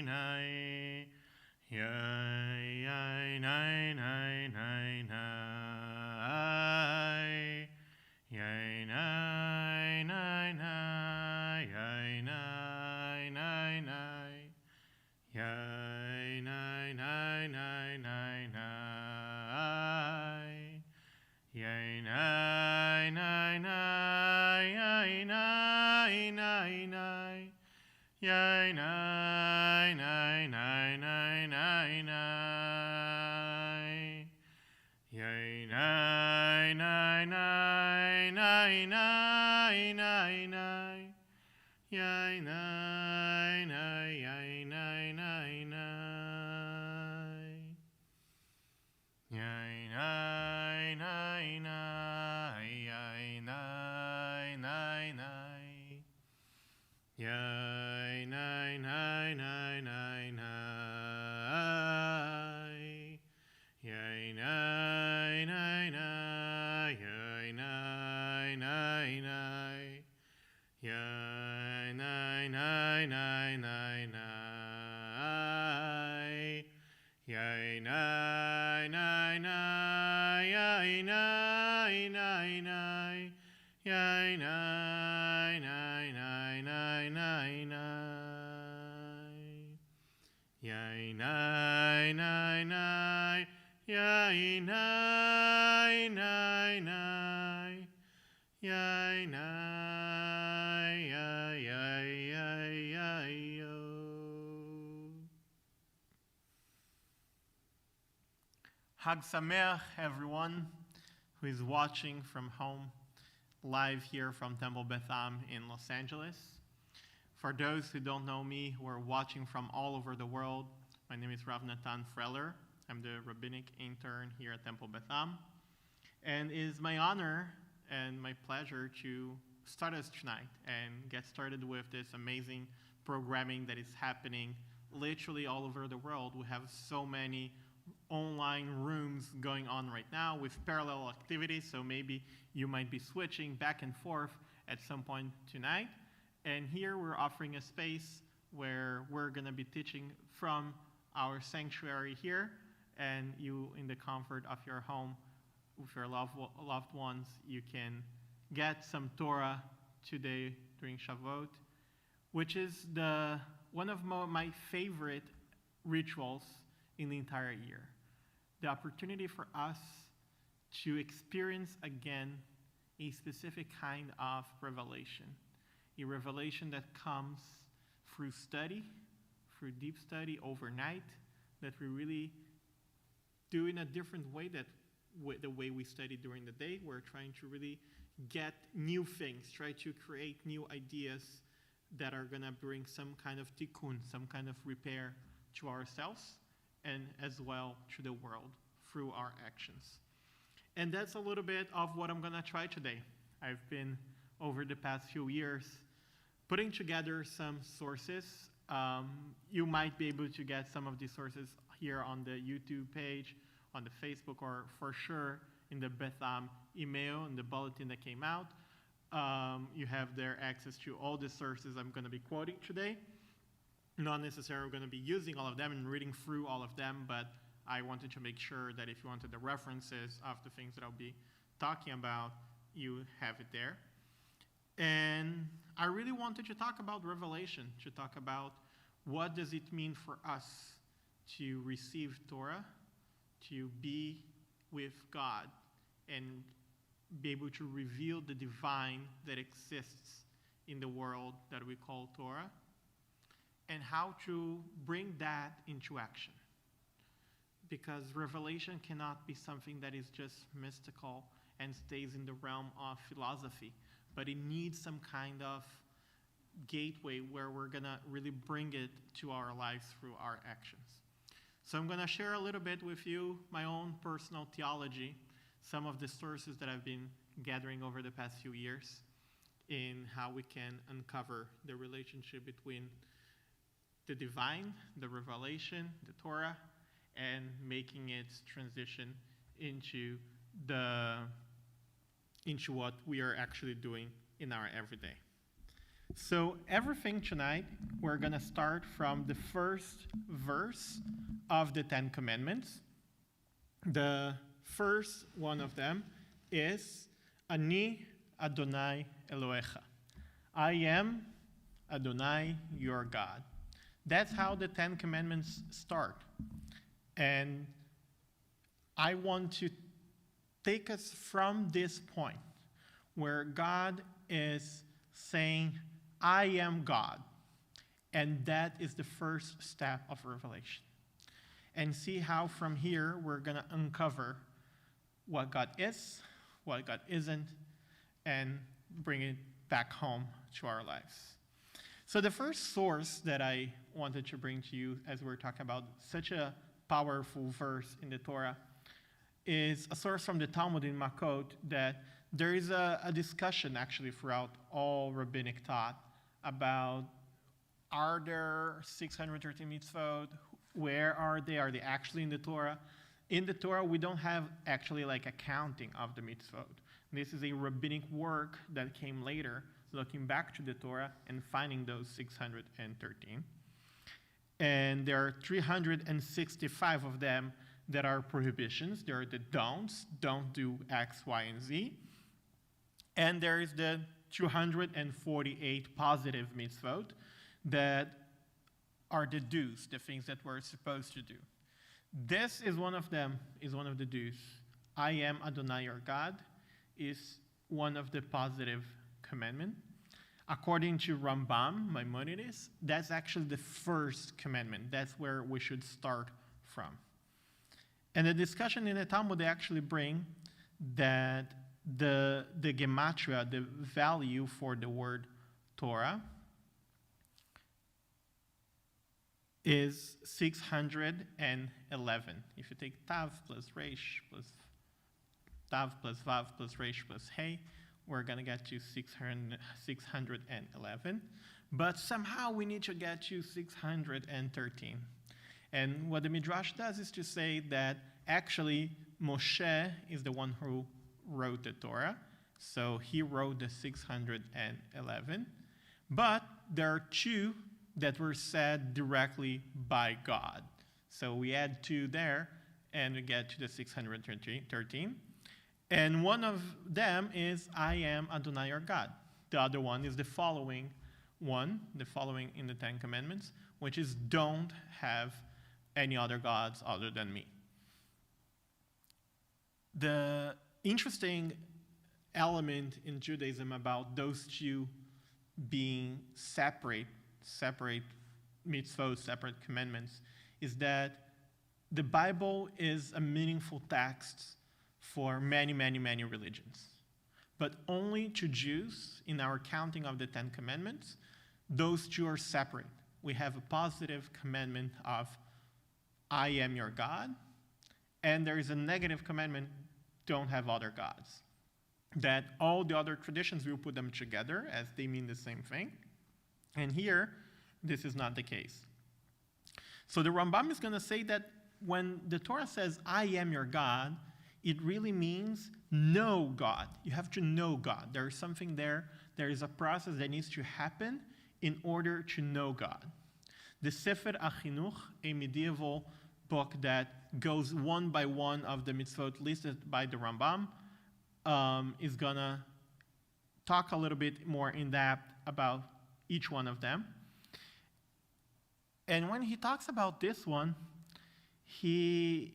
nay. Yay, yay, nay, nay, nay, nay. Yay, nay, nay, nay, yay, nay, nay, nay. Yay, nay, nay, nay, nay, nay. Yay, nay, nay, nay, yay, nay, nay, nay. Yay, nay, nay, nay, nay, nay, nay. Yay, nay, nay, nay, nay, nay, nay, nay. Yay, nay, nay, yay, nay, nay, nay. Yay, nay, nay, nay, yay, nay, nay, nay. Yay, nay, nay, nay, nay, nay. Yay, nay, nay, nay, yay, nay, nay, nay. Yay, nay, nay, nay, nay, nay. Yay, nay, nay, nay, yay, nay, nay, nay. Yay, nay, nay, nay, nay, nay, nay. Yay, nay, nay, nay. Yay, nay, nay, nay. Yay, nay, yay, yay, yay, yay, yo. Hag Sameach, everyone who is watching from home, live here from Temple Beth Am in Los Angeles. For those who don't know me, who are watching from all over the world, my name is Rav Natan Freller. I'm the rabbinic intern here at Temple Beth Am. And it is my honor and my pleasure to start us tonight and get started with this amazing programming that is happening literally all over the world. We have so many online rooms going on right now with parallel activities, so maybe you might be switching back and forth at some point tonight. And here we're offering a space where we're going to be teaching from our sanctuary here, and you in the comfort of your home with your loved ones, you can get some Torah today during Shavuot, which is one of my favorite rituals in the entire year. The opportunity for us to experience again a specific kind of revelation, a revelation that comes through study, through deep study overnight, that we really do in a different way that the way we study during the day. We're trying to really get new things, try to create new ideas that are going to bring some kind of tikkun, some kind of repair to ourselves and as well to the world through our actions. And that's a little bit of what I'm going to try today. I've been, over the past few years, putting together some sources. You might be able to get some of these sources here on the YouTube page, on the Facebook, or for sure in the Beth Am email and the bulletin that came out. You have there access to all the sources I'm going to be quoting today. Not necessarily going to be using all of them and reading through all of them, but I wanted to make sure that if you wanted the references of the things that I'll be talking about, you have it there. And I really wanted to talk about Revelation, to talk about what does it mean for us to receive Torah, to be with God, and be able to reveal the divine that exists in the world that we call Torah, and how to bring that into action. Because revelation cannot be something that is just mystical and stays in the realm of philosophy, but it needs some kind of gateway where we're going to really bring it to our lives through our actions. So I'm going to share a little bit with you my own personal theology, some of the sources that I've been gathering over the past few years in how we can uncover the relationship between the divine, the revelation, the Torah, and making its transition into what we are actually doing in our everyday. So everything tonight, we're going to start from the first verse of the Ten Commandments. The first one of them is Ani Adonai Elohecha. I am Adonai, your God. That's how the Ten Commandments start. And I want to take us from this point where God is saying, I am God. And that is the first step of revelation. And see how from here we're going to uncover what God is, what God isn't, and bring it back home to our lives. So the first source that I wanted to bring to you as we're talking about such a powerful verse in the Torah is a source from the Talmud in Makot that there is a discussion actually throughout all rabbinic thought about, are there 613 mitzvot? Where are they? Are they actually in the Torah? In the Torah, we don't have actually like a counting of the mitzvot. This is a rabbinic work that came later, looking back to the Torah and finding those 613. And there are 365 of them that are prohibitions. There are the don'ts, don't do X, Y, and Z. And there is the 248 positive mitzvot that are the do's, the things that we're supposed to do. This is one of them, is one of the do's. I am Adonai your God is one of the positive commandments. According to Rambam, Maimonides, that's actually the first commandment. That's where we should start from. And the discussion in the Talmud, they actually bring that the gematria, the value for the word Torah, is 611. If you take Tav plus Resh plus Tav plus Vav plus Resh plus Hey, we're going to get to 611. But somehow we need to get to 613. And what the Midrash does is to say that actually Moshe is the one who wrote the Torah. So he wrote the 611. But there are two that were said directly by God. So we add 2 there, and we get to the 613. And one of them is, I am Adonai your God. The other one is the following one, the following in the Ten Commandments, which is, don't have any other gods other than me. The interesting element in Judaism about those two being separate mitzvot, separate commandments, is that the Bible is a meaningful text for many, many, many religions. But only to Jews, in our counting of the Ten Commandments, those two are separate. We have a positive commandment of, I am your God, and there is a negative commandment, don't have other gods. That all the other traditions, we'll put them together as they mean the same thing. And here, this is not the case. So the Rambam is going to say that when the Torah says, I am your God, it really means know God. You have to know God. There is something there. There is a process that needs to happen in order to know God. The Sefer HaChinuch, a medieval book that goes one by one of the mitzvot listed by the Rambam, is going to talk a little bit more in depth about each one of them. And when he talks about this one, he's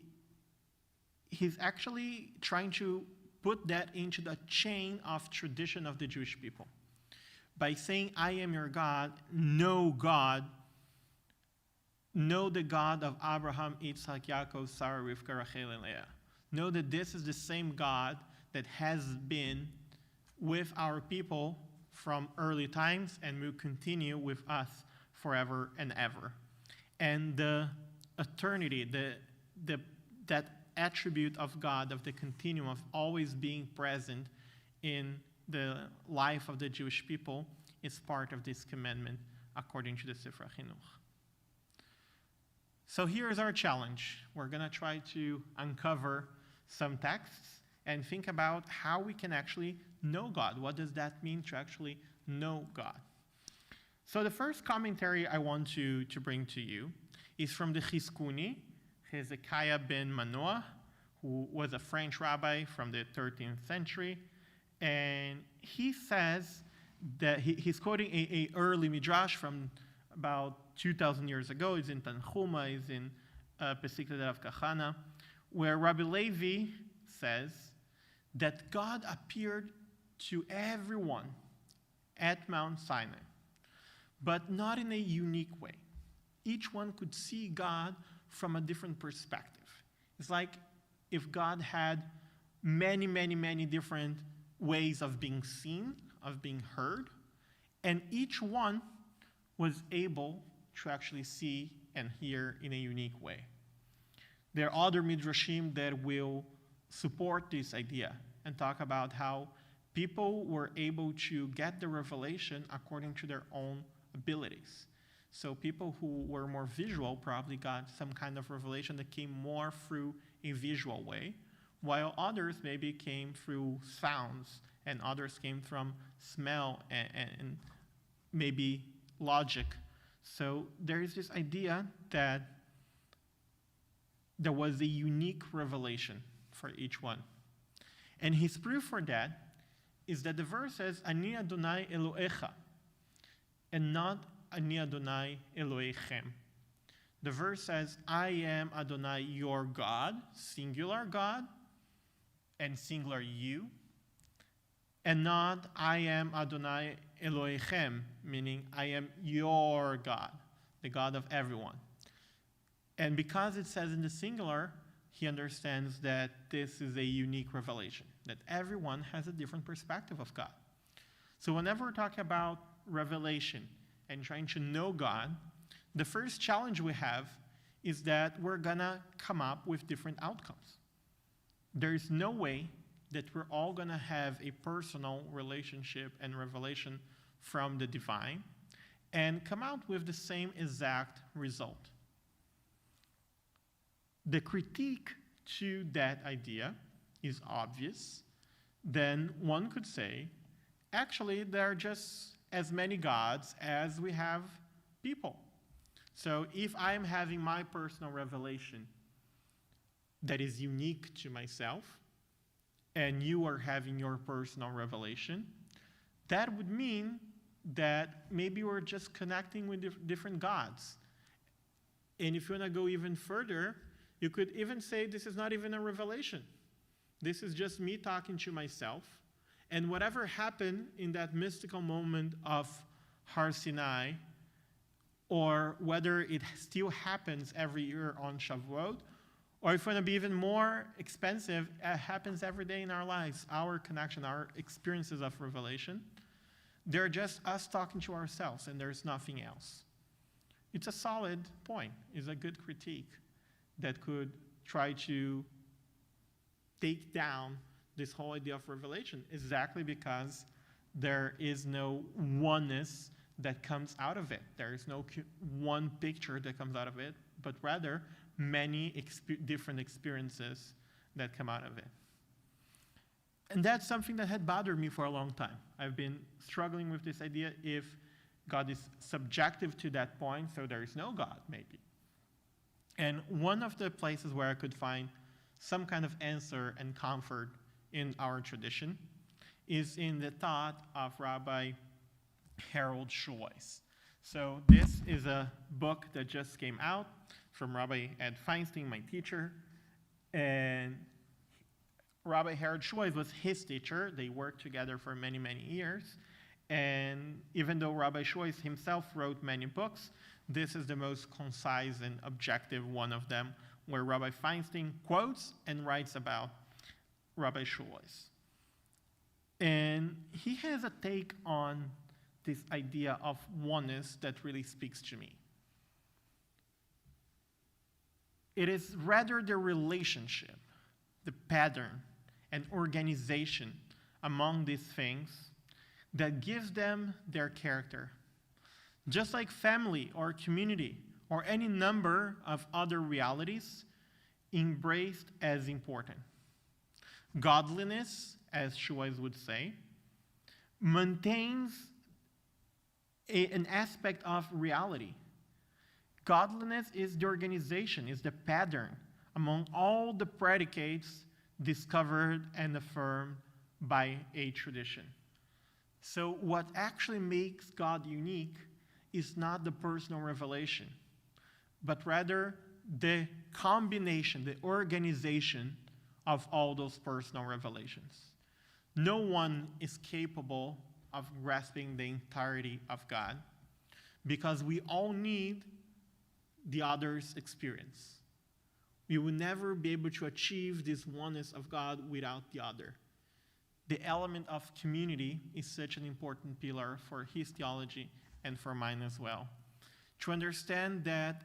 actually trying to put that into the chain of tradition of the Jewish people. By saying, I am your God, know God, know the God of Abraham, Yitzhak, Yaakov, Sarah, Rivka, Rachel, and Leah. Know that this is the same God that has been with our people from early times and will continue with us forever and ever. And the eternity, that attribute of God, of the continuum of always being present in the life of the Jewish people, is part of this commandment according to the Sefer HaChinuch. So here is our challenge. We're going to try to uncover some texts and think about how we can actually know God. What does that mean to actually know God? So the first commentary I want to bring to you is from the Chizkuni, Hezekiah ben Manoah, who was a French rabbi from the 13th century. And he says that he's quoting a early midrash from about 2,000 years ago. It's in Tanchuma, it's in Pesikta de Rav Kahana, where Rabbi Levi says that God appeared to everyone at Mount Sinai, but not in a unique way. Each one could see God from a different perspective. It's like if God had many, many, many different ways of being seen, of being heard, and each one was able to actually see and hear in a unique way. There are other midrashim that will support this idea and talk about how people were able to get the revelation according to their own abilities. So people who were more visual probably got some kind of revelation that came more through a visual way, while others maybe came through sounds, and others came from smell and maybe logic. So there is this idea that there was a unique revelation for each one. And his proof for that is that the verse says, Ani Adonai Elohecha, and not Ani Adonai Elohechem. The verse says, I am Adonai your God, singular God, and singular you, and not I am Adonai Elohechem, meaning I am your God, the God of everyone. And because it says in the singular, he understands that this is a unique revelation, that everyone has a different perspective of God. So whenever we're talking about revelation and trying to know God, the first challenge we have is that we're gonna come up with different outcomes. There's no way that we're all gonna have a personal relationship and revelation from the divine and come out with the same exact result. The critique to that idea is obvious. Then one could say, actually, there are just as many gods as we have people. So if I'm having my personal revelation that is unique to myself, and you are having your personal revelation, that would mean that maybe we're just connecting with different gods. And if you want to go even further, you could even say this is not even a revelation. This is just me talking to myself. And whatever happened in that mystical moment of Har Sinai, or whether it still happens every year on Shavuot, or if you want to be even more expensive, it happens every day in our lives. Our connection, our experiences of revelation, they're just us talking to ourselves, and there's nothing else. It's a solid point. It's a good critique that could try to take down this whole idea of revelation, exactly because there is no oneness that comes out of it. There is no one picture that comes out of it, but rather many different experiences that come out of it. And that's something that had bothered me for a long time. I've been struggling with this idea if God is subjective to that point, so there is no God, maybe. And one of the places where I could find some kind of answer and comfort in our tradition is in the thought of Rabbi Harold Schweiss. So this is a book that just came out from Rabbi Ed Feinstein, my teacher. And Rabbi Harold Schweiss was his teacher. They worked together for many, many years. And even though Rabbi Schweiss himself wrote many books, this is the most concise and objective one of them, where Rabbi Feinstein quotes and writes about Rabbi Schweiss. And he has a take on this idea of oneness that really speaks to me. It is rather the relationship, the pattern, and organization among these things that gives them their character. Just like family or community or any number of other realities embraced as important. Godliness, as Schweiss would say, maintains an aspect of reality. Godliness is the organization, is the pattern among all the predicates discovered and affirmed by a tradition. So what actually makes God unique is not the personal revelation, but rather the combination, the organization of all those personal revelations. No one is capable of grasping the entirety of God because we all need the other's experience. We will never be able to achieve this oneness of God without the other. The element of community is such an important pillar for his theology and for mine as well. To understand that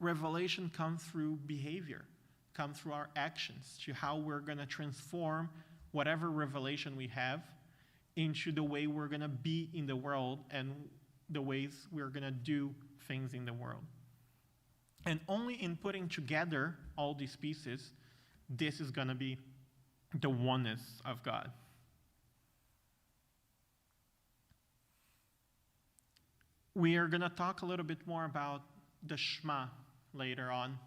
revelation comes through behavior, comes through our actions, to how we're going to transform whatever revelation we have into the way we're going to be in the world and the ways we're going to do things in the world. And only in putting together all these pieces, this is going to be the oneness of God. We are going to talk a little bit more about the Shema later on.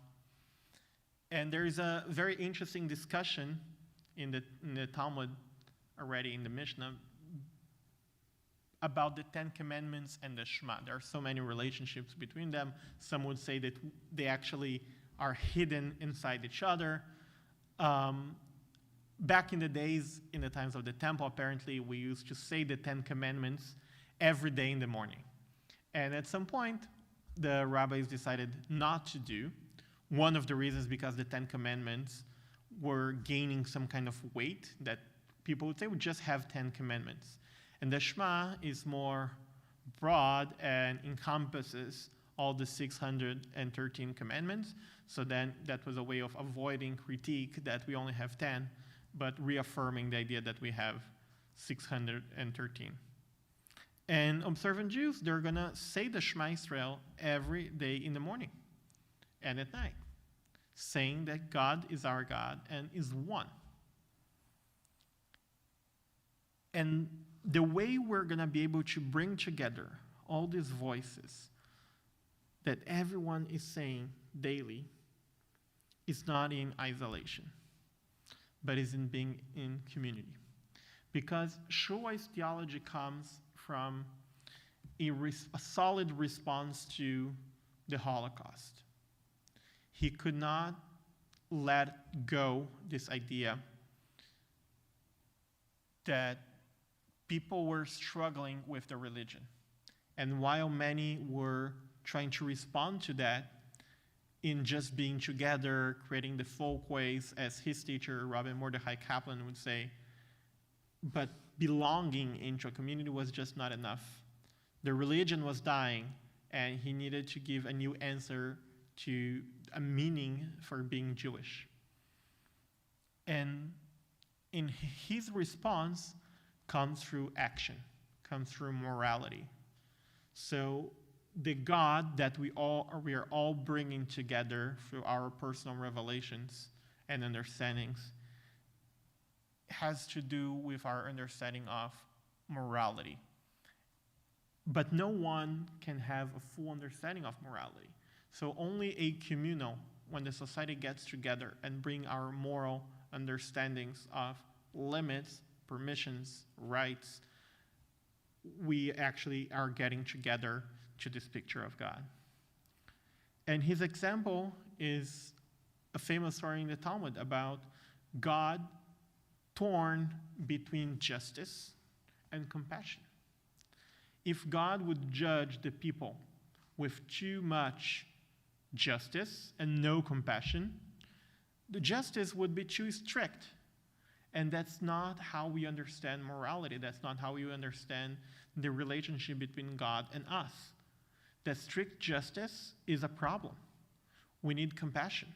And there is a very interesting discussion in the Talmud, already in the Mishnah, about the Ten Commandments and the Shema. There are so many relationships between them. Some would say that they actually are hidden inside each other. Back in the days, in the times of the temple, apparently we used to say the Ten Commandments every day in the morning. And at some point, the rabbis decided not to do. One of the reasons because the Ten Commandments were gaining some kind of weight that people would say we just have 10 commandments. And the Shema is more broad and encompasses all the 613 commandments. So then that was a way of avoiding critique that we only have 10, but reaffirming the idea that we have 613. And observant Jews, they're going to say the Shema Israel every day in the morning and at night, saying that God is our God and is one. And the way we're going to be able to bring together all these voices that everyone is saying daily is not in isolation, but is in being in community. Because Shavu's theology comes from a solid response to the Holocaust. He could not let go this idea that people were struggling with the religion. And while many were trying to respond to that in just being together, creating the folkways, as his teacher, Rabbi Mordechai Kaplan, would say, but belonging into a community was just not enough. The religion was dying, and he needed to give a new answer to a meaning for being Jewish. And in his response comes through action, comes through morality. So the God that we are all bringing together through our personal revelations and understandings has to do with our understanding of morality. But no one can have a full understanding of morality. So only a communal, when the society gets together and bring our moral understandings of limits, permissions, rights, we actually are getting together to this picture of God. And his example is a famous story in the Talmud about God torn between justice and compassion. If God would judge the people with too much justice and no compassion, the justice would be too strict. And that's not how we understand morality. That's not how we understand the relationship between God and us. That strict justice is a problem. We need compassion.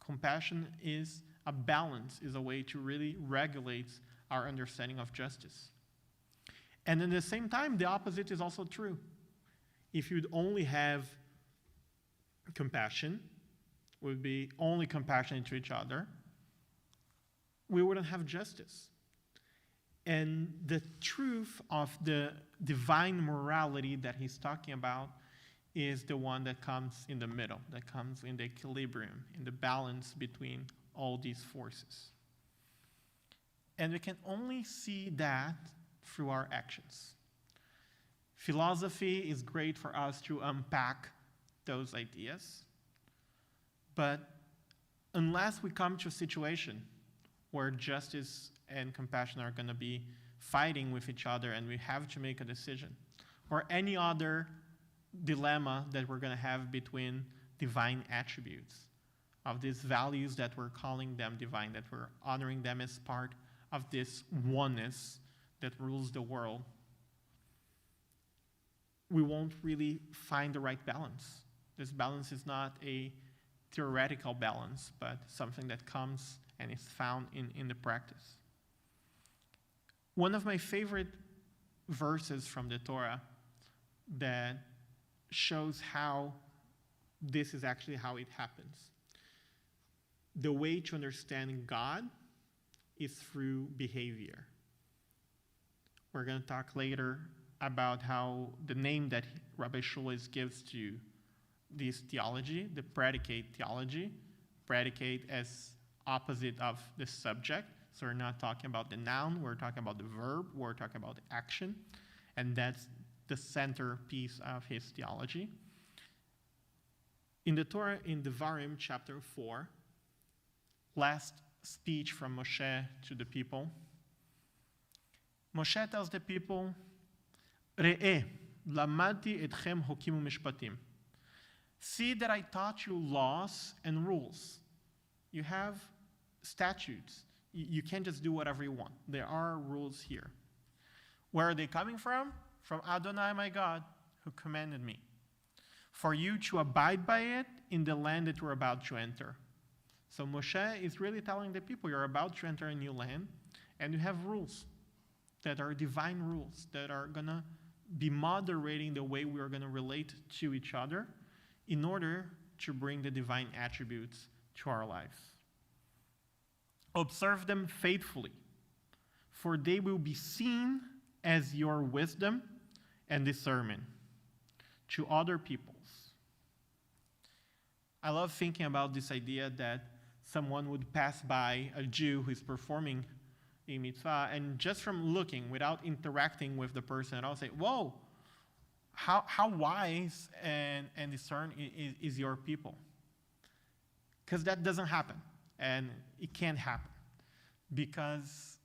Compassion is a balance, is a way to really regulate our understanding of justice. And at the same time, the opposite is also true. If you'd only have compassion, would be only compassionate to each other, we wouldn't have justice. And the truth of the divine morality that he's talking about is the one that comes in the middle, that comes in the equilibrium, in the balance between all these forces. And we can only see that through our actions. Philosophy is great for us to unpack those ideas, but unless we come to a situation where justice and compassion are going to be fighting with each other and we have to make a decision, or any other dilemma that we're going to have between divine attributes, of these values that we're calling them divine, that we're honoring them as part of this oneness that rules the world, we won't really find the right balance. This balance is not a theoretical balance, but something that comes and is found in the practice. One of my favorite verses from the Torah that shows how this is actually how it happens. The way to understand God is through behavior. We're going to talk later about how the name that Rabbi Shulis gives to this theology, the predicate theology, predicate as opposite of the subject. So we're not talking about the noun, we're talking about the verb, we're talking about the action, and that's the centerpiece of his theology. In the Torah, in Devarim chapter 4, last speech from Moshe to the people, Moshe tells the people, Re'eh, lamati etchem hokim u'mishpatim. See that I taught you laws and rules. You have statutes. You can't just do whatever you want. There are rules here. Where are they coming from? From Adonai, my God, who commanded me, for you to abide by it in the land that you're about to enter. So Moshe is really telling the people, you're about to enter a new land, and you have rules that are divine rules that are going to be moderating the way we are going to relate to each other in order to bring the divine attributes to our lives. Observe them faithfully, for they will be seen as your wisdom and discernment to other peoples. I love thinking about this idea that someone would pass by a Jew who is performing a mitzvah, and just from looking, without interacting with the person at all, say, whoa, how wise and discerned is your people? Because that doesn't happen, and it can't happen. Because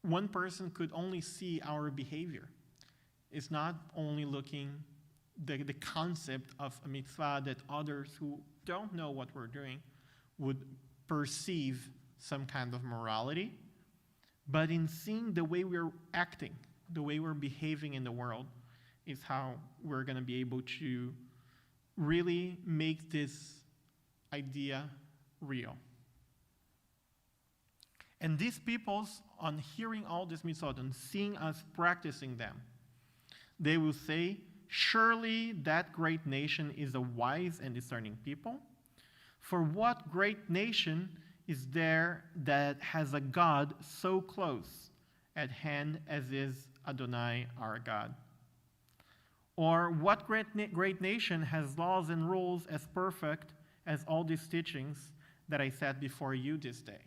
one person could only see our behavior. It's not only looking the concept of a mitzvah that others who don't know what we're doing would perceive some kind of morality, but in seeing the way we're acting, the way we're behaving in the world, is how we're going to be able to really make this idea real. And these peoples, on hearing all this mitzvot, on seeing us practicing them, they will say, surely that great nation is a wise and discerning people. For what great nation is there that has a God so close at hand as is Adonai our God? Or what great nation has laws and rules as perfect as all these teachings that I set before you this day?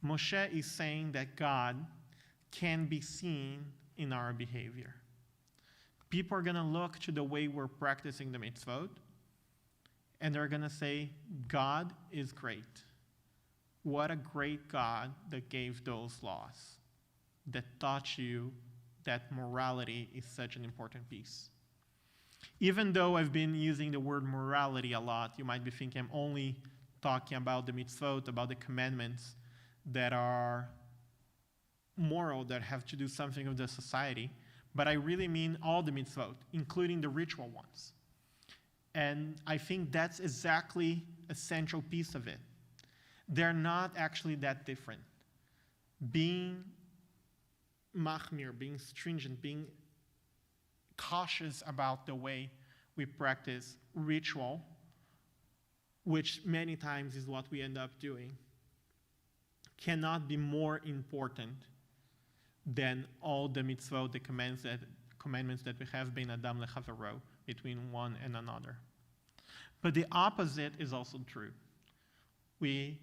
Moshe is saying that God can be seen in our behavior. People are going to look to the way we're practicing the mitzvot, and they're going to say, God is great. What a great God that gave those laws, that taught you that morality is such an important piece. Even though I've been using the word morality a lot, you might be thinking I'm only talking about the mitzvot, about the commandments that are moral, that have to do something with the society, but I really mean all the mitzvot, including the ritual ones. And I think that's exactly a central piece of it. They're not actually that different. Being machmir, being stringent, being cautious about the way we practice ritual, which many times is what we end up doing, cannot be more important than all the mitzvot, the commandments that we have bein adam lechavero, between one and another. But the opposite is also true. We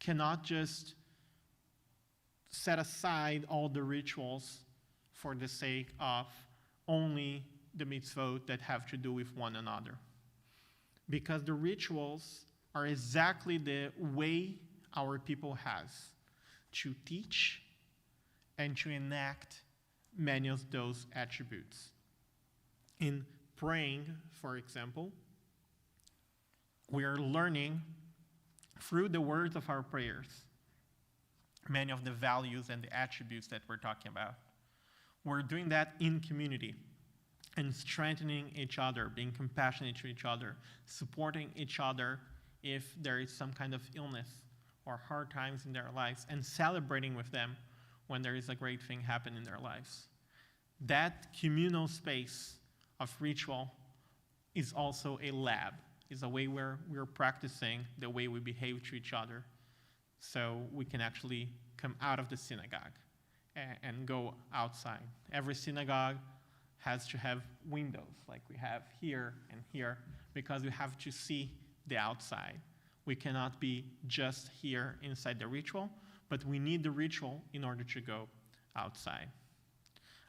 cannot just set aside all the rituals for the sake of only the mitzvot that have to do with one another. Because the rituals are exactly the way our people has to teach and to enact many of those attributes. In praying, for example, we are learning through the words of our prayers many of the values and the attributes that we're talking about. We're doing that in community and strengthening each other, being compassionate to each other, supporting each other if there is some kind of illness or hard times in their lives, and celebrating with them when there is a great thing happen in their lives. That communal space of ritual is also a lab, is a way where we're practicing the way we behave to each other, so we can actually come out of the synagogue and go outside. Every synagogue has to have windows like we have here and here, because we have to see the outside. We cannot be just here inside the ritual, but we need the ritual in order to go outside.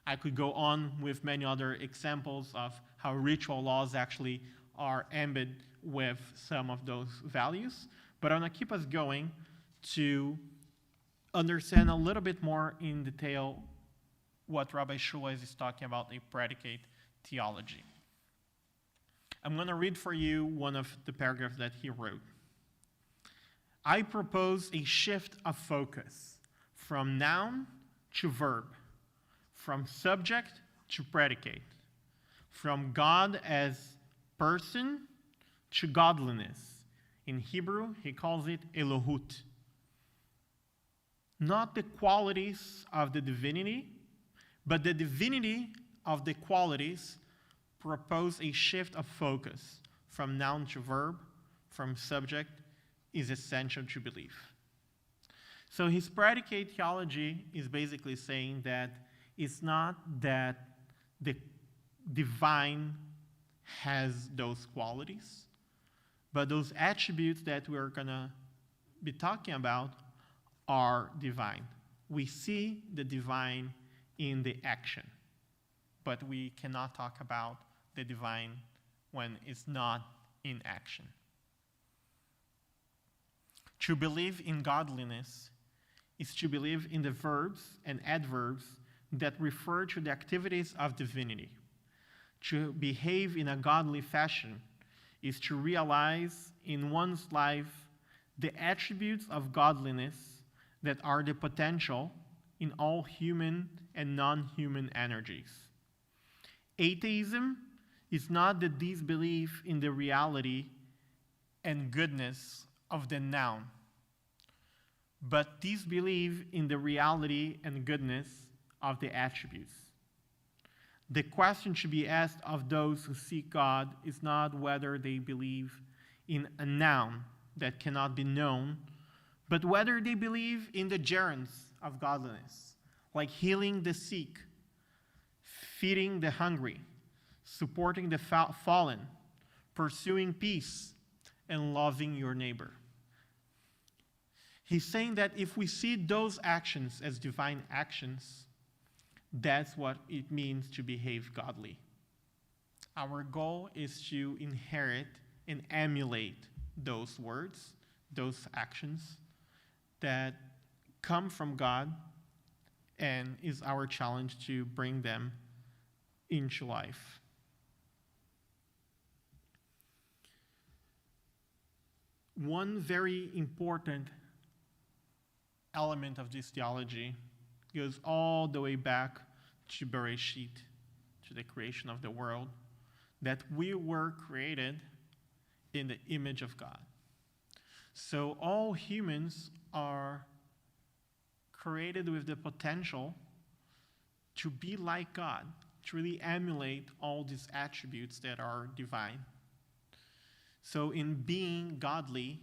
I could go on with many other examples of how ritual laws actually are embedded with some of those values, but I want to keep us going to understand a little bit more in detail what Rabbi Shavu is talking about, a predicate theology. I'm going to read for you one of the paragraphs that he wrote. I propose a shift of focus from noun to verb, from subject to predicate, from God as person to godliness. In Hebrew, he calls it Elohut. Not the qualities of the divinity, but the divinity of the qualities propose a shift of focus from noun to verb, from subject, is essential to believe. So his predicate theology is basically saying that it's not that the divine has those qualities, but those attributes that we're going to be talking about are divine. We see the divine in the action, but we cannot talk about the divine when it's not in action. To believe in godliness is to believe in the verbs and adverbs that refer to the activities of divinity. To behave in a godly fashion is to realize in one's life the attributes of godliness that are the potential in all human and non-human energies. Atheism is not the disbelief in the reality and goodness of the noun, but disbelief in the reality and goodness of the attributes. The question to be asked of those who seek God is not whether they believe in a noun that cannot be known, but whether they believe in the gerunds of godliness, like healing the sick, feeding the hungry, supporting the fallen, pursuing peace, and loving your neighbor. He's saying that if we see those actions as divine actions, that's what it means to behave godly. Our goal is to inherit and emulate those words, those actions that come from God, and is our challenge to bring them into life. One very important element of this theology goes all the way back to Bereshit, to the creation of the world, that we were created in the image of God. So all humans are created with the potential to be like God, to really emulate all these attributes that are divine. So in being godly,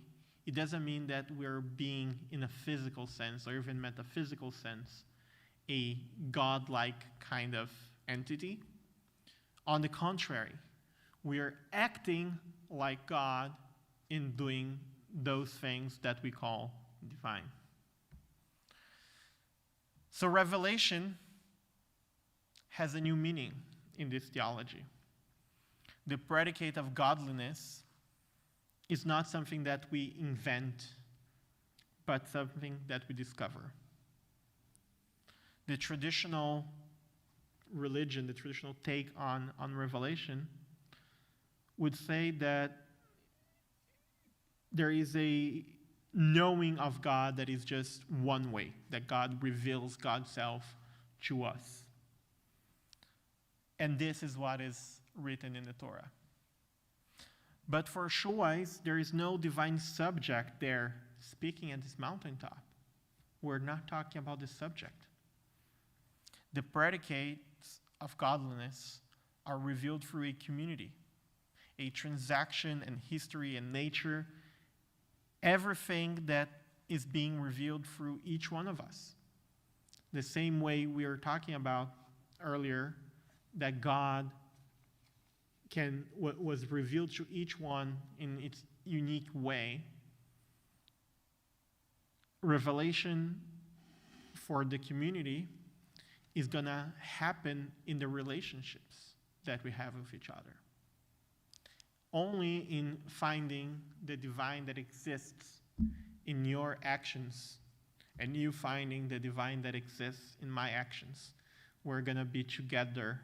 it doesn't mean that we're being, in a physical sense or even metaphysical sense, a godlike kind of entity. On the contrary, we are acting like God in doing those things that we call divine. So revelation has a new meaning in this theology. The predicate of godliness is not something that we invent, but something that we discover. The traditional religion, the traditional take on revelation would say that there is a knowing of God that is just one way, that God reveals God's self to us. And this is what is written in the Torah. But for Shuais, there is no divine subject there speaking at this mountaintop. We're not talking about the subject. The predicates of godliness are revealed through a community, a transaction and history and nature, everything that is being revealed through each one of us. The same way we were talking about earlier, that God was revealed to each one in its unique way. Revelation for the community is going to happen in the relationships that we have with each other. Only in finding the divine that exists in your actions and you finding the divine that exists in my actions, we're going to be together,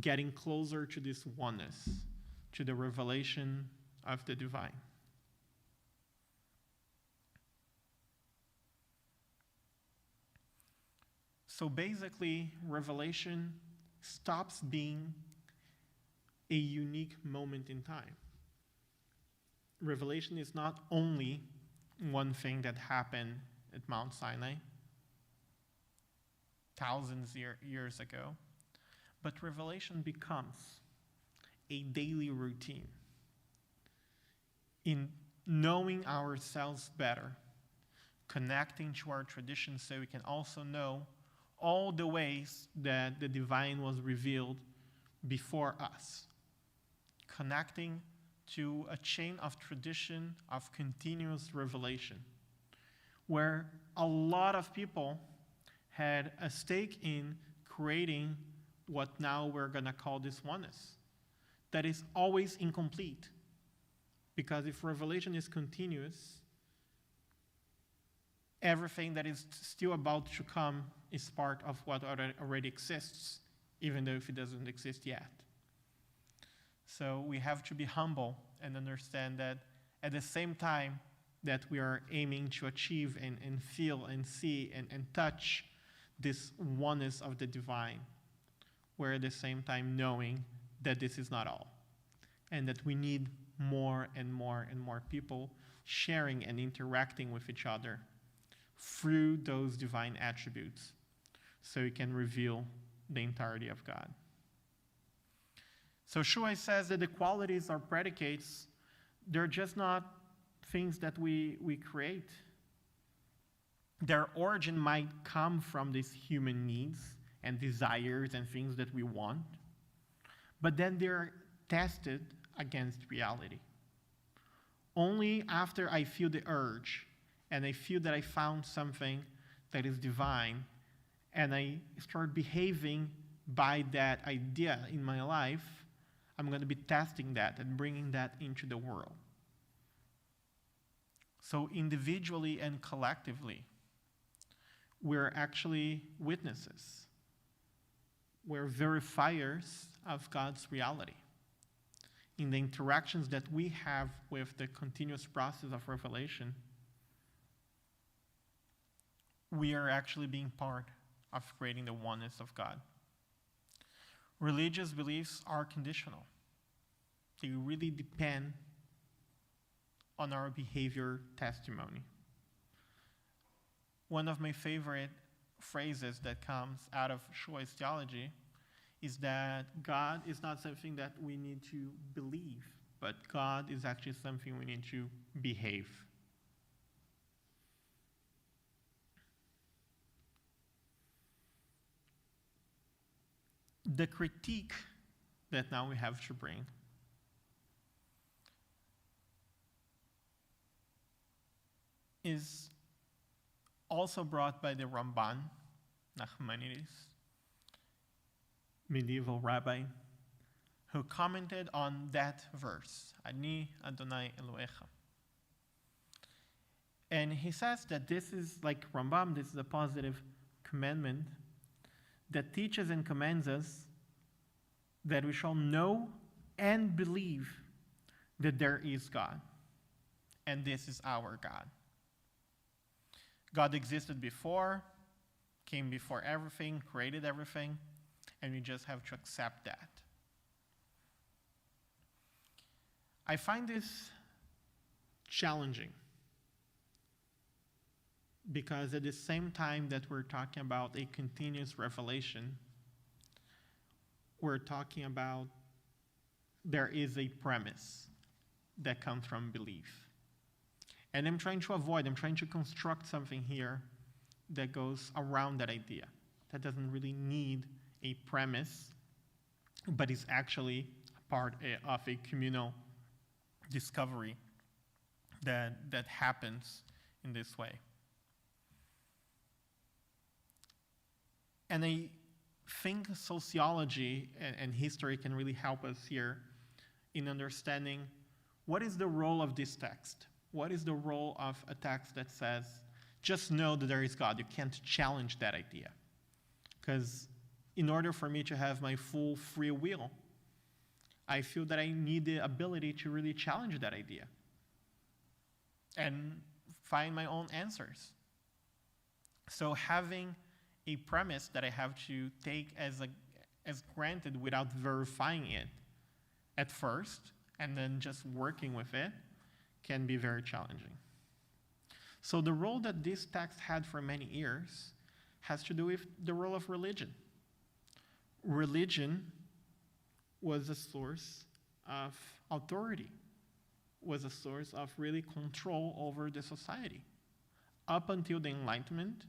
getting closer to this oneness, to the revelation of the divine. So basically, revelation stops being a unique moment in time. Revelation is not only one thing that happened at Mount Sinai thousands years ago, but revelation becomes a daily routine. In knowing ourselves better, connecting to our traditions so we can also know all the ways that the divine was revealed before us. Connecting to a chain of tradition of continuous revelation, where a lot of people had a stake in creating what now we're going to call this oneness, that is always incomplete. Because if revelation is continuous, everything that is still about to come is part of what already exists, even though if it doesn't exist yet. So we have to be humble and understand that at the same time that we are aiming to achieve and feel and see and touch this oneness of the divine, we're at the same time knowing that this is not all, and that we need more and more and more people sharing and interacting with each other through those divine attributes so we can reveal the entirety of God. So Shuai says that the qualities or predicates, they're just not things that we create. Their origin might come from these human needs and desires and things that we want, but then they're tested against reality. Only after I feel the urge and I feel that I found something that is divine and I start behaving by that idea in my life, I'm going to be testing that and bringing that into the world. So individually and collectively, we're actually witnesses. We're verifiers of God's reality. In the interactions that we have with the continuous process of revelation, we are actually being part of creating the oneness of God. Religious beliefs are conditional. They really depend on our behavior testimony. One of my favorite phrases that comes out of Shuai's theology is that God is not something that we need to believe, but God is actually something we need to behave. The critique that now we have to bring is also brought by the Ramban, Nachmanides, medieval rabbi, who commented on that verse, Ani Adonai Elohecha. And he says that this is like Rambam, this is a positive commandment that teaches and commands us that we shall know and believe that there is God, and this is our God. God existed before, came before everything, created everything, and we just have to accept that. I find this challenging because at the same time that we're talking about a continuous revelation, we're talking about there is a premise that comes from belief. And I'm trying to construct something here that goes around that idea, that doesn't really need a premise, but is actually part of a communal discovery that happens in this way. And I think sociology and history can really help us here in understanding what is the role of this text. What is the role of a text that says, just know that there is God? You can't challenge that idea. Because in order for me to have my full free will, I feel that I need the ability to really challenge that idea and find my own answers. So having a premise that I have to take as granted without verifying it at first, and then just working with it, can be very challenging. So the role that this text had for many years has to do with the role of religion. Religion was a source of authority, was a source of really control over the society. Up until the Enlightenment,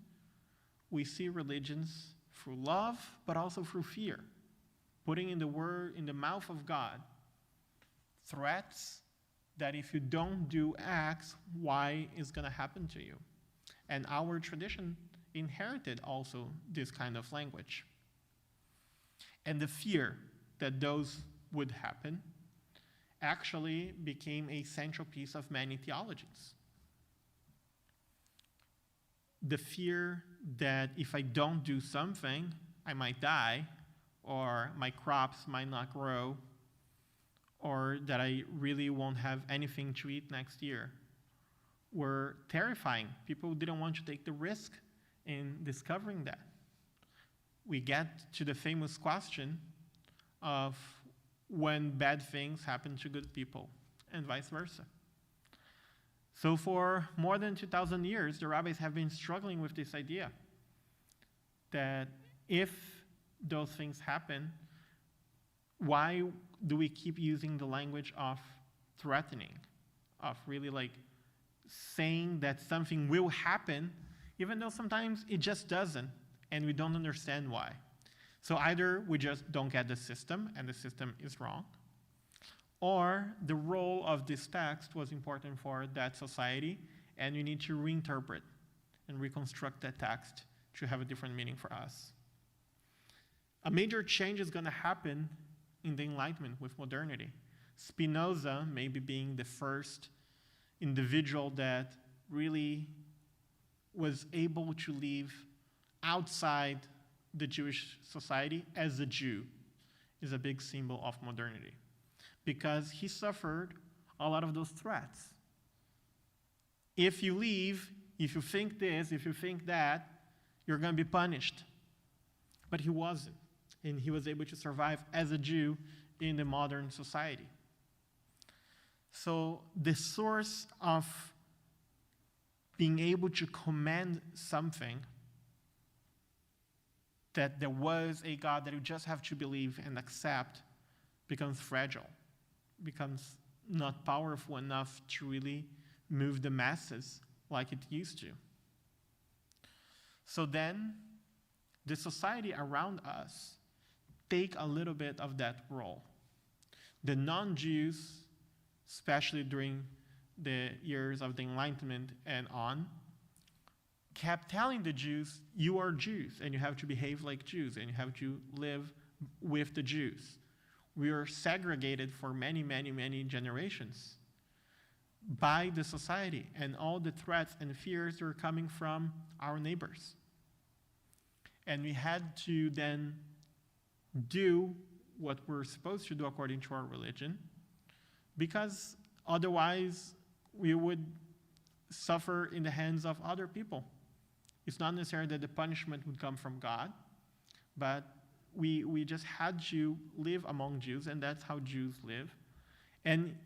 we see religions through love, but also through fear, putting in the mouth of God threats that if you don't do X, Y is going to happen to you. And our tradition inherited also this kind of language. And the fear that those would happen actually became a central piece of many theologies. The fear that if I don't do something, I might die, or my crops might not grow, or that I really won't have anything to eat next year, were terrifying. People didn't want to take the risk in discovering that. We get to the famous question of when bad things happen to good people, and vice versa. So for more than 2,000 years, the rabbis have been struggling with this idea that if those things happen, why do we keep using the language of threatening, of really like saying that something will happen, even though sometimes it just doesn't, and we don't understand why. So either we just don't get the system, and the system is wrong, or the role of this text was important for that society, and you need to reinterpret and reconstruct that text to have a different meaning for us. A major change is going to happen in the Enlightenment with modernity. Spinoza maybe being the first individual that really was able to live outside the Jewish society as a Jew is a big symbol of modernity, because he suffered a lot of those threats. If you leave, if you think this, if you think that, you're going to be punished. But he wasn't. And he was able to survive as a Jew in the modern society. So the source of being able to command something, that there was a God that you just have to believe and accept, becomes fragile, becomes not powerful enough to really move the masses like it used to. So then, the society around us take a little bit of that role. The non-Jews, especially during the years of the Enlightenment and on, kept telling the Jews, you are Jews, and you have to behave like Jews, and you have to live with the Jews. We are segregated for many, many, many generations by the society, and all the threats and fears are coming from our neighbors. And we had to then do what we're supposed to do according to our religion, because otherwise we would suffer in the hands of other people. It's not necessarily that the punishment would come from God, but we just had to live among Jews, and that's how Jews live. And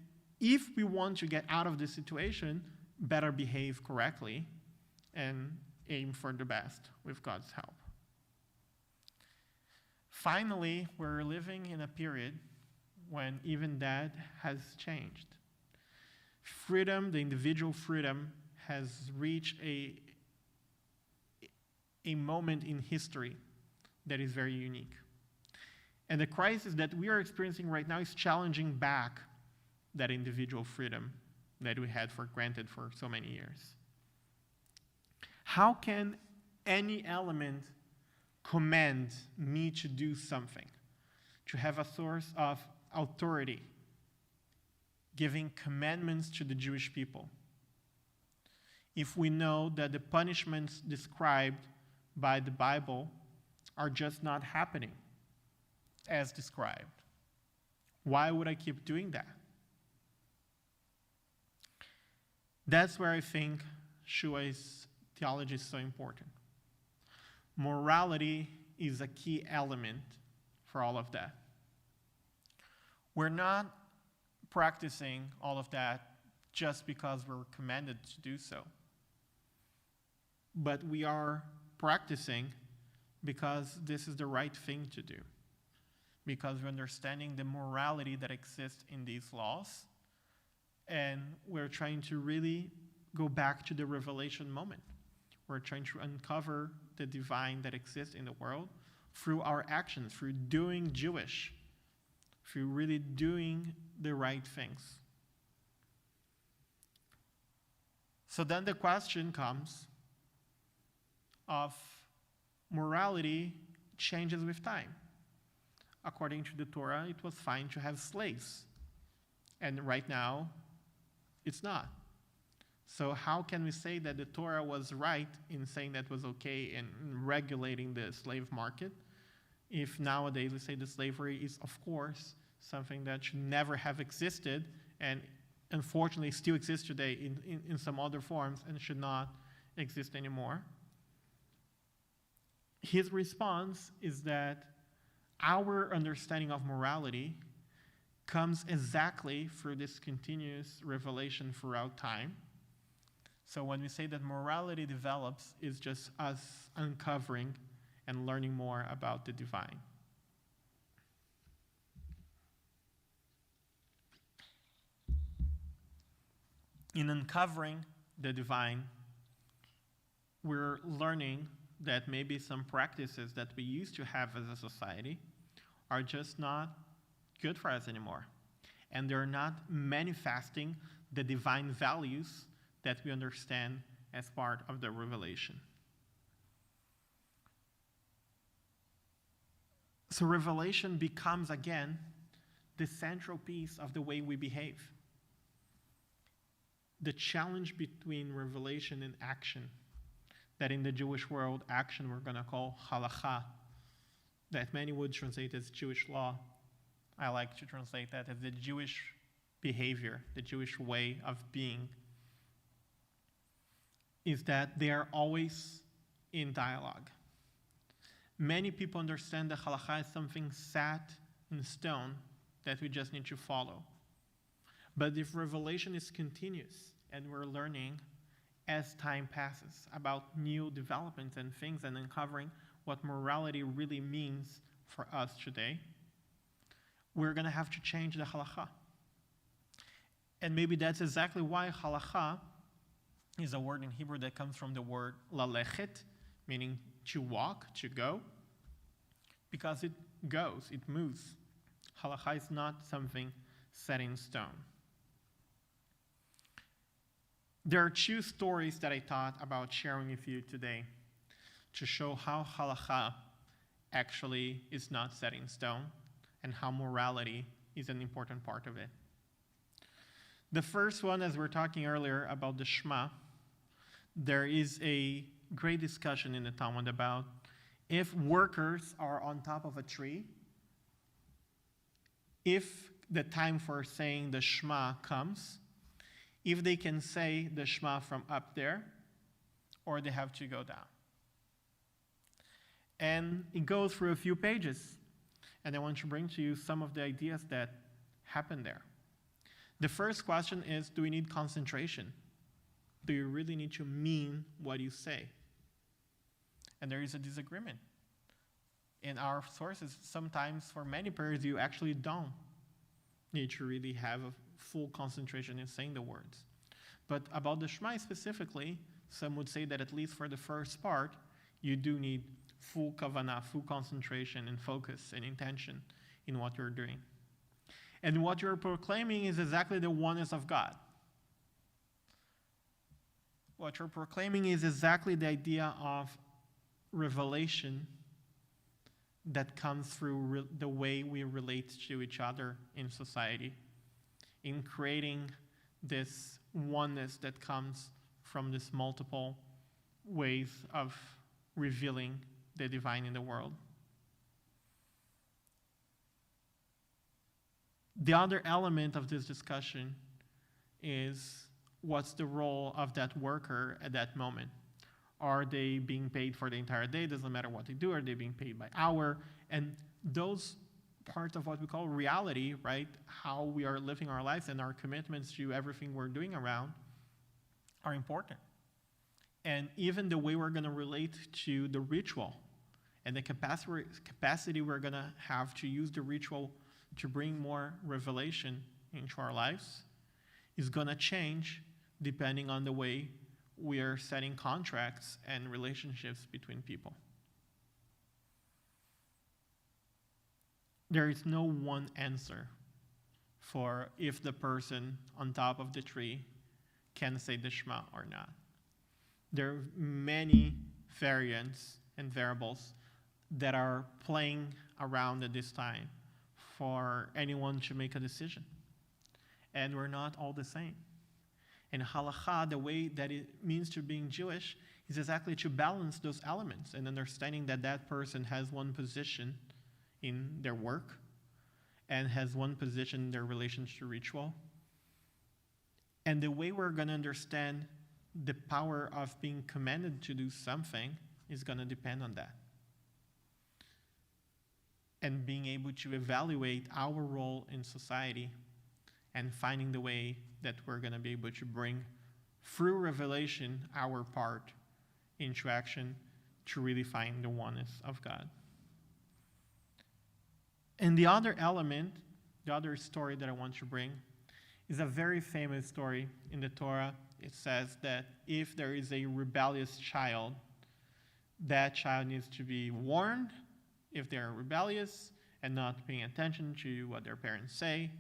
if we want to get out of this situation, better behave correctly and aim for the best with God's help. Finally, we're living in a period when even that has changed. Freedom, the individual freedom, has reached a moment in history that is very unique. And the crisis that we are experiencing right now is challenging back that individual freedom that we had for granted for so many years. How can any element command me to do something, to have a source of authority, giving commandments to the Jewish people, if we know that the punishments described by the Bible are just not happening as described? Why would I keep doing that? That's where I think Shuai's theology is so important. Morality is a key element for all of that. We're not practicing all of that just because we're commanded to do so, but we are practicing because this is the right thing to do, because we're understanding the morality that exists in these laws, and we're trying to really go back to the revelation moment. We're trying to uncover the divine that exists in the world through our actions, through doing Jewish, through really doing the right things. So then the question comes of morality changes with time. According to the Torah, it was fine to have slaves. And right now, it's not. So how can we say that the Torah was right in saying that was okay in regulating the slave market, if nowadays we say that slavery is, of course, something that should never have existed and unfortunately still exists today in some other forms and should not exist anymore? His response is that our understanding of morality comes exactly through this continuous revelation throughout time. So when we say that morality develops, it's just us uncovering and learning more about the divine. In uncovering the divine, we're learning that maybe some practices that we used to have as a society are just not good for us anymore. And they're not manifesting the divine values that we understand as part of the revelation. So revelation becomes, again, the central piece of the way we behave. The challenge between revelation and action, that in the Jewish world, action we're going to call halakha, that many would translate as Jewish law. I like to translate that as the Jewish behavior, the Jewish way of being, is that they are always in dialogue. Many people understand that halakha is something set in stone that we just need to follow. But if revelation is continuous and we're learning as time passes about new developments and things and uncovering what morality really means for us today, we're going to have to change the halakha. And maybe that's exactly why halakha is a word in Hebrew that comes from the word lalechet, meaning to walk, to go, because it goes, it moves. Halakha is not something set in stone. There are two stories that I thought about sharing with you today to show how halakha actually is not set in stone and how morality is an important part of it. The first one, as we were talking earlier about the Shema, there is a great discussion in the Talmud about if workers are on top of a tree, if the time for saying the Shema comes, if they can say the Shema from up there, or they have to go down. And it goes through a few pages, and I want to bring to you some of the ideas that happen there. The first question is, do we need concentration? Do you really need to mean what you say? And there is a disagreement. In our sources, sometimes for many prayers, you actually don't need to really have a full concentration in saying the words. But about the Shema specifically, some would say that at least for the first part, you do need full kavanah, full concentration and focus and intention in what you're doing. And what you're proclaiming is exactly the oneness of God. What you're proclaiming is exactly the idea of revelation that comes through the way we relate to each other in society, in creating this oneness that comes from this multiple ways of revealing the divine in the world. The other element of this discussion is what's the role of that worker at that moment. Are they being paid for the entire day? Doesn't matter what they do. Are they being paid by hour? And those parts of what we call reality, right? How we are living our lives and our commitments to everything we're doing around are important. And even the way we're going to relate to the ritual and the capacity we're going to have to use the ritual to bring more revelation into our lives is going to change depending on the way we are setting contracts and relationships between people. There is no one answer for if the person on top of the tree can say the Shema or not. There are many variants and variables that are playing around at this time for anyone to make a decision. And we're not all the same. And halakha, the way that it means to being Jewish, is exactly to balance those elements and understanding that that person has one position in their work and has one position in their relationship to ritual. And the way we're going to understand the power of being commanded to do something is going to depend on that. And being able to evaluate our role in society and finding the way that we're going to be able to bring, through revelation, our part into action to really find the oneness of God. And the other element, the other story that I want to bring, is a very famous story in the Torah. It says that if there is a rebellious child, that child needs to be warned if they're rebellious and not paying attention to what their parents say,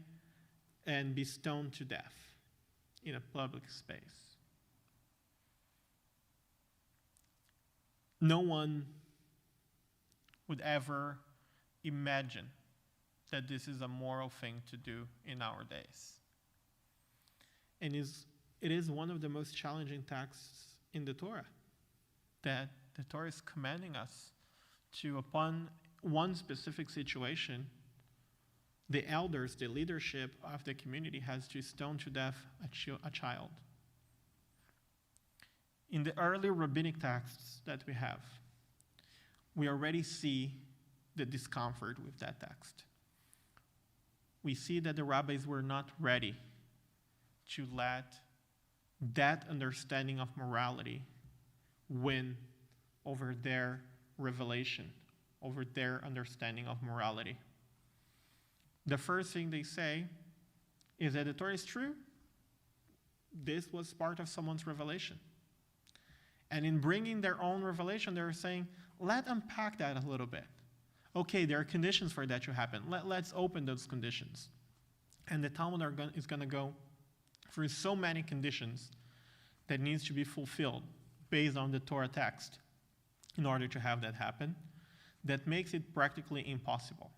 and be stoned to death in a public space. No one would ever imagine that this is a moral thing to do in our days. And it is one of the most challenging texts in the Torah, that the Torah is commanding us to, upon one specific situation, the elders, the leadership of the community has to stone to death a child. In the early rabbinic texts that we have, we already see the discomfort with that text. We see that the rabbis were not ready to let that understanding of morality win over their revelation, over their understanding of morality. The first thing they say is that the Torah is true, this was part of someone's revelation. And in bringing their own revelation, they're saying, let's unpack that a little bit. Okay, there are conditions for that to happen. Let's open those conditions. And the Talmud is going to go through so many conditions that needs to be fulfilled based on the Torah text in order to have that happen, that makes it practically impossible.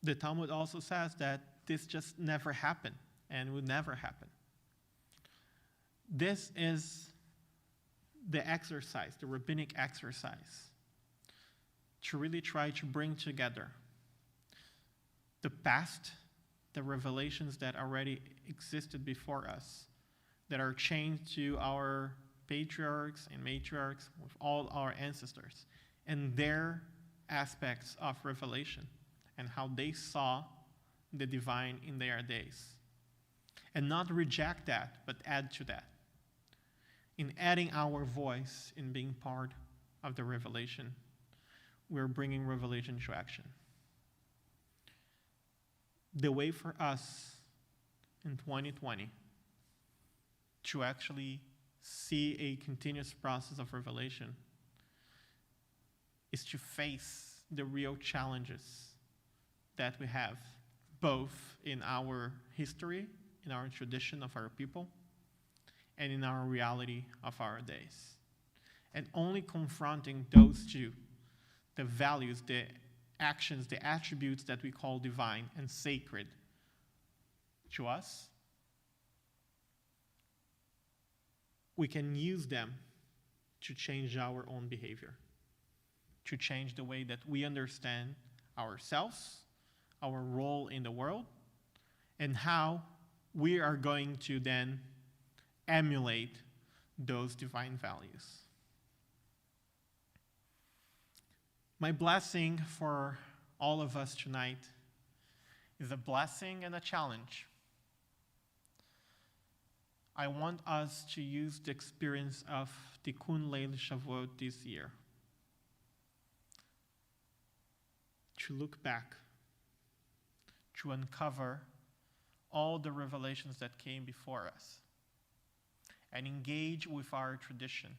The Talmud also says that this just never happened and would never happen. This is the exercise, the rabbinic exercise, to really try to bring together the past, the revelations that already existed before us, that are chained to our patriarchs and matriarchs, with all our ancestors, and their aspects of revelation, and how they saw the divine in their days. And not reject that, but add to that. In adding our voice, in being part of the revelation, we're bringing revelation to action. The way for us in 2020 to actually see a continuous process of revelation is to face the real challenges that we have, both in our history, in our tradition of our people, and in our reality of our days. And only confronting those two, the values, the actions, the attributes that we call divine and sacred to us, we can use them to change our own behavior, to change the way that we understand ourselves, our role in the world, and how we are going to then emulate those divine values. My blessing for all of us tonight is a blessing and a challenge. I want us to use the experience of Tikkun Leil Shavuot this year to look back, to uncover all the revelations that came before us, and engage with our tradition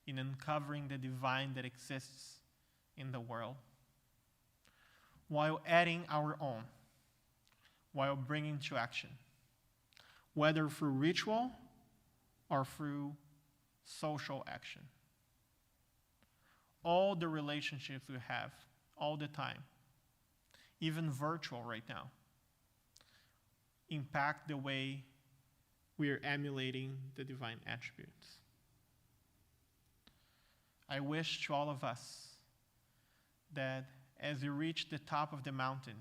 in uncovering the divine that exists in the world, while adding our own, while bringing to action, whether through ritual or through social action. All the relationships we have, all the time, even virtual right now, impact the way we are emulating the divine attributes. I wish to all of us that as we reach the top of the mountain,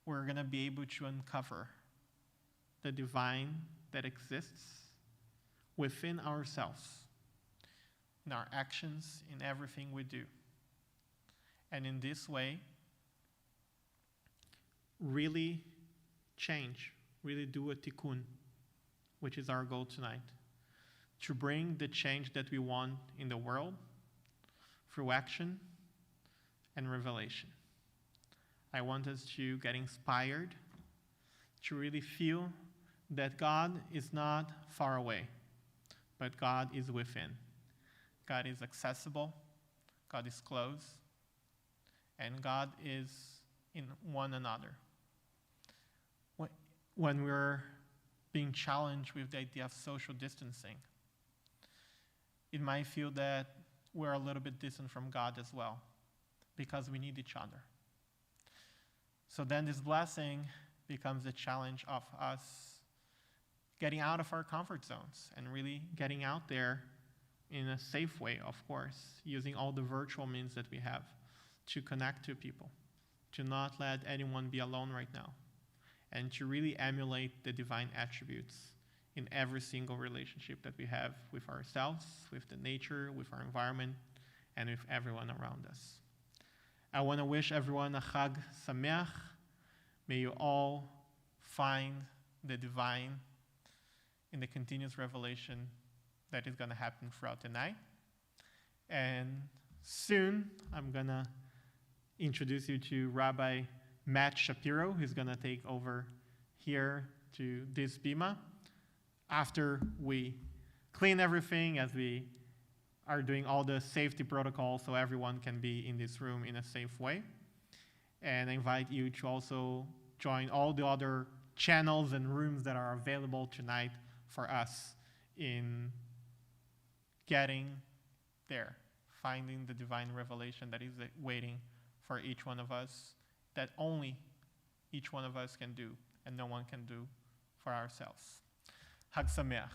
we're going to be able to uncover the divine that exists within ourselves, in our actions, in everything we do. And in this way, really change, really do a tikkun, which is our goal tonight, to bring the change that we want in the world through action and revelation. I want us to get inspired, to really feel that God is not far away, but God is within. God is accessible, God is close, and God is in one another. When we're being challenged with the idea of social distancing, it might feel that we're a little bit distant from God as well, because we need each other. So then this blessing becomes a challenge of us getting out of our comfort zones and really getting out there in a safe way, of course, using all the virtual means that we have to connect to people, to not let anyone be alone right now, and to really emulate the divine attributes in every single relationship that we have with ourselves, with the nature, with our environment, and with everyone around us. I want to wish everyone a Chag Sameach. May you all find the divine in the continuous revelation that is going to happen throughout the night. And soon, I'm going to introduce you to Rabbi Matt Shapiro, who's going to take over here to this bima. After we clean everything, as we are doing all the safety protocols so everyone can be in this room in a safe way. And I invite you to also join all the other channels and rooms that are available tonight for us in getting there, finding the divine revelation that is waiting for each one of us, that only each one of us can do and no one can do for ourselves. Hag Sameach.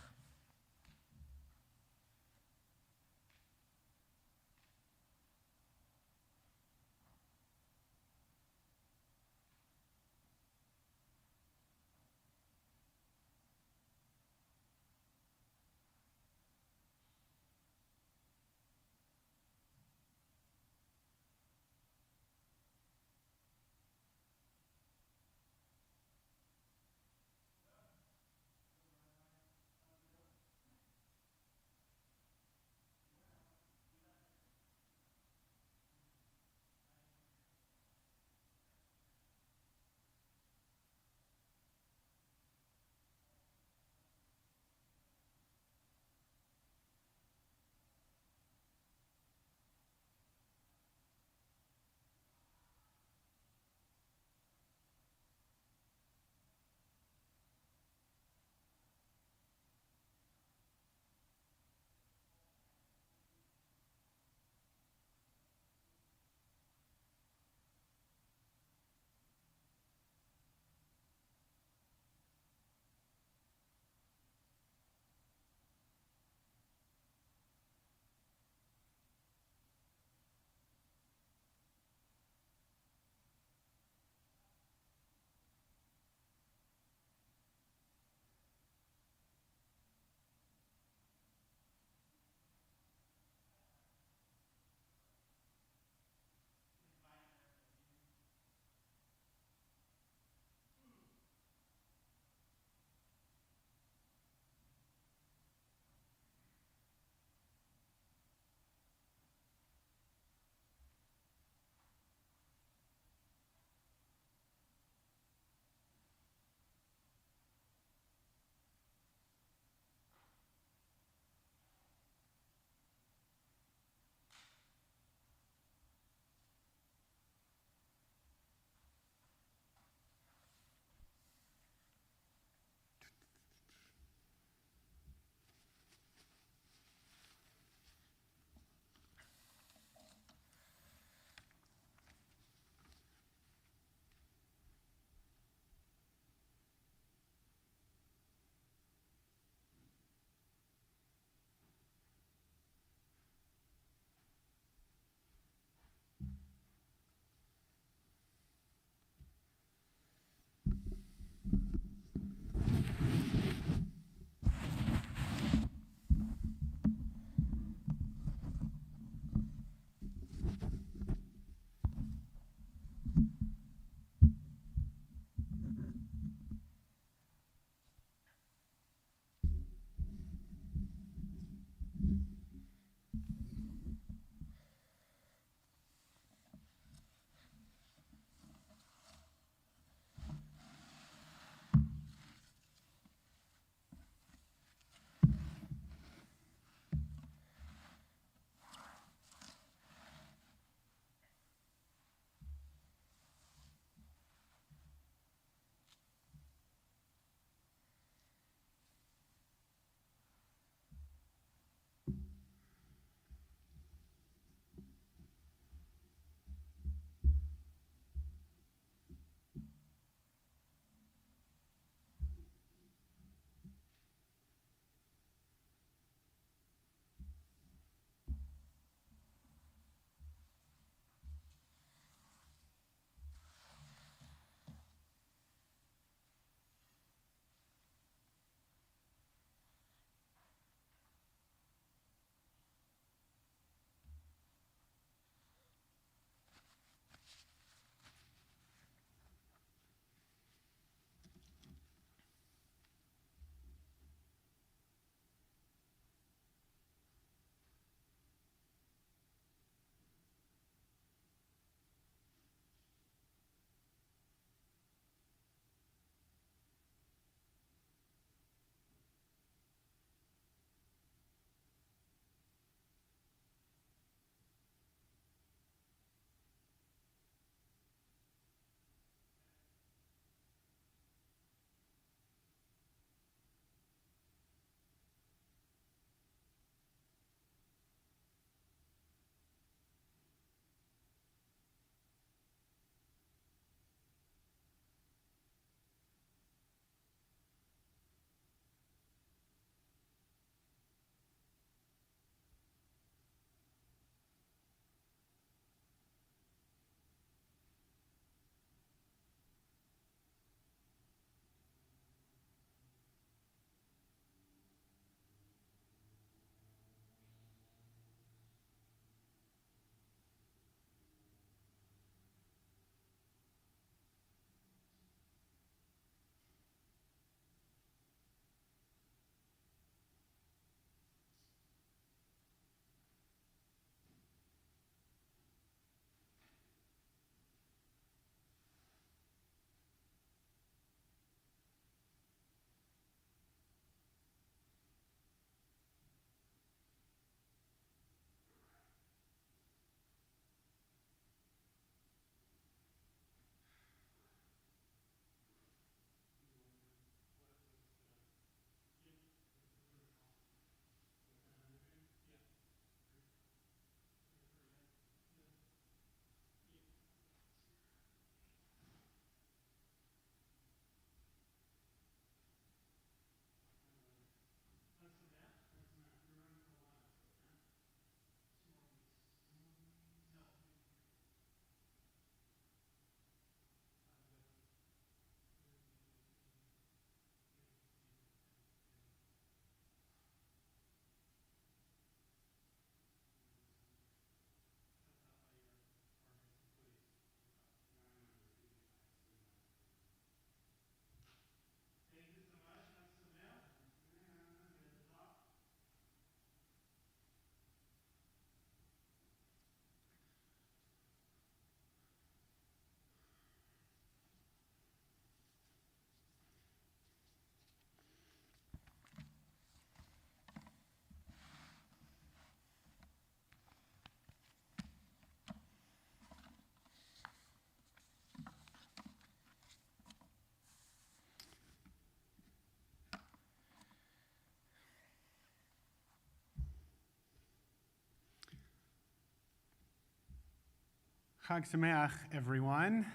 Chag Sameach, everyone.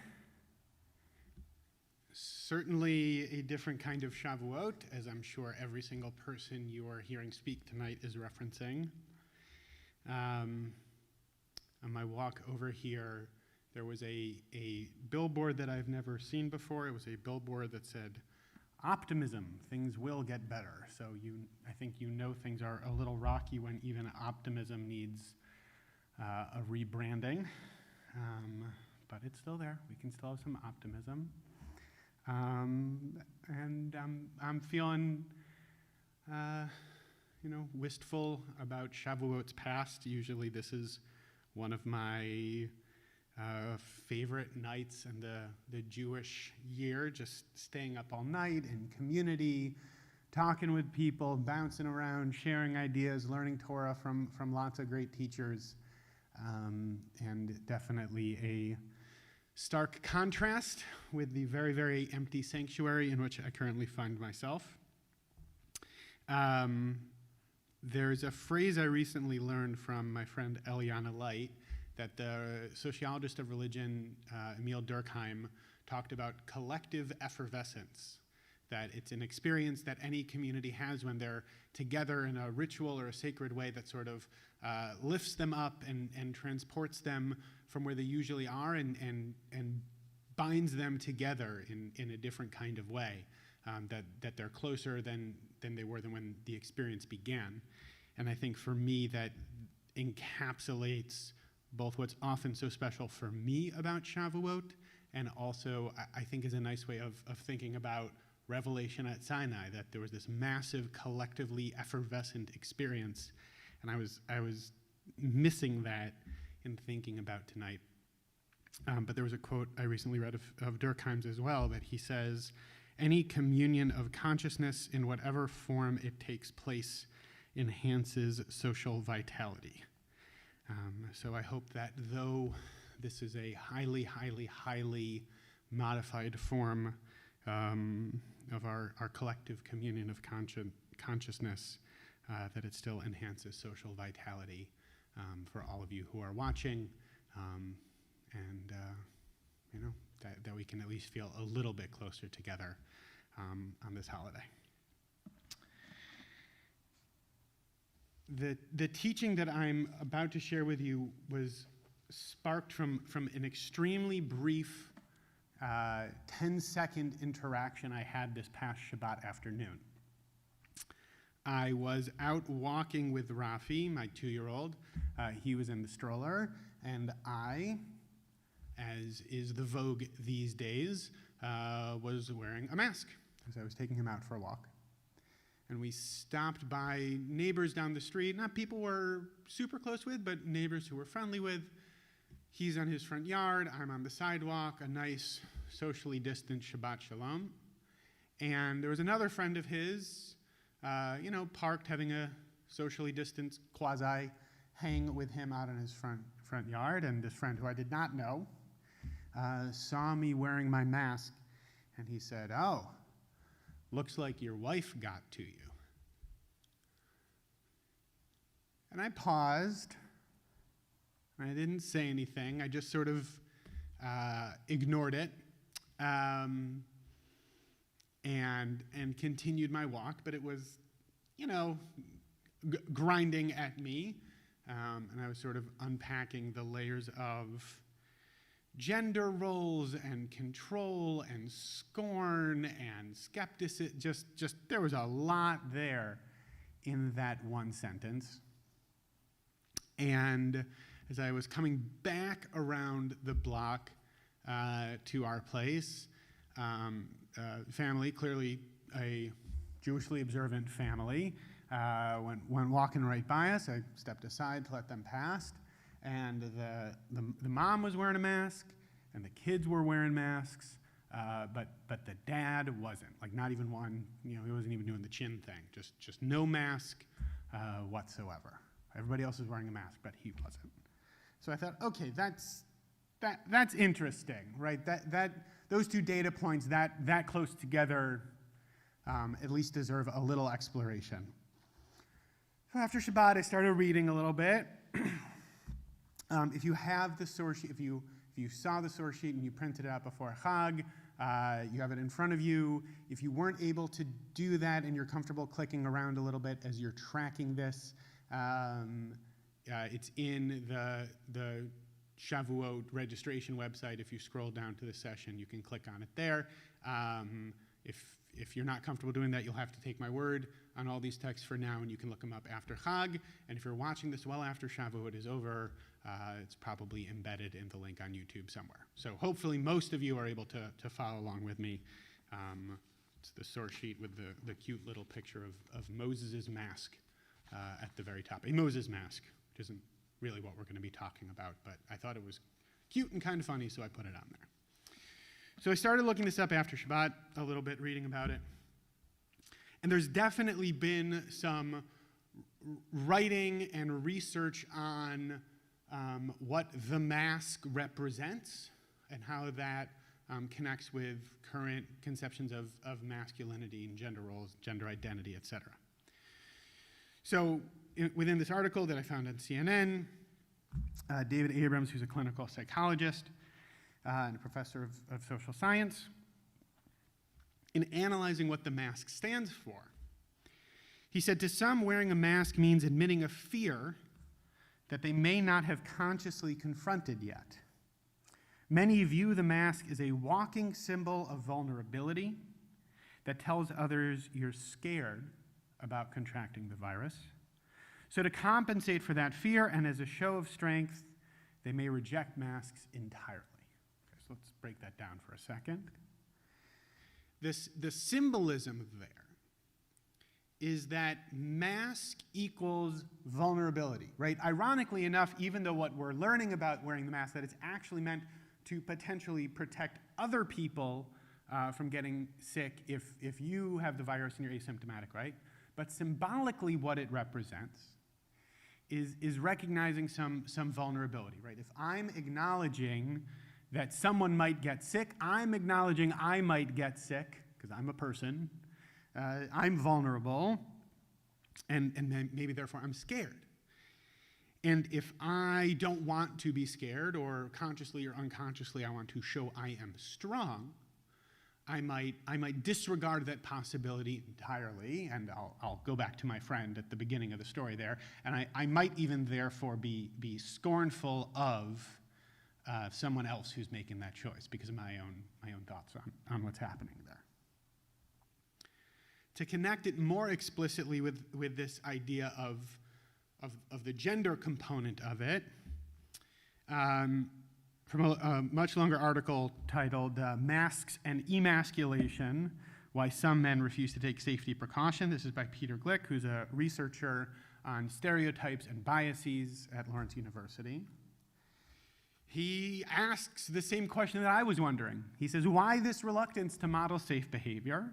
Certainly a different kind of Shavuot, as I'm sure every single person you are hearing speak tonight is referencing. On my walk over here, there was a billboard that I've never seen before. It was a billboard that said, "Optimism, things will get better." So I think you know things are a little rocky when even optimism needs a rebranding. But it's still there. We can still have some optimism. And I'm feeling, wistful about Shavuot's past. Usually this is one of my favorite nights in the Jewish year, just staying up all night in community, talking with people, bouncing around, sharing ideas, learning Torah from lots of great teachers, and definitely a stark contrast with the very, very empty sanctuary in which I currently find myself. There's a phrase I recently learned from my friend Eliana Light that the sociologist of religion, Emil Durkheim, talked about collective effervescence, that it's an experience that any community has when they're together in a ritual or a sacred way that sort of lifts them up and transports them from where they usually are and binds them together in a different kind of way, that they're closer than they were than when the experience began. And I think for me that encapsulates both what's often so special for me about Shavuot and also I think is a nice way of thinking about Revelation at Sinai, that there was this massive, collectively effervescent experience, and I was missing that in thinking about tonight. But there was a quote I recently read of Durkheim's as well, that he says, "Any communion of consciousness in whatever form it takes place enhances social vitality." So I hope that though this is a highly, highly, highly modified form of our collective communion of consciousness, that it still enhances social vitality for all of you who are watching, and that we can at least feel a little bit closer together on this holiday. The teaching that I'm about to share with you was sparked from an extremely brief 10-second interaction I had this past Shabbat afternoon. I was out walking with Rafi, my 2-year-old. He was in the stroller, and I, as is the vogue these days, was wearing a mask as I was taking him out for a walk. And we stopped by neighbors down the street, not people we're super close with, but neighbors who we're friendly with. He's on his front yard, I'm on the sidewalk, a nice socially distant Shabbat Shalom. And there was another friend of his, parked having a socially distant quasi-hang with him out in his front yard. And this friend, who I did not know, saw me wearing my mask, and he said, "Oh, looks like your wife got to you." And I paused. I didn't say anything. I just sort of ignored it and continued my walk. But it was, grinding at me. And I was sort of unpacking the layers of gender roles and control and scorn and skepticism. Just there was a lot there in that one sentence. And as I was coming back around the block to our place, family, clearly a Jewishly observant family, went walking right by us. I stepped aside to let them pass, and the mom was wearing a mask, and the kids were wearing masks, but the dad wasn't. Like, not even one. He wasn't even doing the chin thing. Just no mask whatsoever. Everybody else was wearing a mask, but he wasn't. So I thought, okay, that's interesting, right? That those two data points that close together at least deserve a little exploration. So after Shabbat, I started reading a little bit. If you have the source, if you if you saw the source sheet and you printed it out before Chag, you have it in front of you. If you weren't able to do that and you're comfortable clicking around a little bit as you're tracking this, it's in the Shavuot registration website. If you scroll down to the session, you can click on it there. If you're not comfortable doing that, you'll have to take my word on all these texts for now, and you can look them up after Chag. And if you're watching this well after Shavuot is over, it's probably embedded in the link on YouTube somewhere. So hopefully most of you are able to follow along with me. It's the source sheet with the cute little picture of Moses' mask at the very top. A Moses mask, which isn't really what we're going to be talking about, but I thought it was cute and kind of funny, so I put it on there. So I started looking this up after Shabbat a little bit, reading about it. And there's definitely been some writing and research on what the mask represents and how that connects with current conceptions of masculinity and gender roles, gender identity, etc. So within this article that I found on CNN, David Abrams, who's a clinical psychologist and a professor of social science, in analyzing what the mask stands for, he said, to some, wearing a mask means admitting a fear that they may not have consciously confronted yet. Many view the mask as a walking symbol of vulnerability that tells others you're scared about contracting the virus. So to compensate for that fear and as a show of strength, they may reject masks entirely. Okay, so let's break that down for a second. The symbolism there is that mask equals vulnerability, right? Ironically enough, even though what we're learning about wearing the mask, that it's actually meant to potentially protect other people from getting sick if you have the virus and you're asymptomatic, right? But symbolically what it represents is recognizing some vulnerability, right? If I'm acknowledging that someone might get sick, I'm acknowledging I might get sick, because I'm a person, I'm vulnerable, and maybe therefore I'm scared. And if I don't want to be scared, or consciously or unconsciously I want to show I am strong, I might disregard that possibility entirely, and I'll go back to my friend at the beginning of the story there, and I might even therefore be scornful of someone else who's making that choice because of my own thoughts on what's happening there. To connect it more explicitly with this idea of the gender component of it, from a much longer article titled Masks and Emasculation, Why Some Men Refuse to Take Safety Precaution. This is by Peter Glick, who's a researcher on stereotypes and biases at Lawrence University. He asks the same question that I was wondering. He says, why this reluctance to model safe behavior?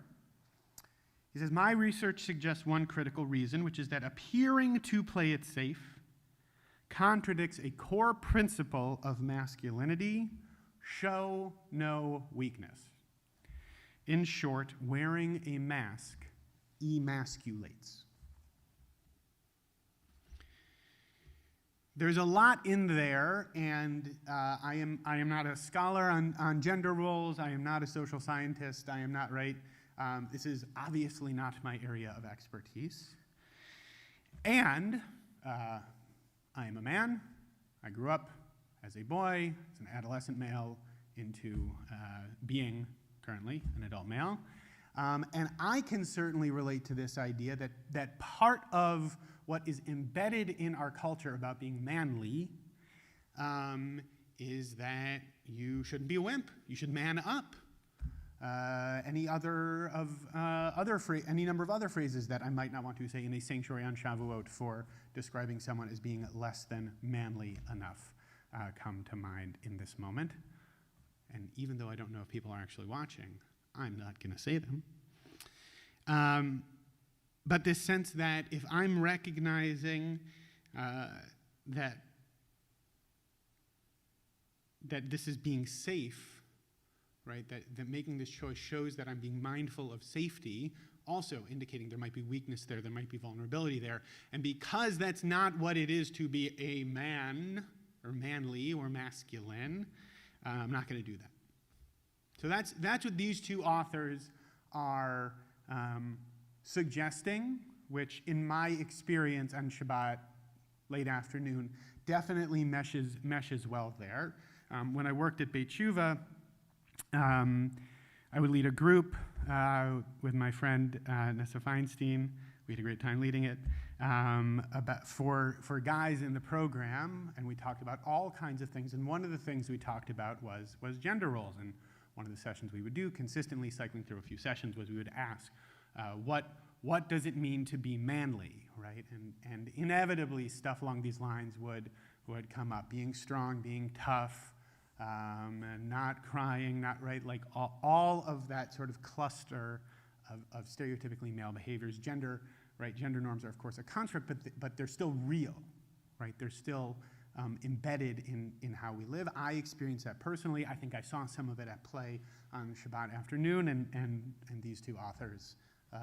He says, my research suggests one critical reason, which is that appearing to play it safe contradicts a core principle of masculinity: show no weakness. In short, wearing a mask emasculates. There's a lot in there, and I am not a scholar on gender roles. I am not a social scientist. I am not, right? This is obviously not my area of expertise. And I am a man. I grew up as a boy, as an adolescent male, into being currently an adult male. And I can certainly relate to this idea that part of what is embedded in our culture about being manly is that you shouldn't be a wimp. You should man up. Any number of other phrases that I might not want to say in a sanctuary on Shavuot for describing someone as being less than manly enough come to mind in this moment. And even though I don't know if people are actually watching, I'm not going to say them. But this sense that if I'm recognizing that this is being safe, right, that making this choice shows that I'm being mindful of safety, also indicating there might be weakness there might be vulnerability there. And because that's not what it is to be a man, or manly, or masculine, I'm not going to do that. So that's what these two authors are suggesting, which in my experience on Shabbat late afternoon definitely meshes well there. When I worked at Beit Tshuva, I would lead a group with my friend Nessa Feinstein. We had a great time leading it, for guys in the program, and we talked about all kinds of things. And one of the things we talked about was gender roles. And one of the sessions we would do, consistently cycling through a few sessions, was we would ask, what does it mean to be manly, right? And inevitably, stuff along these lines would come up: being strong, being tough, and not crying, not right, like all of that sort of cluster of stereotypically male behaviors. Gender norms are, of course, a construct, but they're still real, right? They're still embedded in how we live. I experienced that personally. I think I saw some of it at play on Shabbat afternoon, and these two authors,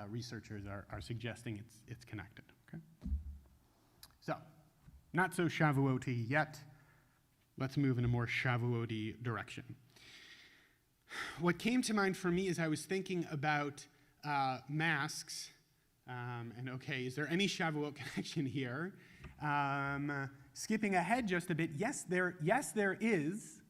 researchers, are suggesting it's connected. Okay. So, not so Shavuot-y yet. Let's move in a more Shavuot-y direction. What came to mind for me as I was thinking about masks, and okay, is there any Shavuot connection here? Skipping ahead just a bit, yes, there is.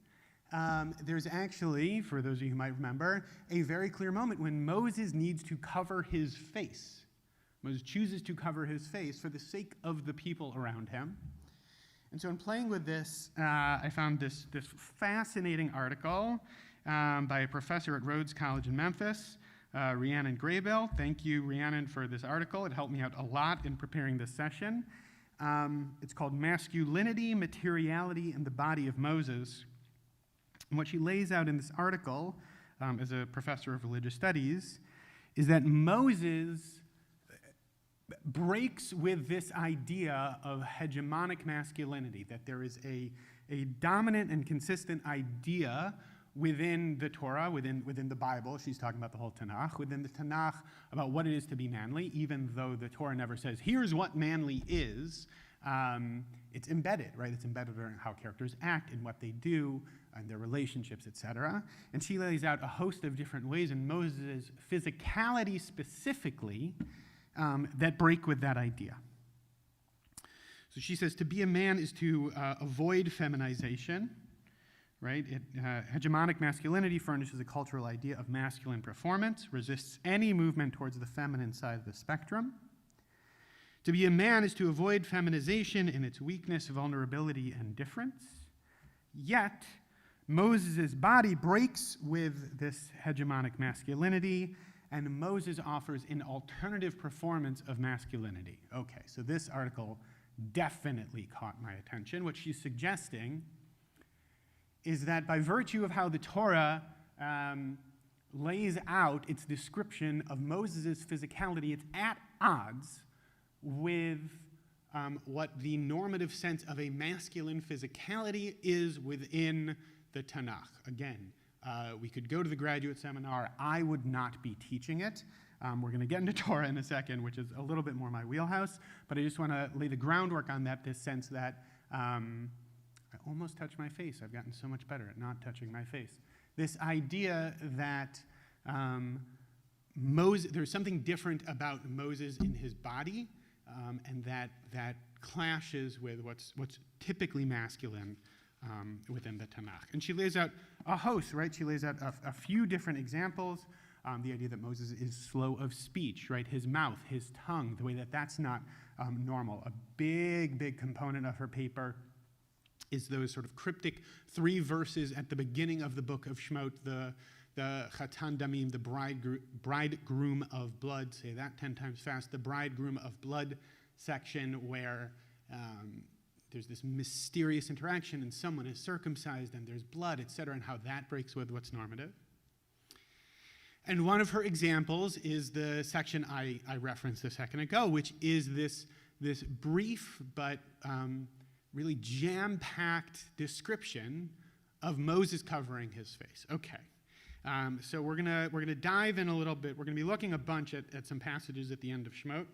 There's actually, for those of you who might remember, a very clear moment when Moses needs to cover his face. Moses chooses to cover his face for the sake of the people around him. And so in playing with this, I found this fascinating article by a professor at Rhodes College in Memphis, Rhiannon Graybill. Thank you, Rhiannon, for this article. It helped me out a lot in preparing this session. It's called Masculinity, Materiality, and the Body of Moses. And what she lays out in this article, as a professor of religious studies, is that Moses breaks with this idea of hegemonic masculinity, that there is a dominant and consistent idea within the Torah, within the Bible. She's talking about the whole Tanakh, within the Tanakh, about what it is to be manly, even though the Torah never says, here's what manly is. It's embedded, right? It's embedded in how characters act and what they do and their relationships, etc. And she lays out a host of different ways in Moses' physicality specifically that break with that idea. So she says, to be a man is to avoid feminization, right? Hegemonic masculinity furnishes a cultural idea of masculine performance, resists any movement towards the feminine side of the spectrum. To be a man is to avoid feminization in its weakness, vulnerability, and difference. Yet, Moses' body breaks with this hegemonic masculinity, and Moses offers an alternative performance of masculinity. Okay, so this article definitely caught my attention. What she's suggesting is that by virtue of how the Torah lays out its description of Moses' physicality, it's at odds with what the normative sense of a masculine physicality is within the Tanakh. Again, we could go to the graduate seminar. I would not be teaching it. We're going to get into Torah in a second, which is a little bit more my wheelhouse, but I just want to lay the groundwork on that, this sense that I almost touched my face. I've gotten so much better at not touching my face. This idea that there's something different about Moses in his body, and that clashes with what's typically masculine within the Tanakh. And she lays out a host, right? She lays out a few different examples. The idea that Moses is slow of speech, right? His mouth, his tongue, the way that that's not normal. A big component of her paper is those sort of cryptic 3 verses at the beginning of the book of Shemot, the Chatan Damim, the bridegroom of blood. Say that 10 times fast. The bridegroom of blood section where there's this mysterious interaction and someone is circumcised and there's blood, etc., and how that breaks with what's normative. And one of her examples is the section I referenced a second ago, which is this brief but really jam-packed description of Moses covering his face. Okay. So we're gonna dive in a little bit. We're gonna be looking a bunch at some passages at the end of Shemot.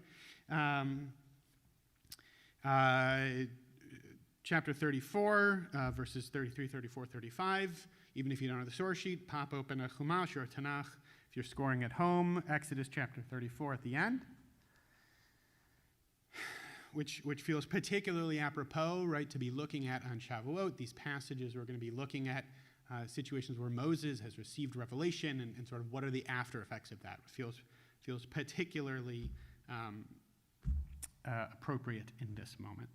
Chapter 34, verses 33, 34, 35. Even if you don't have the source sheet, pop open a Chumash or a Tanakh. If you're scoring at home, Exodus chapter 34 at the end, which feels particularly apropos, right, to be looking at on Shavuot. These passages we're going to be looking at situations where Moses has received revelation and sort of what are the after effects of that. It feels particularly appropriate in this moment.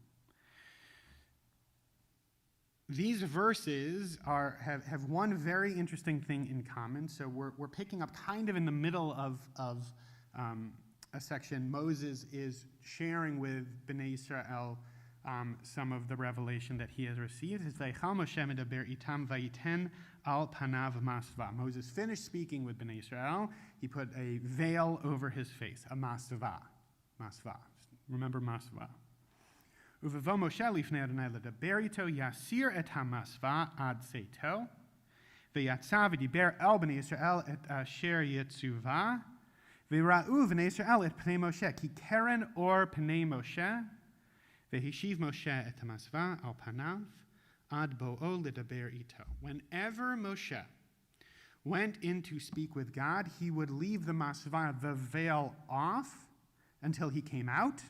These verses have one very interesting thing in common. So we're picking up kind of in the middle of a section. Moses is sharing with Bnei Israel some of the revelation that he has received. It's Vaychal Moshe medaber itam vayiten al panav masva. Moses finished speaking with Bnei Israel. He put a veil over his face, a masva. Masva. Remember masva. Uvavo Moshe lifnei Adonai ledaber ito yasir et hamasva ad seito v'yatsa v'diber el Bnei Israel et asher yetzuva v'ra'u Bnei Israel et pnei Moshe ki keren or pnei Moshe v'hishiv Moshe et hamasva al panav ad bo'o ledaber ito. Whenever Moshe went in to speak with God, he would leave the masva, the veil, off until he came out.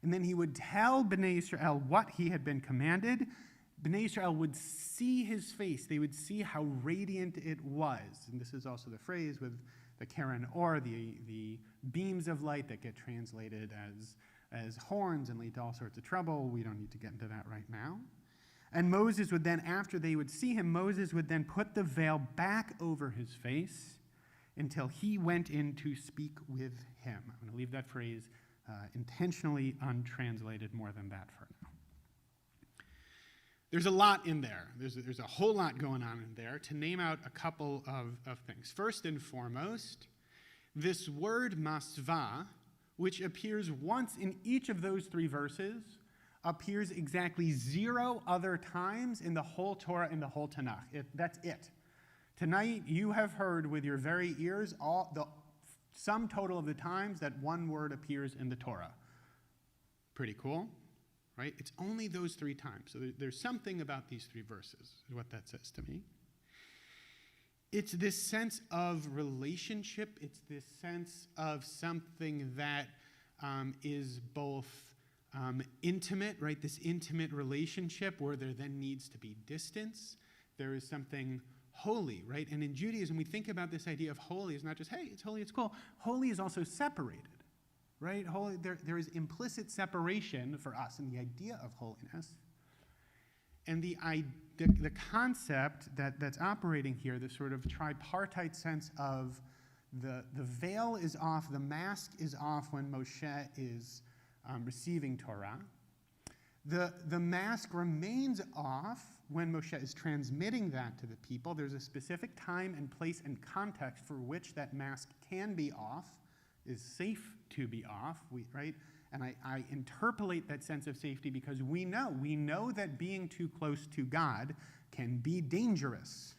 And then he would tell Bnei Israel what he had been commanded. Bnei Israel would see his face. They would see how radiant it was. And this is also the phrase with the keren or, the beams of light that get translated as horns and lead to all sorts of trouble. We don't need to get into that right now. And Moses would then, after they would see him, Moses would then put the veil back over his face until he went in to speak with him. I'm going to leave that phrase intentionally untranslated more than that for now. There's a lot in there. There's a whole lot going on in there. To name out a couple of things. First and foremost, this word masva, which appears once in each of those three verses, appears exactly 0 other times in the whole Torah, in the whole Tanakh. That's it. Tonight, you have heard with your very ears the sum total of the times that one word appears in the Torah. Pretty cool, right? It's only those 3 times. So there's something about these 3 verses, is what that says to me. It's this sense of relationship. It's this sense of something that is both intimate, right? This intimate relationship where there then needs to be distance. There is something holy, right? And in Judaism, we think about this idea of holy as not just, hey, it's holy, it's cool. Holy is also separated, right? Holy, there is implicit separation for us in the idea of holiness. And the concept that's operating here, this sort of tripartite sense of the veil is off, the mask is off when Moshe is receiving Torah. The mask remains off when Moshe is transmitting that to the people. There's a specific time and place and context for which that mask can be off, is safe to be off, right? And I interpolate that sense of safety because we know that being too close to God can be dangerous.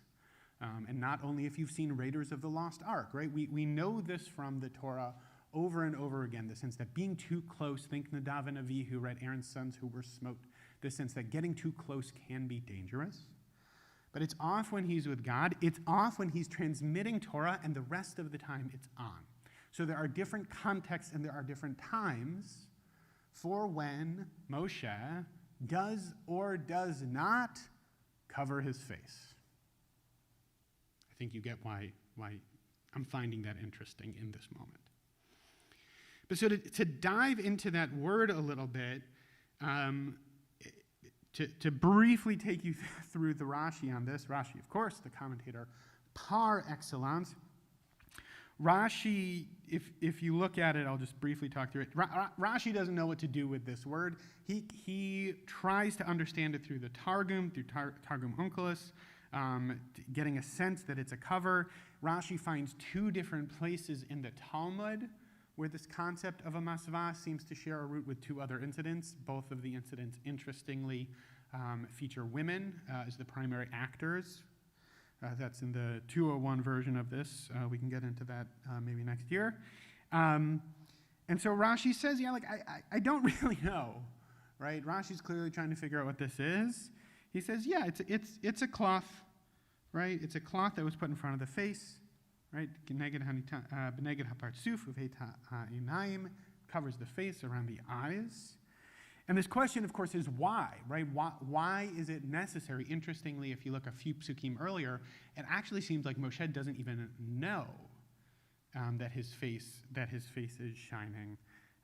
And not only if you've seen Raiders of the Lost Ark, right? We know this from the Torah over and over again, the sense that being too close, think Nadav and Avihu, right, Aaron's sons who were smote, the sense that getting too close can be dangerous. But it's off when he's with God, it's off when he's transmitting Torah, and the rest of the time it's on. So there are different contexts and there are different times for when Moshe does or does not cover his face. I think you get why I'm finding that interesting in this moment. But so to dive into that word a little bit, to briefly take you through the Rashi on this, Rashi, of course, the commentator par excellence. Rashi, if you look at it, I'll just briefly talk through it. Rashi doesn't know what to do with this word. He tries to understand it through the Targum, through Targum Onkelos, getting a sense that it's a cover. Rashi finds 2 different places in the Talmud where this concept of a masva seems to share a root with 2 other incidents. Both of the incidents, interestingly, feature women as the primary actors. That's in the 201 version of this. We can get into that maybe next year. And so Rashi says, I don't really know, right? Rashi's clearly trying to figure out what this is. He says, it's a cloth, right? It's a cloth that was put in front of the face, right? Beneged hapartsuf uvet ha'inayim, covers the face around the eyes. And this question, of course, is why, right? Why is it necessary? Interestingly, if you look a few psukim earlier, it actually seems like Moshe doesn't even know that his face is shining,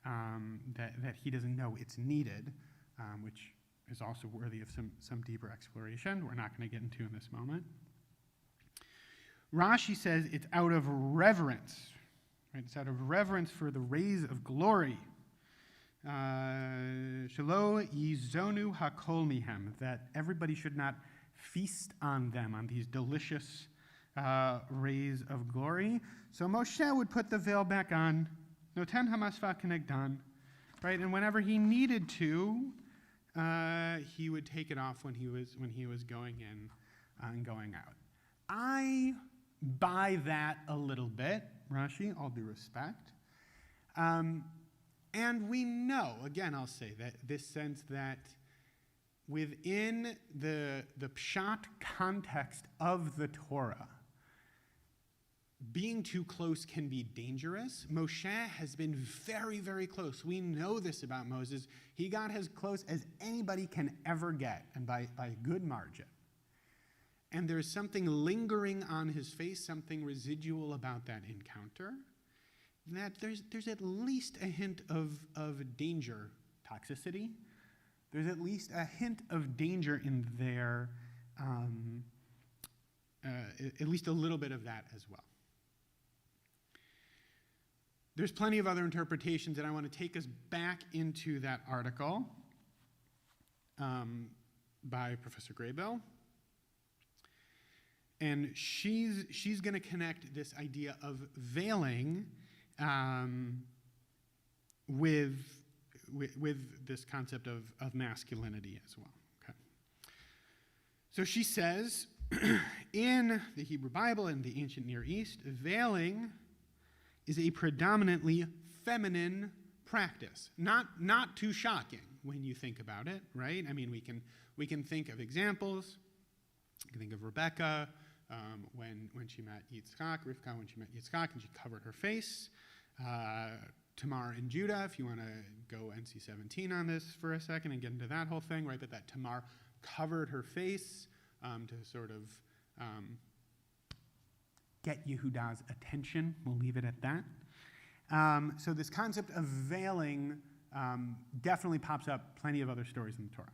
that he doesn't know it's needed, which is also worthy of some deeper exploration we're not going to get into in this moment. Rashi says it's out of reverence, right? It's out of reverence for the rays of glory. Shelo yizonu hakol mihem, that everybody should not feast on them, on these delicious rays of glory. So Moshe would put the veil back on, noten hamasva kenegdan, right? And whenever he needed to, he would take it off when he was going in and going out. I buy that a little bit, Rashi, all due respect. And we know, again, I'll say that this sense that within the pshat context of the Torah, being too close can be dangerous. Moshe has been very, very close. We know this about Moses. He got as close as anybody can ever get, and by a good margin. And there's something lingering on his face, something residual about that encounter, that there's at least a hint of danger, toxicity. There's at least a hint of danger in there, at least a little bit of that as well. There's plenty of other interpretations, and I want to take us back into that article by Professor Graybill. And she's going to connect this idea of veiling with this concept of masculinity as well. Okay. So she says, in the Hebrew Bible and the ancient Near East, veiling is a predominantly feminine practice. Not too shocking when you think about it, right? I mean, we can think of examples. You can think of Rebecca when she met Yitzchak, Rivka when she met Yitzchak, and she covered her face. Tamar and Judah, if you want to go NC-17 on this for a second and get into that whole thing, right? But that Tamar covered her face to sort of get Yehuda's attention. We'll leave it at that. So this concept of veiling definitely pops up plenty of other stories in the Torah.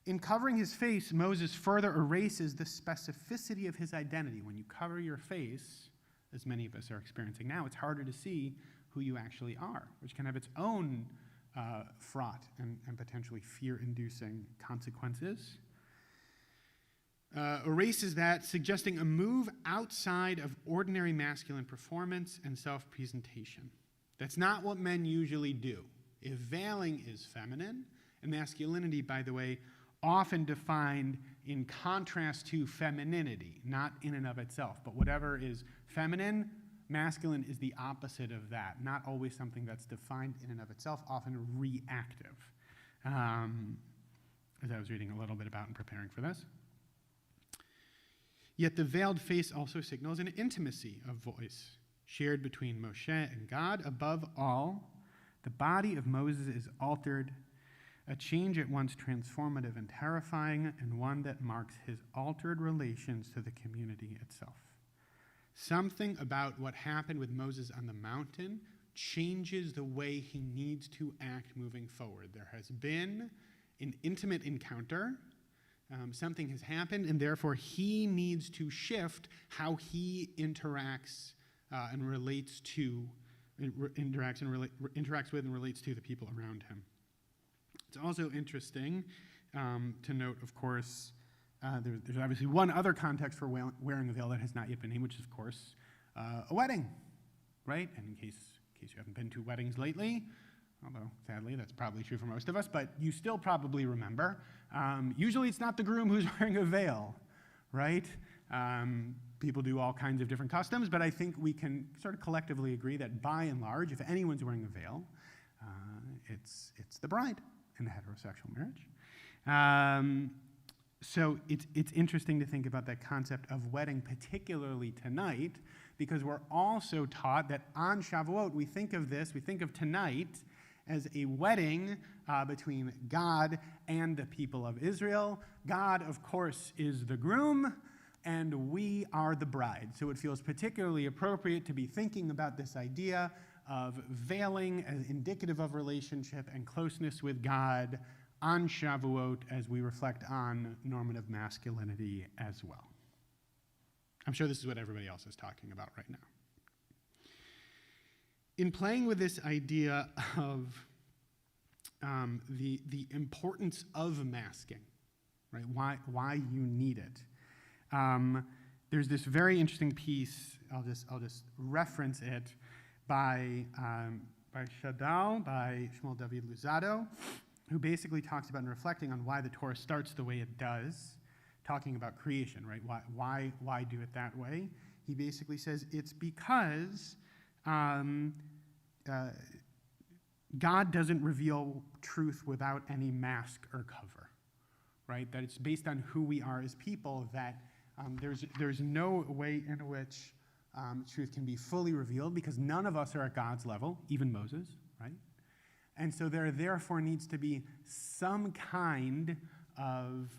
In covering his face, Moses further erases the specificity of his identity. When you cover your face, as many of us are experiencing now, it's harder to see who you actually are, which can have its own fraught and potentially fear-inducing consequences. Erases that, suggesting a move outside of ordinary masculine performance and self-presentation. That's not what men usually do. If veiling is feminine, and masculinity, by the way, often defined in contrast to femininity, not in and of itself, but whatever is feminine, masculine is the opposite of that, not always something that's defined in and of itself, often reactive, as I was reading a little bit about and preparing for this. Yet the veiled face also signals an intimacy of voice shared between Moshe and God. Above all, the body of Moses is altered, a change at once transformative and terrifying, and one that marks his altered relations to the community itself. Something about what happened with Moses on the mountain changes the way he needs to act moving forward. There has been an intimate encounter. Something has happened, and therefore he needs to shift how he interacts and relates with and relates to the people around him. It's also interesting to note, of course, there's obviously one other context for wearing a veil that has not yet been named, which is, of course, a wedding, right? And in case you haven't been to weddings lately, although sadly that's probably true for most of us, but you still probably remember, usually it's not the groom who's wearing a veil, right? People do all kinds of different customs, but I think we can sort of collectively agree that by and large, if anyone's wearing a veil, it's the bride in a heterosexual marriage. So it's interesting to think about that concept of wedding, particularly tonight, because we're also taught that on Shavuot, we think of tonight as a wedding between God and the people of Israel. God, of course, is the groom, and we are the bride. So it feels particularly appropriate to be thinking about this idea of veiling as indicative of relationship and closeness with God on Shavuot as we reflect on normative masculinity as well. I'm sure this is what everybody else is talking about right now. In playing with this idea of the importance of masking, right? Why you need it. There's this very interesting piece. I'll just reference it by Shadal, by Shmuel David Luzado, who basically talks about and reflecting on why the Torah starts the way it does, talking about creation, right? Why do it that way? He basically says it's because God doesn't reveal truth without any mask or cover, right? That it's based on who we are as people, that there's no way in which truth can be fully revealed because none of us are at God's level, even Moses, right? And so there therefore needs to be some kind of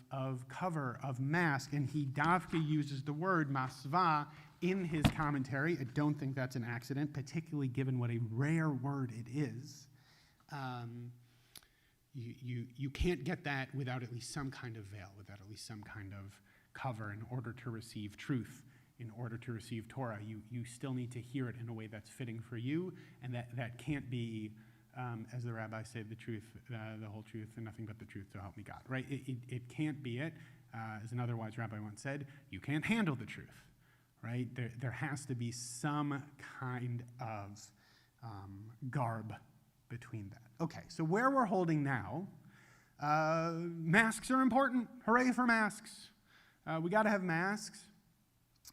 cover, of mask, and he Davka uses the word masva in his commentary. I don't think that's an accident, particularly given what a rare word it is. You can't get that without at least some kind of veil, without at least some kind of cover in order to receive truth, in order to receive Torah. You still need to hear it in a way that's fitting for you, and that can't be, as the rabbis say, the truth, the whole truth, and nothing but the truth, so help me God, right? It can't be it. As another wise rabbi once said, you can't handle the truth, right? There has to be some kind of garb between that. Okay, so where we're holding now, masks are important. Hooray for masks. We got to have masks.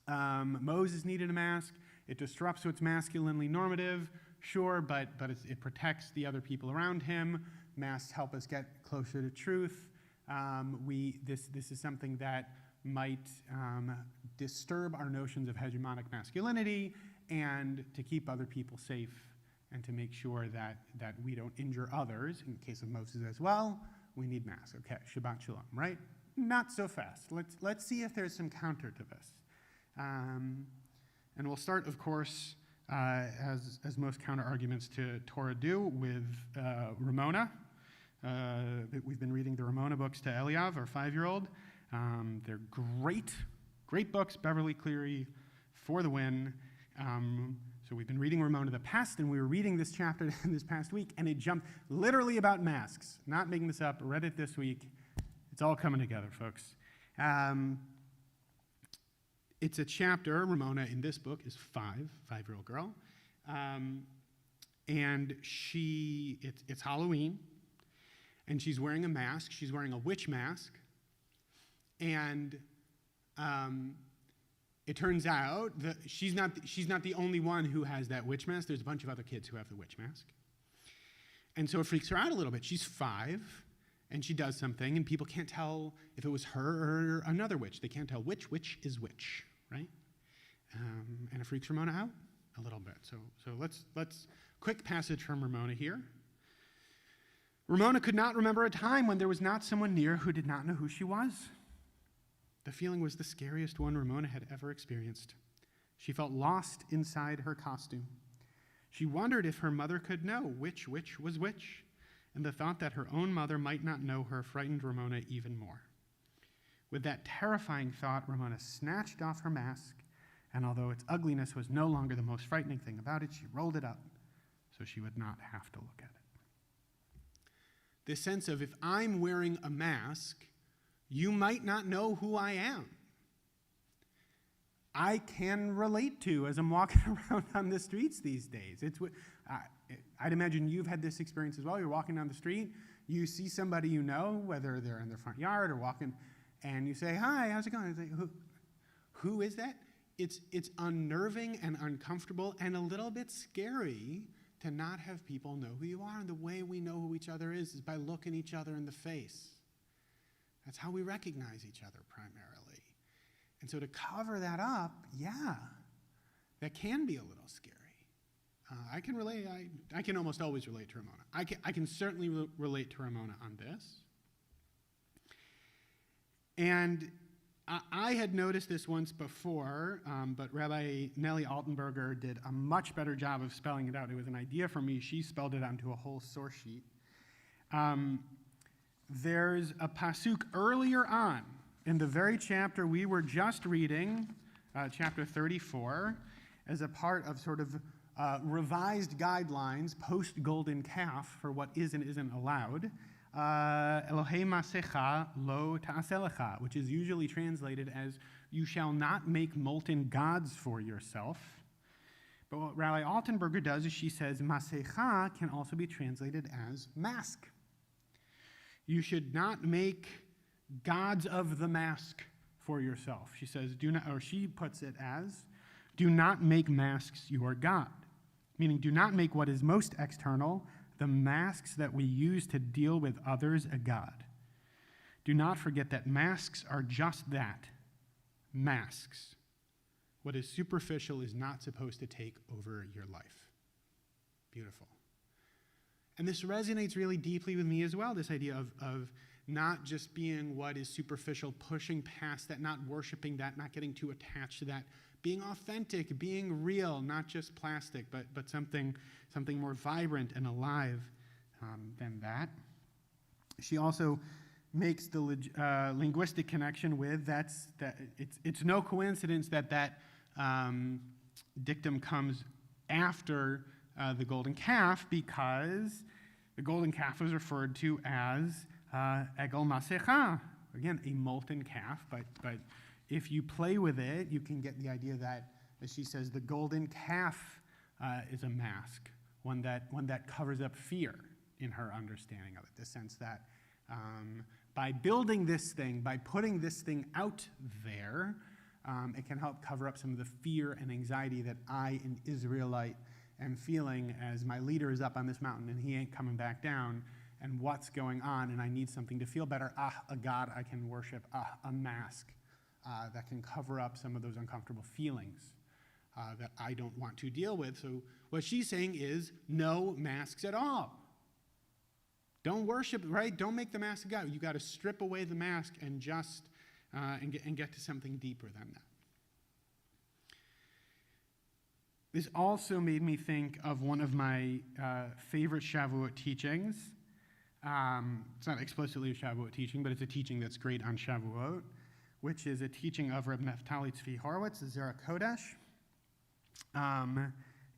Moses needed a mask. It disrupts what's masculinely normative, sure, but it protects the other people around him. Masks help us get closer to truth. This is something that might disturb our notions of hegemonic masculinity, and to keep other people safe and to make sure that we don't injure others, in the case of Moses as well, we need masks. Okay, Shabbat Shalom, right? Not so fast. Let's see if there's some counter to this. And we'll start, of course, as most counter-arguments to Torah do, with Ramona. We've been reading the Ramona books to Eliav, our 5-year-old. They're great books, Beverly Cleary, for the win. So we've been reading Ramona the past, and we were reading this chapter this past week, and it jumped literally about masks. Not making this up, read it this week. It's all coming together, folks. It's a chapter, Ramona in this book is 5-year-old girl. And it's Halloween, and she's wearing a mask. She's wearing a witch mask. And it turns out that she's not the only one who has that witch mask. There's a bunch of other kids who have the witch mask. And so it freaks her out a little bit. She's 5, and she does something, and people can't tell if it was her or another witch. They can't tell which witch is which, right? And it freaks Ramona out a little bit. So let's quick passage from Ramona here. Ramona could not remember a time when there was not someone near who did not know who she was. The feeling was the scariest one Ramona had ever experienced. She felt lost inside her costume. She wondered if her mother could know which witch was which, and the thought that her own mother might not know her frightened Ramona even more. With that terrifying thought, Ramona snatched off her mask, and although its ugliness was no longer the most frightening thing about it, she rolled it up so she would not have to look at it. This sense of, if I'm wearing a mask, you might not know who I am. I can relate to as I'm walking around on the streets these days. I'd imagine you've had this experience as well. You're walking down the street, you see somebody you know, whether they're in their front yard or walking, and you say, "Hi, how's it going?" It's like, who is that? It's unnerving and uncomfortable and a little bit scary to not have people know who you are. And the way we know who each other is by looking each other in the face. That's how we recognize each other primarily. And so to cover that up, yeah, that can be a little scary. I can relate. I can almost always relate to Ramona. I can certainly relate to Ramona on this. And I had noticed this once before, but Rabbi Nellie Altenberger did a much better job of spelling it out. It was an idea for me. She spelled it onto a whole source sheet. There's a pasuk earlier on in the very chapter we were just reading, chapter 34, as a part of sort of revised guidelines post-golden calf for what is and isn't allowed. Elohei masecha lo ta'aselecha, which is usually translated as, you shall not make molten gods for yourself. But what Rabbi Altenberger does is she says masecha can also be translated as mask. You should not make gods of the mask for yourself. She says, she puts it as, do not make masks your God. Meaning, do not make what is most external, the masks that we use to deal with others, a god. Do not forget that masks are just that, masks. What is superficial is not supposed to take over your life. Beautiful. And this resonates really deeply with me as well, this idea of not just being what is superficial, pushing past that, not worshiping that, not getting too attached to that, being authentic, being real, not just plastic, but something more vibrant and alive than that. She also makes the linguistic connection with that it's no coincidence that dictum comes after the golden calf, because the golden calf was referred to as egel masecha, again, a molten calf, but if you play with it, you can get the idea that, as she says, the golden calf is a mask, one that covers up fear in her understanding of it, the sense that by building this thing, by putting this thing out there, it can help cover up some of the fear and anxiety that I, an Israelite, am feeling as my leader is up on this mountain and he ain't coming back down, and what's going on, and I need something to feel better. A God I can worship, a mask that can cover up some of those uncomfortable feelings that I don't want to deal with. So what she's saying is no masks at all. Don't worship, right? Don't make the mask a God. You got to strip away the mask and just and get to something deeper than that. This also made me think of one of my favorite Shavuot teachings. It's not explicitly a Shavuot teaching, but it's a teaching that's great on Shavuot, which is a teaching of Reb Naftali Tzvi Horowitz, the Zera Kodesh,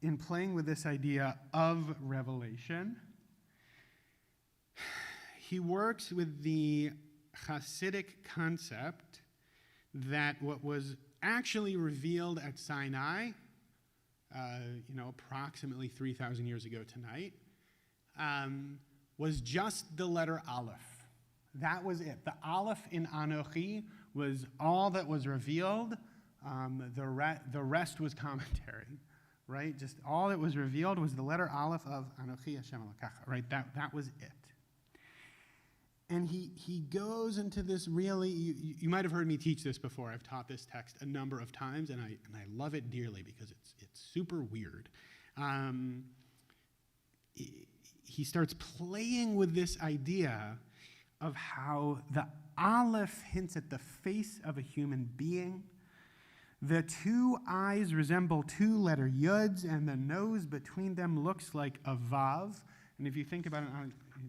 in playing with this idea of revelation. He works with the Hasidic concept that what was actually revealed at Sinai, approximately 3,000 years ago tonight, was just the letter Aleph. That was it. The Aleph in Anochi was all that was revealed. The rest was commentary, right? Just all that was revealed was the letter Aleph of Anochi Hashem Elokecha, right? That was it. And he goes into this really, you might have heard me teach this before. I've taught this text a number of times, and I love it dearly because it's super weird. He starts playing with this idea of how the Aleph hints at the face of a human being. The two eyes resemble two letter Yuds, and the nose between them looks like a Vav. And if you think about it,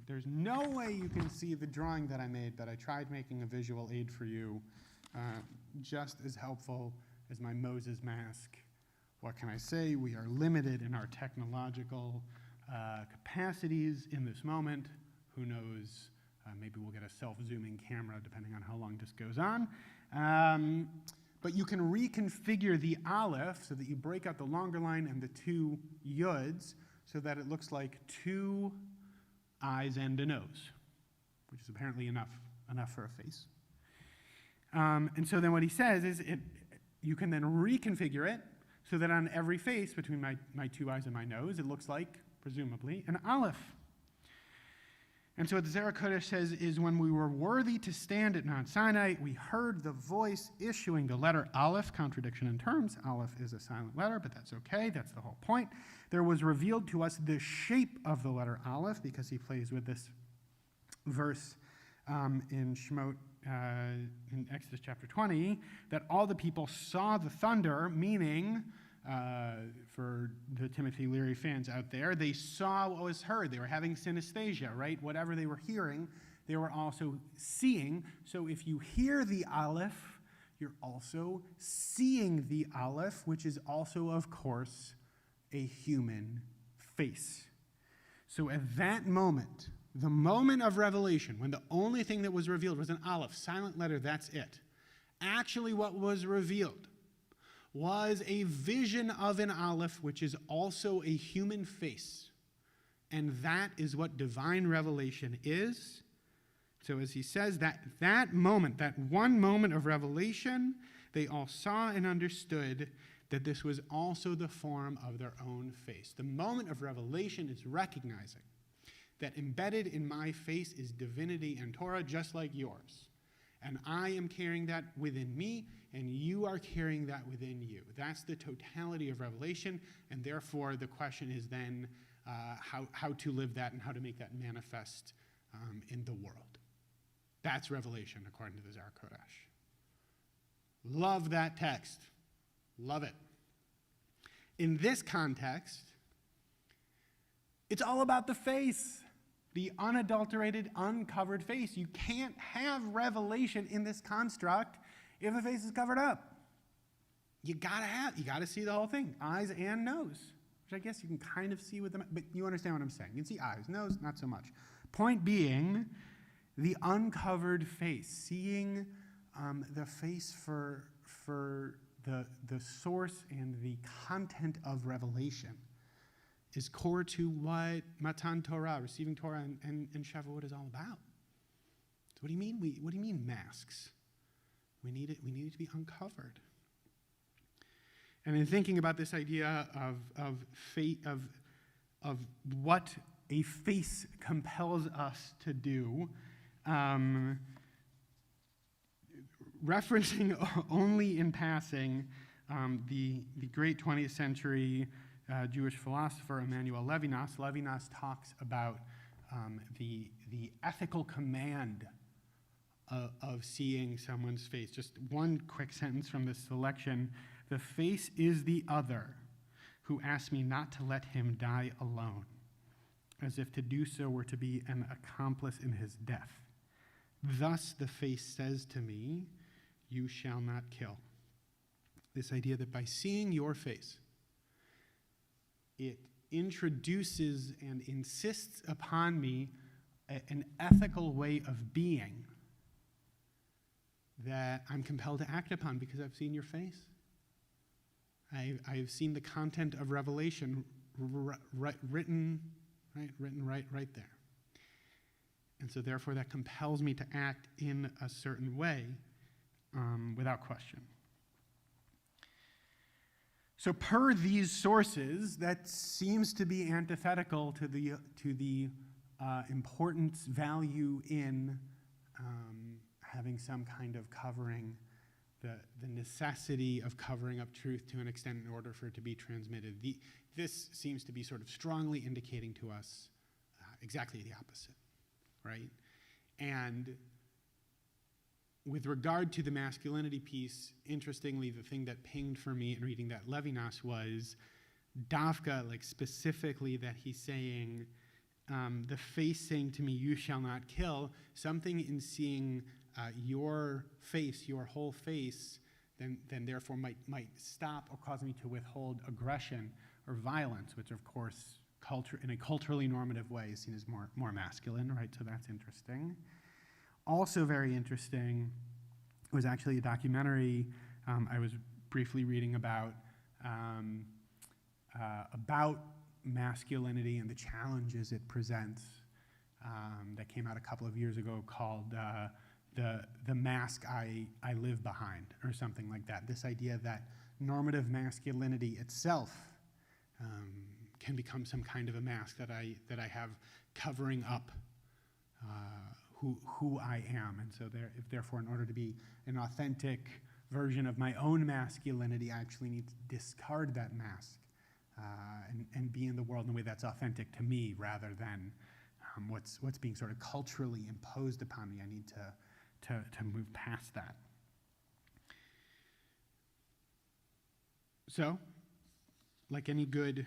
there's no way you can see the drawing that I made, but I tried making a visual aid for you, just as helpful as my Moses mask. What can I say? We are limited in our technological capacities in this moment. Who knows? Maybe we'll get a self-zooming camera depending on how long this goes on. But you can reconfigure the Aleph so that you break out the longer line and the two Yuds so that it looks like two eyes and a nose, which is apparently enough for a face. And so then what he says is you can then reconfigure it so that on every face between my two eyes and my nose, it looks like, presumably, an Aleph. And so what the Zohar Kodesh says is, when we were worthy to stand at Mount Sinai, we heard the voice issuing the letter Aleph, contradiction in terms. Aleph is a silent letter, but that's okay. That's the whole point. There was revealed to us the shape of the letter Aleph, because he plays with this verse in Shemot, in Exodus chapter 20, that all the people saw the thunder, meaning, for the Timothy Leary fans out there, they saw what was heard. They were having synesthesia, right? Whatever they were hearing, they were also seeing. So if you hear the Aleph, you're also seeing the Aleph, which is also, of course, a human face. So at that moment, the moment of revelation, when the only thing that was revealed was an Aleph, silent letter, that's it. Actually, what was revealed was a vision of an Aleph, which is also a human face. And that is what divine revelation is. So as he says, that moment, that one moment of revelation, they all saw and understood that this was also the form of their own face. The moment of revelation is recognizing that embedded in my face is divinity and Torah, just like yours. And I am carrying that within me, and you are carrying that within you. That's the totality of revelation, and therefore the question is then how to live that and how to make that manifest in the world. That's revelation, according to the Zohar Kodesh. Love that text. Love it. In this context, it's all about the face. The unadulterated, uncovered face. You can't have revelation in this construct if the face is covered up. You gotta see the whole thing, eyes and nose, which I guess you can kind of see with them, but you understand what I'm saying. You can see eyes, nose, not so much. Point being, the uncovered face, seeing the face for the source and the content of revelation, is core to what Matan Torah, receiving Torah, and Shavuot is all about. So what do you mean? What do you mean masks? We need it to be uncovered. And in thinking about this idea of what a face compels us to do, referencing only in passing the great 20th century Jewish philosopher Emmanuel Levinas. Levinas talks about the ethical command of seeing someone's face. Just one quick sentence from this selection. The face is the other who asked me not to let him die alone, as if to do so were to be an accomplice in his death. Thus the face says to me, you shall not kill. This idea that by seeing your face, it introduces and insists upon me an ethical way of being that I'm compelled to act upon because I've seen your face. I've seen the content of revelation written right there. And so therefore that compels me to act in a certain way without question. So per these sources, that seems to be antithetical to the importance, value in having some kind of covering, the necessity of covering up truth to an extent in order for it to be transmitted. This seems to be sort of strongly indicating to us exactly the opposite, right? And with regard to the masculinity piece, interestingly, the thing that pinged for me in reading that Levinas was Dafka, like specifically that he's saying, the face saying to me, you shall not kill, something in seeing your face, your whole face, then therefore might stop or cause me to withhold aggression or violence, which of course in a culturally normative way is seen as more masculine, right? So that's interesting. Also very interesting was actually a documentary I was briefly reading about masculinity and the challenges it presents that came out a couple of years ago called the Mask I Live Behind, or something like that. This idea that normative masculinity itself can become some kind of a mask that I have covering up who I am. And so therefore, in order to be an authentic version of my own masculinity, I actually need to discard that mask and be in the world in a way that's authentic to me rather than what's being sort of culturally imposed upon me. I need to move past that. So, like any good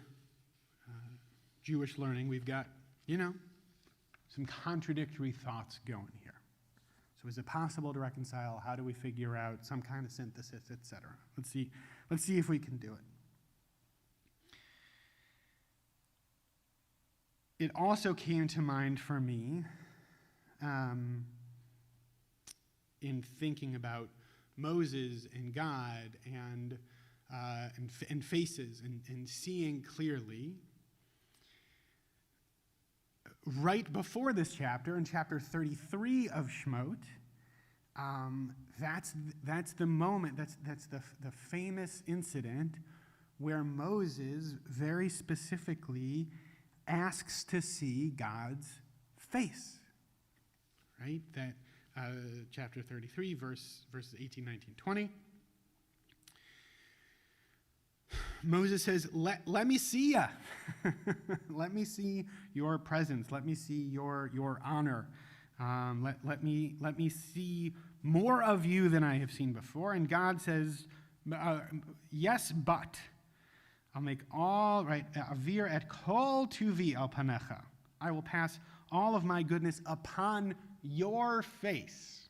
Jewish learning, we've got, some contradictory thoughts going here. So is it possible to reconcile? How do we figure out some kind of synthesis, etc.? Let's see if we can do it. It also came to mind for me in thinking about Moses and God and faces and seeing clearly. Right before this chapter, in chapter 33 of Shemot, that's the moment, that's the famous incident where Moses very specifically asks to see God's face. Right? That chapter 33, verses 18, 19, 20. Moses says, let me see ya. Let me see your presence. Let me see your honor. Let me see more of you than I have seen before. And God says, yes, but I'll make all, right, avir et kol tuvi al panecha. I will pass all of my goodness upon your face.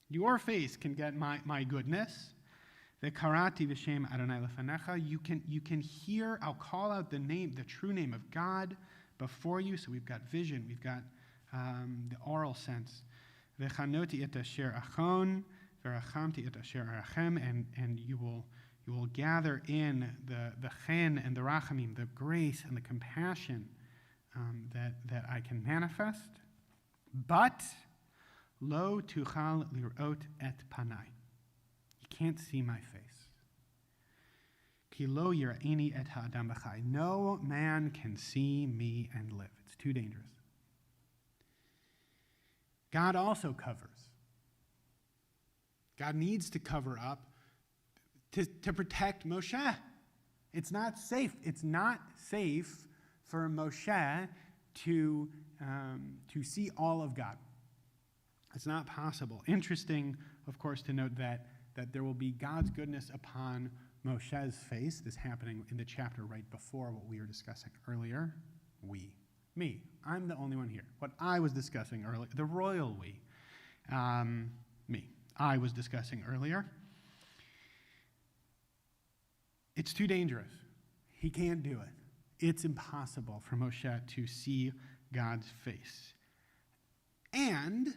Your face can get my goodness. The karati v'shem Adonai lefanecha. You can hear. I'll call out the true name of God before you. So we've got vision. We've got the oral sense. V'chanoti et asher achon v'rachamti et asher arachem. And you will gather in the chen and the rachamim, the grace and the compassion that I can manifest. But lo tuchal lirot et panai. Can't see my face. Ki lo yira'eni et ha'adam b'chai. No man can see me and live. It's too dangerous. God also covers. God needs to cover up to protect Moshe. It's not safe. It's not safe for Moshe to see all of God. It's not possible. Interesting, of course, to note that there will be God's goodness upon Moshe's face. This happening in the chapter right before what we were discussing earlier. Me. I'm the only one here. What I was discussing earlier, the royal we. Me. I was discussing earlier. It's too dangerous. He can't do it. It's impossible for Moshe to see God's face. And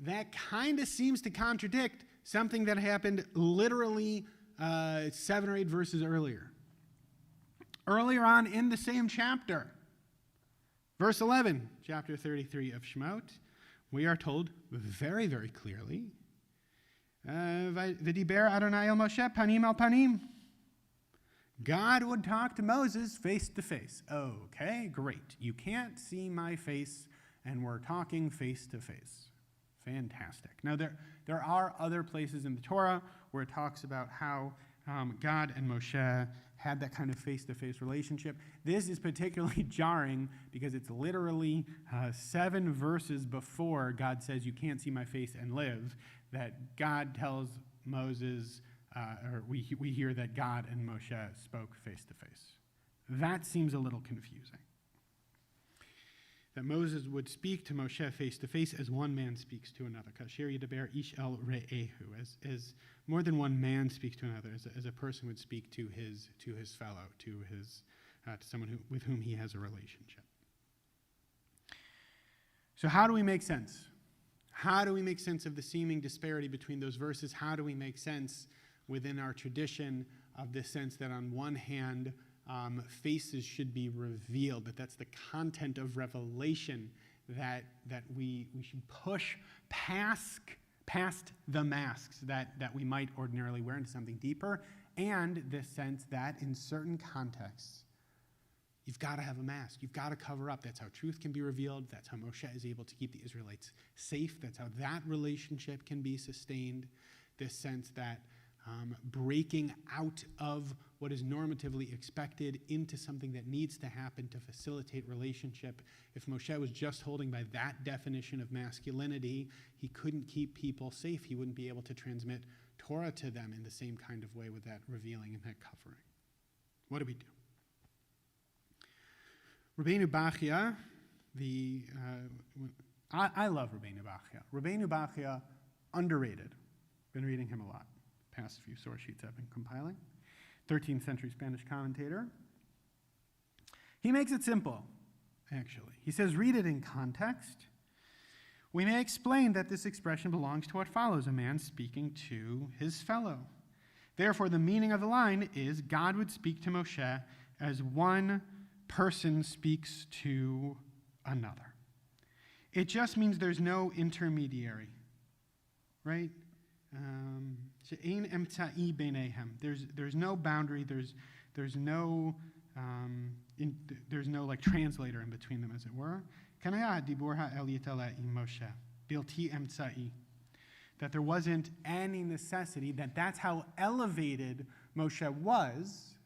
that kind of seems to contradict something that happened literally 7 or 8 verses earlier. Earlier on in the same chapter, verse 11, chapter 33 of Shemot, we are told very, very clearly, V'diber Adonai el Moshe panim al panim. God would talk to Moses face to face. Okay, great. You can't see my face, and we're talking face to face. Fantastic. Now, there are other places in the Torah where it talks about how God and Moshe had that kind of face-to-face relationship. This is particularly jarring because it's literally 7 verses before God says, you can't see my face and live, that God tells Moses, or we hear that God and Moshe spoke face-to-face. That seems a little confusing. That Moses would speak to Moshe face to face as one man speaks to another. Kasher yidaber ish el re'ehu, as more than one man speaks to another, as a person would speak to his fellow, to someone with whom he has a relationship. So how do we make sense? How do we make sense of the seeming disparity between those verses? How do we make sense within our tradition of this sense that on one hand, faces should be revealed, that's the content of revelation, that we should push past the masks that we might ordinarily wear into something deeper, and this sense that in certain contexts, You've got to have a mask. You've got to cover up. That's how truth can be revealed. That's how Moshe is able to keep the Israelites safe. That's how that relationship can be sustained. This sense that breaking out of what is normatively expected into something that needs to happen to facilitate relationship. If Moshe was just holding by that definition of masculinity, he couldn't keep people safe. He wouldn't be able to transmit Torah to them in the same kind of way with that revealing and that covering. What do we do? Rabbeinu Bachya, I love Rabbeinu Bachya. Rabbeinu Bachya, underrated. Been reading him a lot. Past few source sheets I've been compiling. 13th century Spanish commentator. He makes it simple, actually. He says, read it in context. We may explain that this expression belongs to what follows, a man speaking to his fellow. Therefore, the meaning of the line is God would speak to Moshe as one person speaks to another. It just means there's no intermediary, right? There's no boundary. There's no like translator in between them, as it were. That there wasn't any necessity, that's how elevated Moshe was,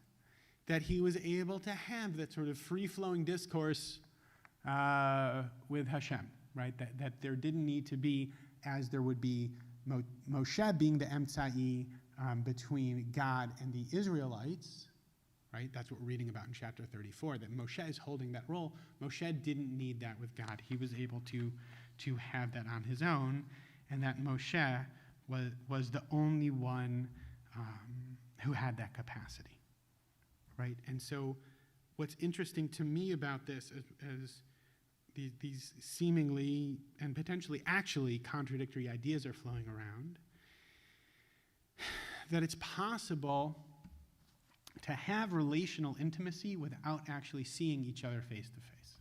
that he was able to have that sort of free-flowing discourse with Hashem, right? That there didn't need to be, as there would be Moshe being the emtsai between God and the Israelites, right? That's what we're reading about in chapter 34, that Moshe is holding that role. Moshe didn't need that with God. He was able to have that on his own, and that Moshe was the only one who had that capacity, right? And so what's interesting to me about this as these seemingly and potentially actually contradictory ideas are flowing around, that it's possible to have relational intimacy without actually seeing each other face to face.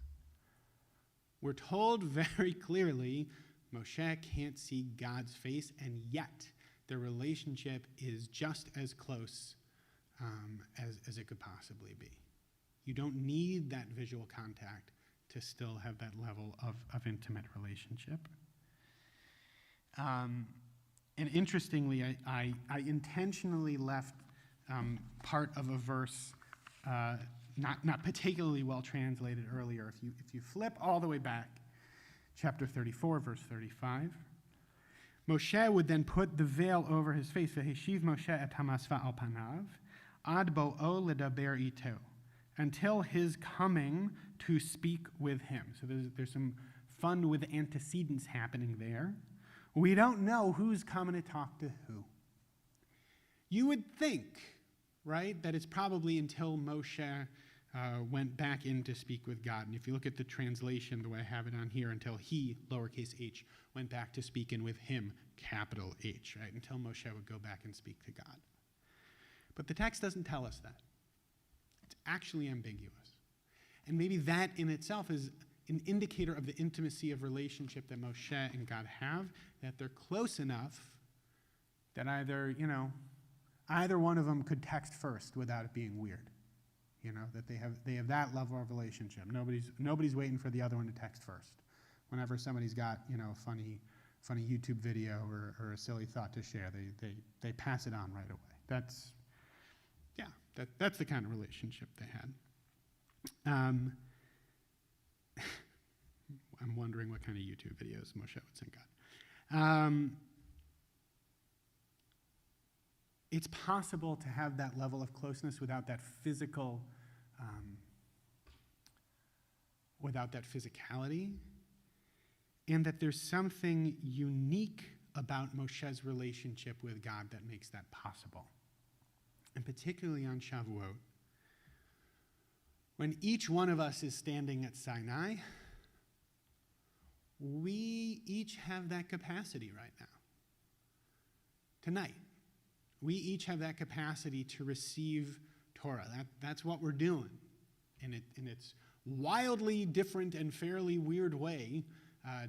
We're told very clearly Moshe can't see God's face, and yet their relationship is just as close as it could possibly be. You don't need that visual contact to still have that level of intimate relationship. And interestingly, I intentionally left part of a verse not particularly well translated earlier. If you flip all the way back, chapter 34, verse 35, Moshe would then put the veil over his face. V'heshiv Moshe et hamasva al panav ad bo'o ledaber ito, until his coming to speak with him. So there's some fun with antecedents happening there. We don't know who's coming to talk to who. You would think, right, that it's probably until Moshe went back in to speak with God. And if you look at the translation, the way I have it on here, until he, lowercase h, went back to speak in with him, capital H, right, until Moshe would go back and speak to God. But the text doesn't tell us that. It's actually ambiguous. And maybe that in itself is an indicator of the intimacy of relationship that Moshe and God have, that they're close enough that either one of them could text first without it being weird. That they have that level of relationship. Nobody's waiting for the other one to text first. Whenever somebody's got, a funny YouTube video or a silly thought to share, they pass it on right away. That's the kind of relationship they had. I'm wondering what kind of YouTube videos Moshe would send God. It's possible to have that level of closeness without that physicality, and that there's something unique about Moshe's relationship with God that makes that possible. And particularly on Shavuot, when each one of us is standing at Sinai, we each have that capacity right now. Tonight, we each have that capacity to receive Torah. That's what we're doing. In its wildly different and fairly weird way,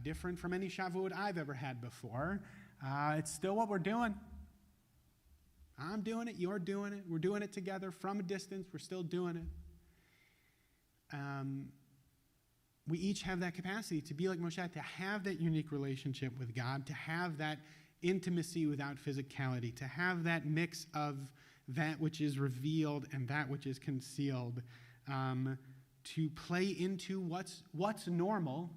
different from any Shavuot I've ever had before. It's still what we're doing. I'm doing it, you're doing it, we're doing it together from a distance, we're still doing it. we each have that capacity to be like Moshe, to have that unique relationship with God, to have that intimacy without physicality, to have that mix of that which is revealed and that which is concealed, to play into what's normal,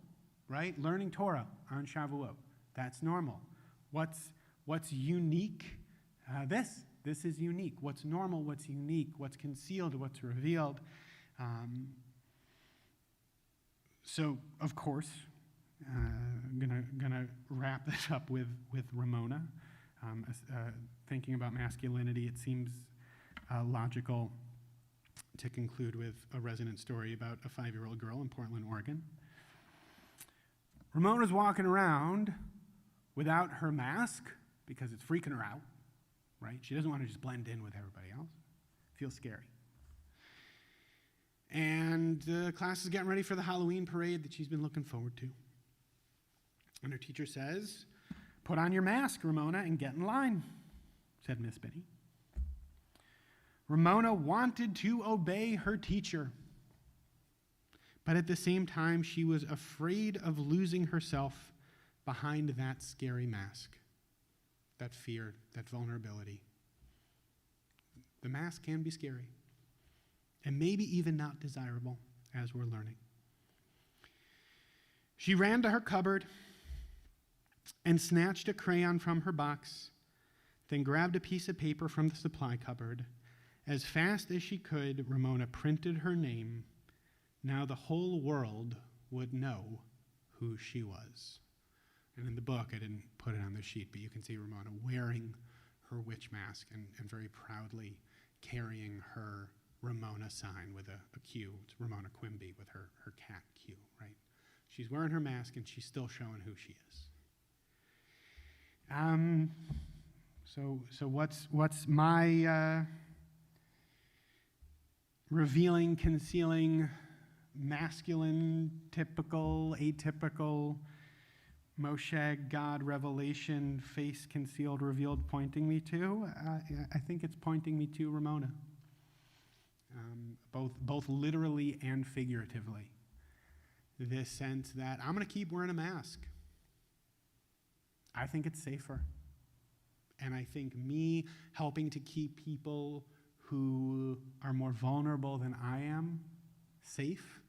right? Learning Torah on Shavuot, that's normal. What's unique? This is unique. What's normal? What's unique? What's concealed? What's revealed? So, of course, I'm gonna wrap this up with Ramona. Thinking about masculinity, it seems logical to conclude with a resonant story about a 5-year-old girl in Portland, Oregon. Ramona's walking around without her mask because it's freaking her out, right? She doesn't want to just blend in with everybody else. Feels scary. And the class is getting ready for the Halloween parade that she's been looking forward to. And her teacher says, "Put on your mask, Ramona, and get in line," said Miss Benny. Ramona wanted to obey her teacher, but at the same time, she was afraid of losing herself behind that scary mask, that fear, that vulnerability. The mask can be scary, and maybe even not desirable, as we're learning. She ran to her cupboard and snatched a crayon from her box, then grabbed a piece of paper from the supply cupboard. As fast as she could, Ramona printed her name. Now the whole world would know who she was. And in the book, I didn't put it on the sheet, but you can see Ramona wearing her witch mask and very proudly carrying her Ramona sign with a Q. It's Ramona Quimby with her cat Q, right? She's wearing her mask and she's still showing who she is. So what's my revealing, concealing, masculine, typical, atypical, Moshe, God, revelation, face concealed, revealed, pointing me to? I think it's pointing me to Ramona, both literally and figuratively. This sense that I'm going to keep wearing a mask. I think it's safer. And I think me helping to keep people who are more vulnerable than I am safe,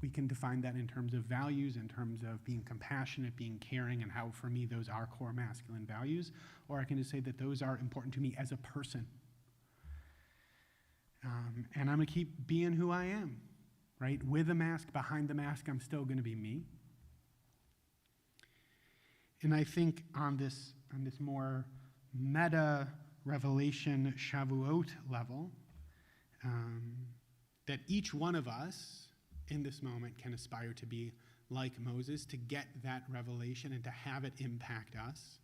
we can define that in terms of values, in terms of being compassionate, being caring, and how, for me, those are core masculine values. Or I can just say that those are important to me as a person. And I'm going to keep being who I am, right? With a mask, behind the mask, I'm still going to be me. And I think on this more meta revelation Shavuot level, that each one of us in this moment can aspire to be like Moses, to get that revelation and to have it impact us,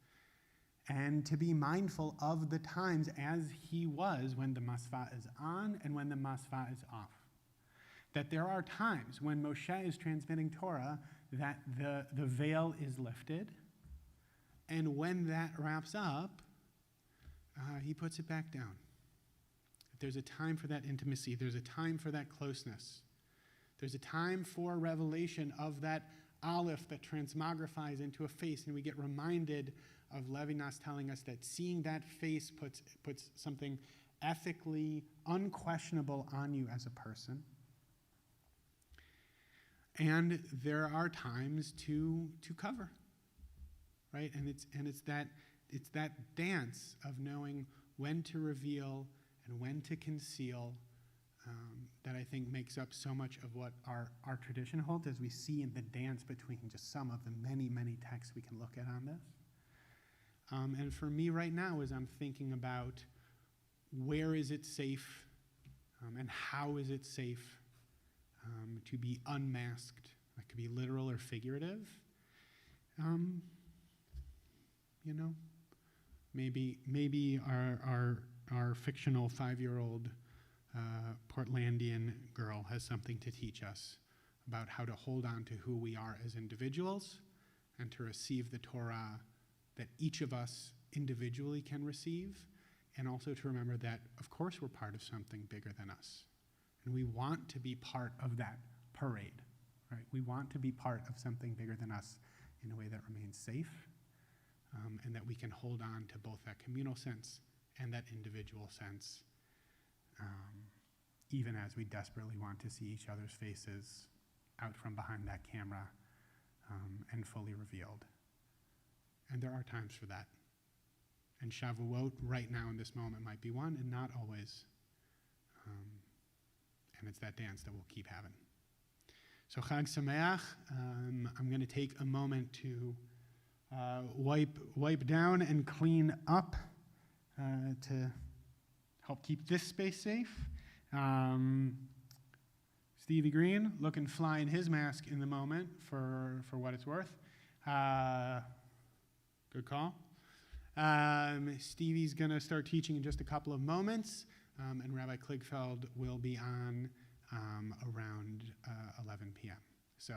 and to be mindful of the times as he was when the masvah is on and when the masvah is off. That there are times when Moshe is transmitting Torah that the veil is lifted, and when that wraps up, he puts it back down. There's a time for that intimacy. There's a time for that closeness. There's a time for revelation of that aleph that transmogrifies into a face, and we get reminded of Levinas telling us that seeing that face puts something ethically unquestionable on you as a person. And there are times to cover, right? And it's that dance of knowing when to reveal and when to conceal that I think makes up so much of what our tradition holds, as we see in the dance between just some of the many, many texts we can look at on this. And for me right now, as I'm thinking about where is it safe and how is it safe to be unmasked, that could be literal or figurative, maybe our fictional 5-year-old Portlandian girl has something to teach us about how to hold on to who we are as individuals and to receive the Torah that each of us individually can receive and also to remember that, of course, we're part of something bigger than us. And we want to be part of that parade, right? We want to be part of something bigger than us in a way that remains safe, and that we can hold on to both that communal sense and that individual sense, even as we desperately want to see each other's faces out from behind that camera and fully revealed. And there are times for that. And Shavuot right now in this moment might be one, and not always. And it's that dance that we'll keep having. So Chag Sameach, I'm going to take a moment to wipe down and clean up to help keep this space safe. Stevie Green looking fly in his mask in the moment for what it's worth. Good call. Stevie's going to start teaching in just a couple of moments, and Rabbi Kligfeld will be on around 11 p.m. So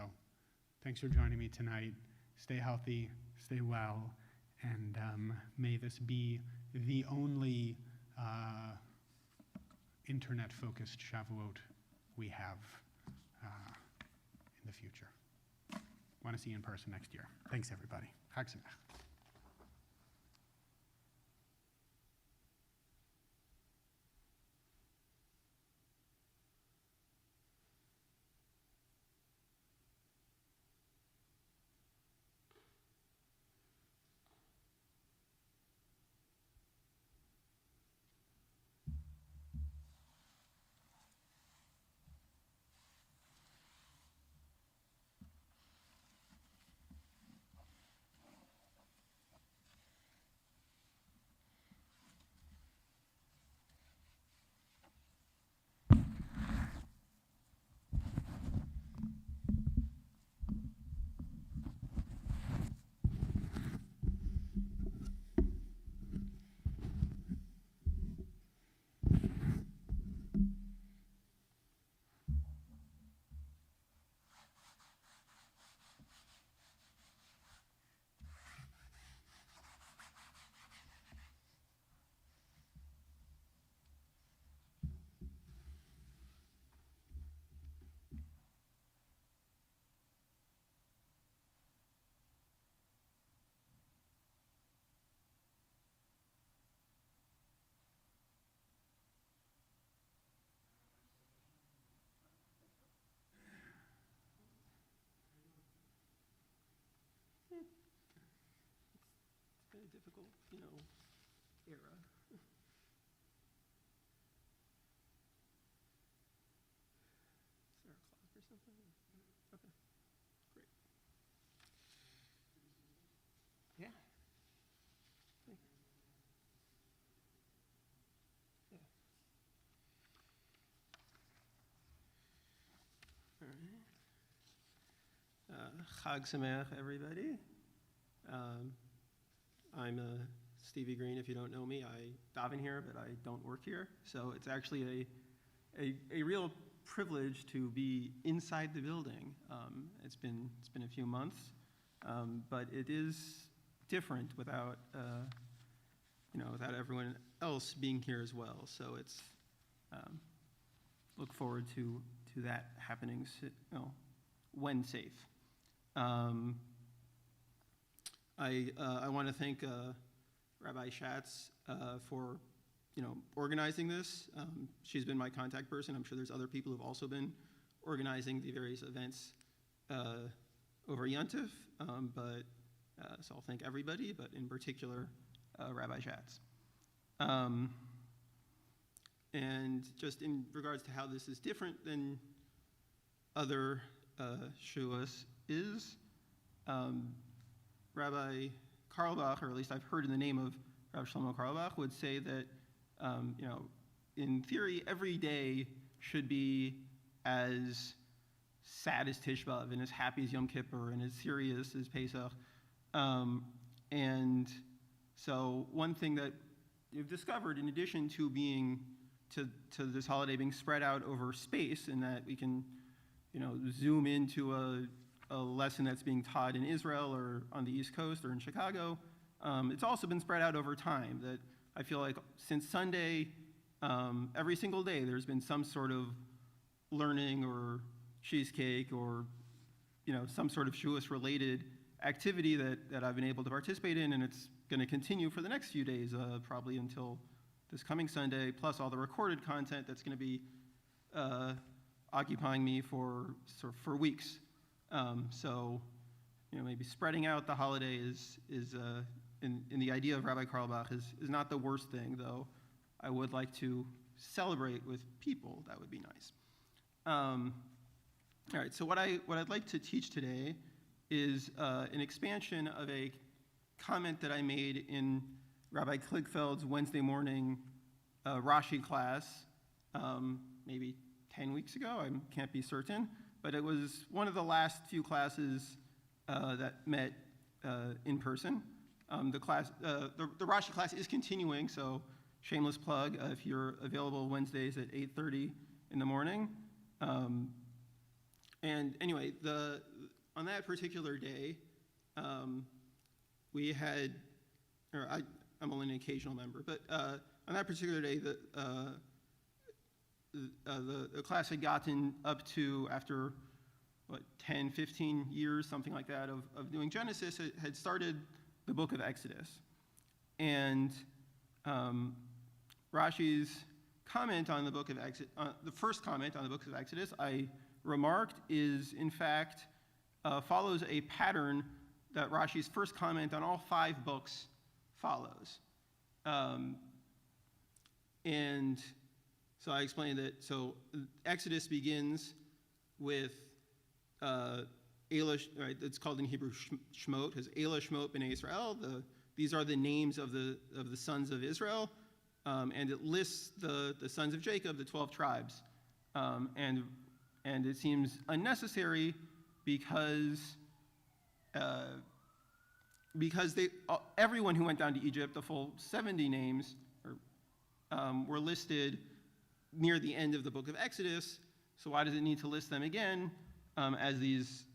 thanks for joining me tonight. Stay healthy, stay well, and may this be the only internet-focused Shavuot we have in the future. Want to see you in person next year. Thanks, everybody. Chag Sameach. It's been a difficult, era. Is there a clock or something? Okay, great. Yeah. Thank you. Yeah. All right. Chag Sameach, everybody. I'm Stevie Green. If you don't know me, I daven here, but I don't work here. So it's actually a real privilege to be inside the building. It's been a few months, but it is different without without everyone else being here as well. So it's look forward to that happening. When safe. I want to thank Rabbi Schatz for organizing this. She's been my contact person. I'm sure there's other people who've also been organizing the various events over Yontif, so I'll thank everybody, but in particular Rabbi Schatz. And just in regards to how this is different than other Shuas is, Rabbi Carlebach, or at least I've heard in the name of Rabbi Shlomo Carlebach, would say that, in theory, every day should be as sad as Tisha B'Av and as happy as Yom Kippur and as serious as Pesach. And so one thing that you've discovered, in addition to being to this holiday being spread out over space, in that we can, zoom into a lesson that's being taught in Israel or on the East Coast or in Chicago, it's also been spread out over time. That I feel like since Sunday, every single day, there's been some sort of learning or cheesecake or some sort of Jewish-related activity that I've been able to participate in, and it's going to continue for the next few days, probably until this coming Sunday, plus all the recorded content that's going to be occupying me for weeks. So, maybe spreading out the holiday is in the idea of Rabbi Carlebach is not the worst thing, though I would like to celebrate with people. That would be nice. All right, so what I'd like to teach today is an expansion of a comment that I made in Rabbi Kligfeld's Wednesday morning Rashi class, maybe 10 weeks ago. I can't be certain, but it was one of the last few classes that met in person. The Rashi class is continuing, so shameless plug if you're available Wednesdays at 8:30 in the morning. And anyway, on that particular day, we had, I'm only an occasional member, but on that particular day, the class had gotten up to, after 10, 15 years, something like that, of doing Genesis, it had started the book of Exodus. And Rashi's comment on the book of Exodus, the first comment on the book of Exodus, I remarked, is in fact follows a pattern that Rashi's first comment on all 5 books follows. And so I explained that, so Exodus begins with Elah, right, it's called in Hebrew Shmot, has Elah Shmot B'nai Israel. These are the names of the sons of Israel, and it lists the sons of Jacob, the 12 tribes. And it seems unnecessary because everyone who went down to Egypt, the full 70 names, were listed near the end of the book of Exodus. So why does it need to list them again as these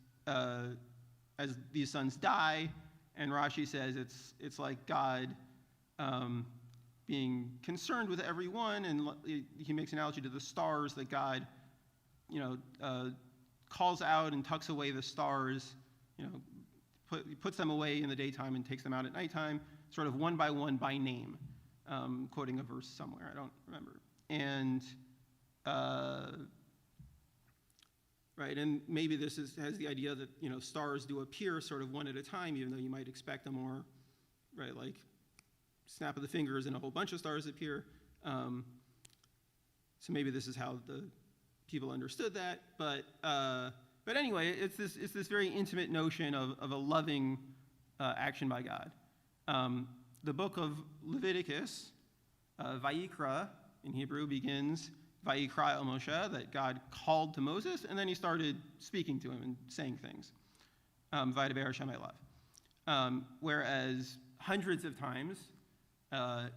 sons die? And Rashi says it's like God being concerned with everyone, and he makes an analogy to the stars that God, calls out and tucks away the stars, puts them away in the daytime and takes them out at nighttime, sort of one by name, quoting a verse somewhere, I don't remember. And right, and maybe this has the idea that stars do appear sort of one at a time, even though you might expect a more, right, like snap of the fingers and a whole bunch of stars appear. So maybe this is how the people understood that, but anyway, it's this very intimate notion of a loving action by God. The book of Leviticus, Vayikra in Hebrew, begins Vayikra el Moshe, that God called to Moses, and then he started speaking to him and saying things. Vaydaber Hashem elav. Whereas hundreds of times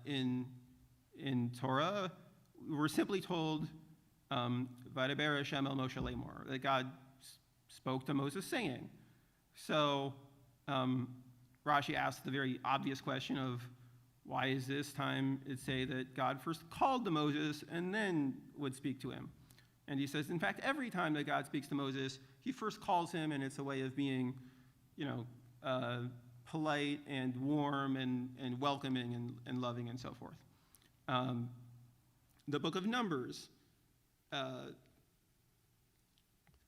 in Torah, we're simply told Vaydaber Hashem el Moshe lemor, that God spoke to Moses saying. So Rashi asks the very obvious question of, why is this time it say that God first called to Moses and then would speak to him? And he says, in fact, every time that God speaks to Moses, he first calls him, and it's a way of being, polite and warm and welcoming and loving and so forth. The book of Numbers,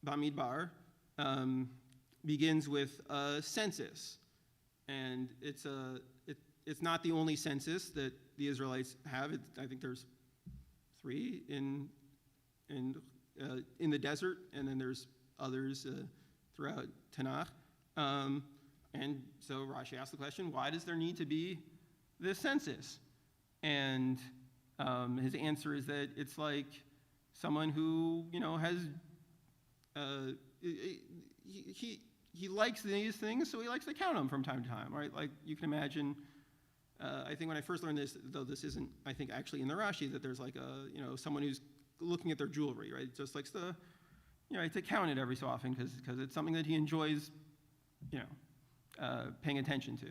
Bamidbar, begins with a census, and it's not the only census that the Israelites have. I think there's 3 in the desert, and then there's others throughout Tanakh. And so Rashi asks the question, why does there need to be this census? And his answer is that it's like someone who has he likes these things, so he likes to count them from time to time, right? Like you can imagine. I think when I first learned this, though this isn't, I think, actually in the Rashi, that there's like someone who's looking at their jewelry, right? Just likes to, to count it every so often because it's something that he enjoys, paying attention to.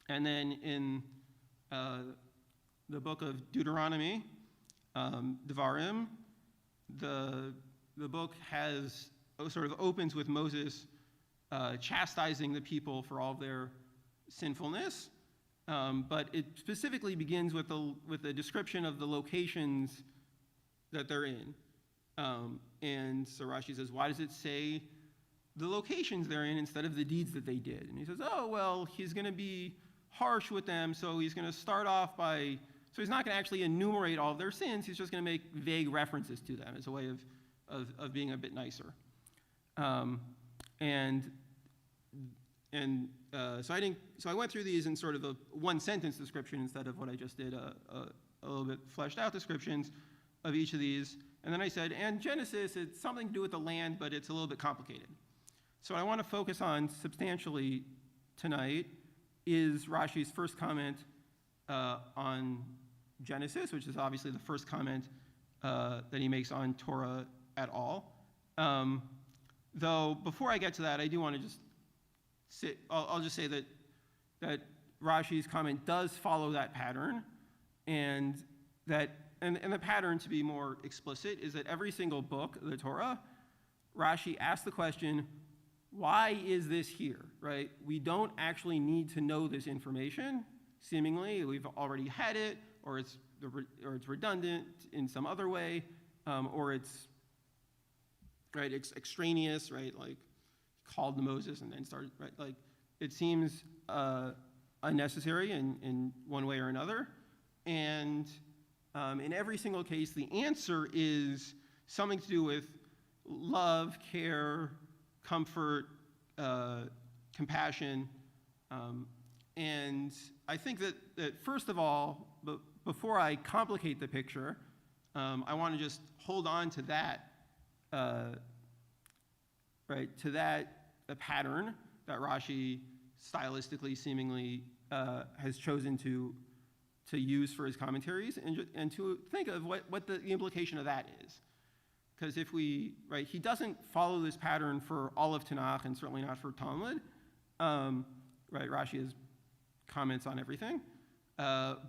And then in the book of Deuteronomy, Devarim. The book has sort of opens with Moses chastising the people for all of their sinfulness, but it specifically begins with a description of the locations that they're in. And so Rashi says, why does it say the locations they're in instead of the deeds that they did? And he says, oh, well, he's going to be harsh with them, so he's going to start off by, so he's not going to actually enumerate all of their sins, he's just going to make vague references to them as a way of being a bit nicer. So I went through these in sort of a one-sentence description instead of what I just did, a little bit fleshed out descriptions of each of these. And then I said, and Genesis, it's something to do with the land, but it's a little bit complicated. So what I want to focus on substantially tonight is Rashi's first comment on Genesis, which is obviously the first comment that he makes on Torah at all. Though before I get to that, I do want to just I'll just say that Rashi's comment does follow that pattern, and the pattern, to be more explicit, is that every single book of the Torah, Rashi asks the question, why is this here, right? We don't actually need to know this information, seemingly. We've already had it, or it's redundant in some other way, or it's extraneous, right? Like, called to Moses and then started, right? Like, it seems unnecessary in one way or another. And in every single case, the answer is something to do with love, care, comfort, compassion. And I think that first of all, before I complicate the picture, I want to just hold on to that, to that pattern that Rashi stylistically seemingly has chosen to use for his commentaries, and to think of what the implication of that is. Because if he doesn't follow this pattern for all of Tanakh, and certainly not for Talmud. Rashi has comments on everything. But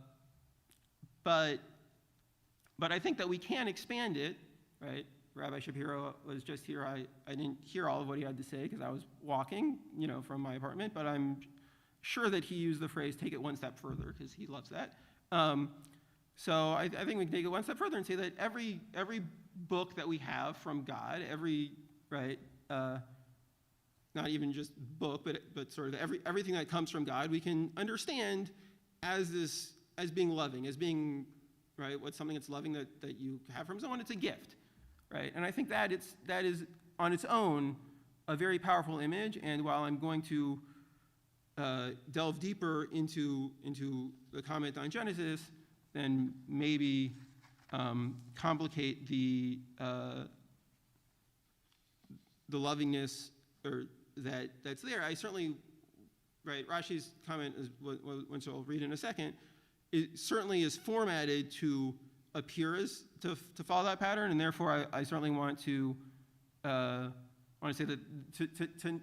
I think that we can expand it, right? Rabbi Shapiro was just here. I didn't hear all of what he had to say because I was walking, from my apartment, but I'm sure that he used the phrase, take it one step further, because he loves that. So I think we can take it one step further and say that every book that we have from God, not even just book, but sort of everything that comes from God, we can understand as being loving, as being, what's something that's loving that you have from someone. It's a gift, right? And I think that is on its own a very powerful image. And while I'm going to delve deeper into the comment on Genesis, then maybe complicate the lovingness that's there. I certainly, Rashi's comment is which I'll read in a second. It certainly is formatted to appear as to follow that pattern, and therefore I certainly want to say that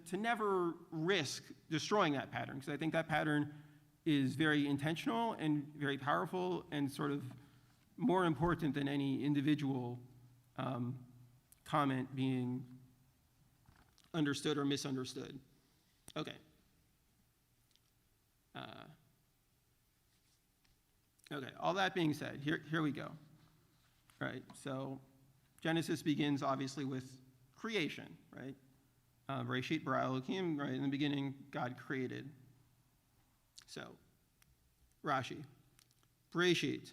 to never risk destroying that pattern, because I think that pattern is very intentional and very powerful and sort of more important than any individual comment being understood or misunderstood. Okay. All that being said, here we go. Right, so Genesis begins obviously with creation, right? Bereshit bara Elokim, right? In the beginning, God created. So, Rashi, Bereshit,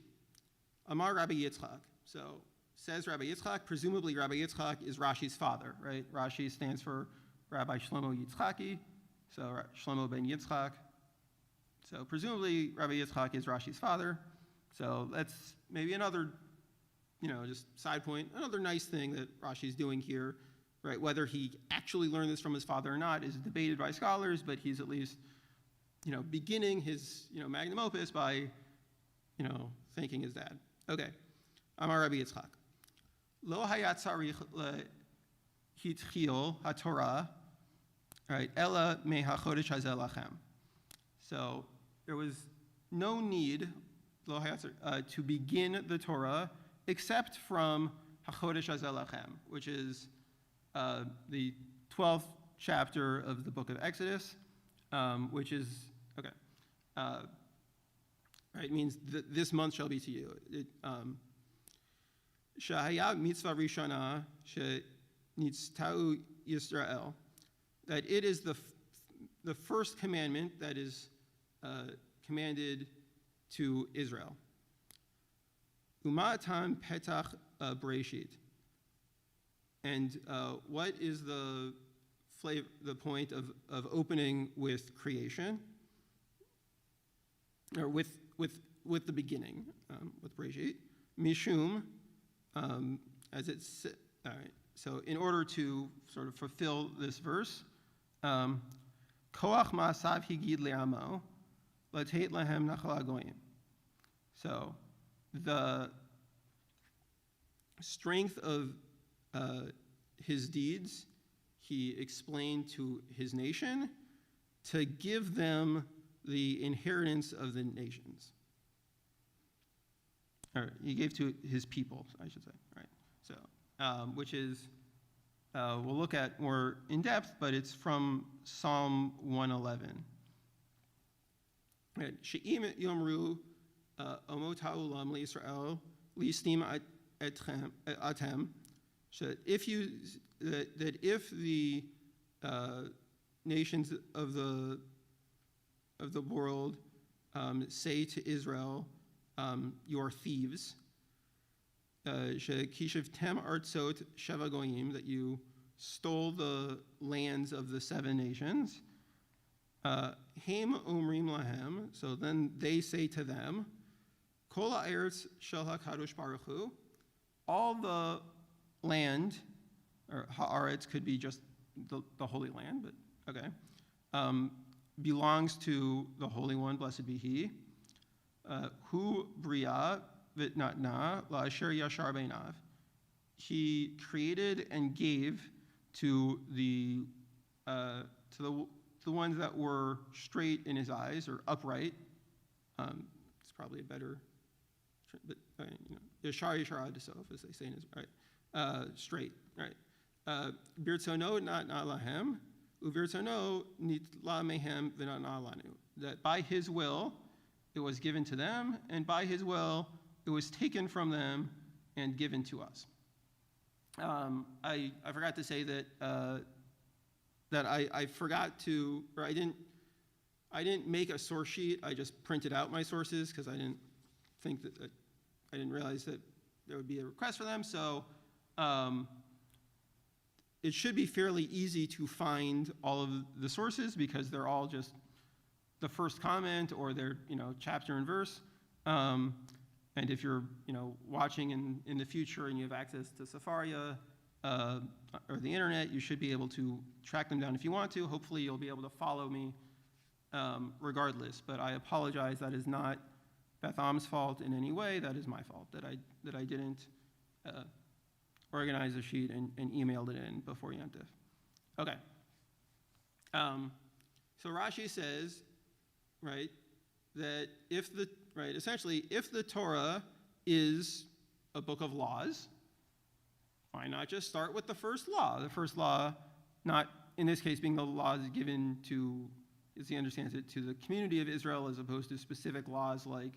Amar Rabbi Yitzchak. So, says Rabbi Yitzchak, presumably Rabbi Yitzchak is Rashi's father, right? Rashi stands for Rabbi Shlomo Yitzchaki, so Shlomo ben Yitzchak. So, presumably Rabbi Yitzchak is Rashi's father. So, that's maybe another, just side point, another nice thing that Rashi's doing here, right? Whether he actually learned this from his father or not is debated by scholars, but he's at least, beginning his, magnum opus by, thanking his dad. Okay. Amar Rabbi Yitzchak. Lo hayat tzarich hitchil haTorah, right? Ella me hachodesh hazeh lachem. So there was no need to begin the Torah except from HaChodesh Hazeh Lachem, which is the 12th chapter of the book of Exodus, which is, okay, right, means this month shall be to you. Shahaya mitzvah rishana shenitztau Yisrael, that it is the first commandment that is commanded to Israel. Umatan petach Bereshit. And what is the point of opening with creation, or with the beginning, with Bereshit? Mishum, as it's, all right. So in order to sort of fulfill this verse, Koach ma'asav higid le'amo, latet lahem nachal hagoyim. So the strength of his deeds, he explained to his nation to give them the inheritance of the nations. Or he gave to his people, I should say, right? So, which is, we'll look at more in depth, but it's from Psalm 111. She'im yomru omot ha'olam li'Yisrael li'stim atem. So if the nations of the world say to Israel, you are thieves, shekishivtem artzot sheva goyim, that you stole the lands of the 7 nations, Haim omrim lahem, so then they say to them, Kol ha'eretz shel hakadosh baruch hu, all the land, or haaretz could be just the Holy Land, but okay, belongs to the Holy One, blessed be He. Hu bria v'natna la'asher yashar beinav. He created and gave to the ones that were straight in his eyes, or upright. It's probably a better, but yashar ad sof, as they say in his, right. Straight, right? Birtzono not lahem, uvirtzono nitla mehem v'natna lanu. That by his will it was given to them, and by his will it was taken from them and given to us. I forgot to say that I forgot to, or I didn't make a source sheet. I just printed out my sources because I didn't think that I didn't realize that there would be a request for them. So it should be fairly easy to find all of the sources because they're all just the first comment, or they're chapter and verse. And if you're watching in the future and you have access to Safaria or the internet, you should be able to track them down if you want to. Hopefully you'll be able to follow me regardless. But I apologize. That is not Beth Am's fault in any way. That is my fault that I didn't organize a sheet and emailed it in before Yom Tov. Okay. So Rashi says, right, that essentially, if the Torah is a book of laws, why not just start with the first law? The first law, not in this case being the laws given to, as he understands it, to the community of Israel, as opposed to specific laws like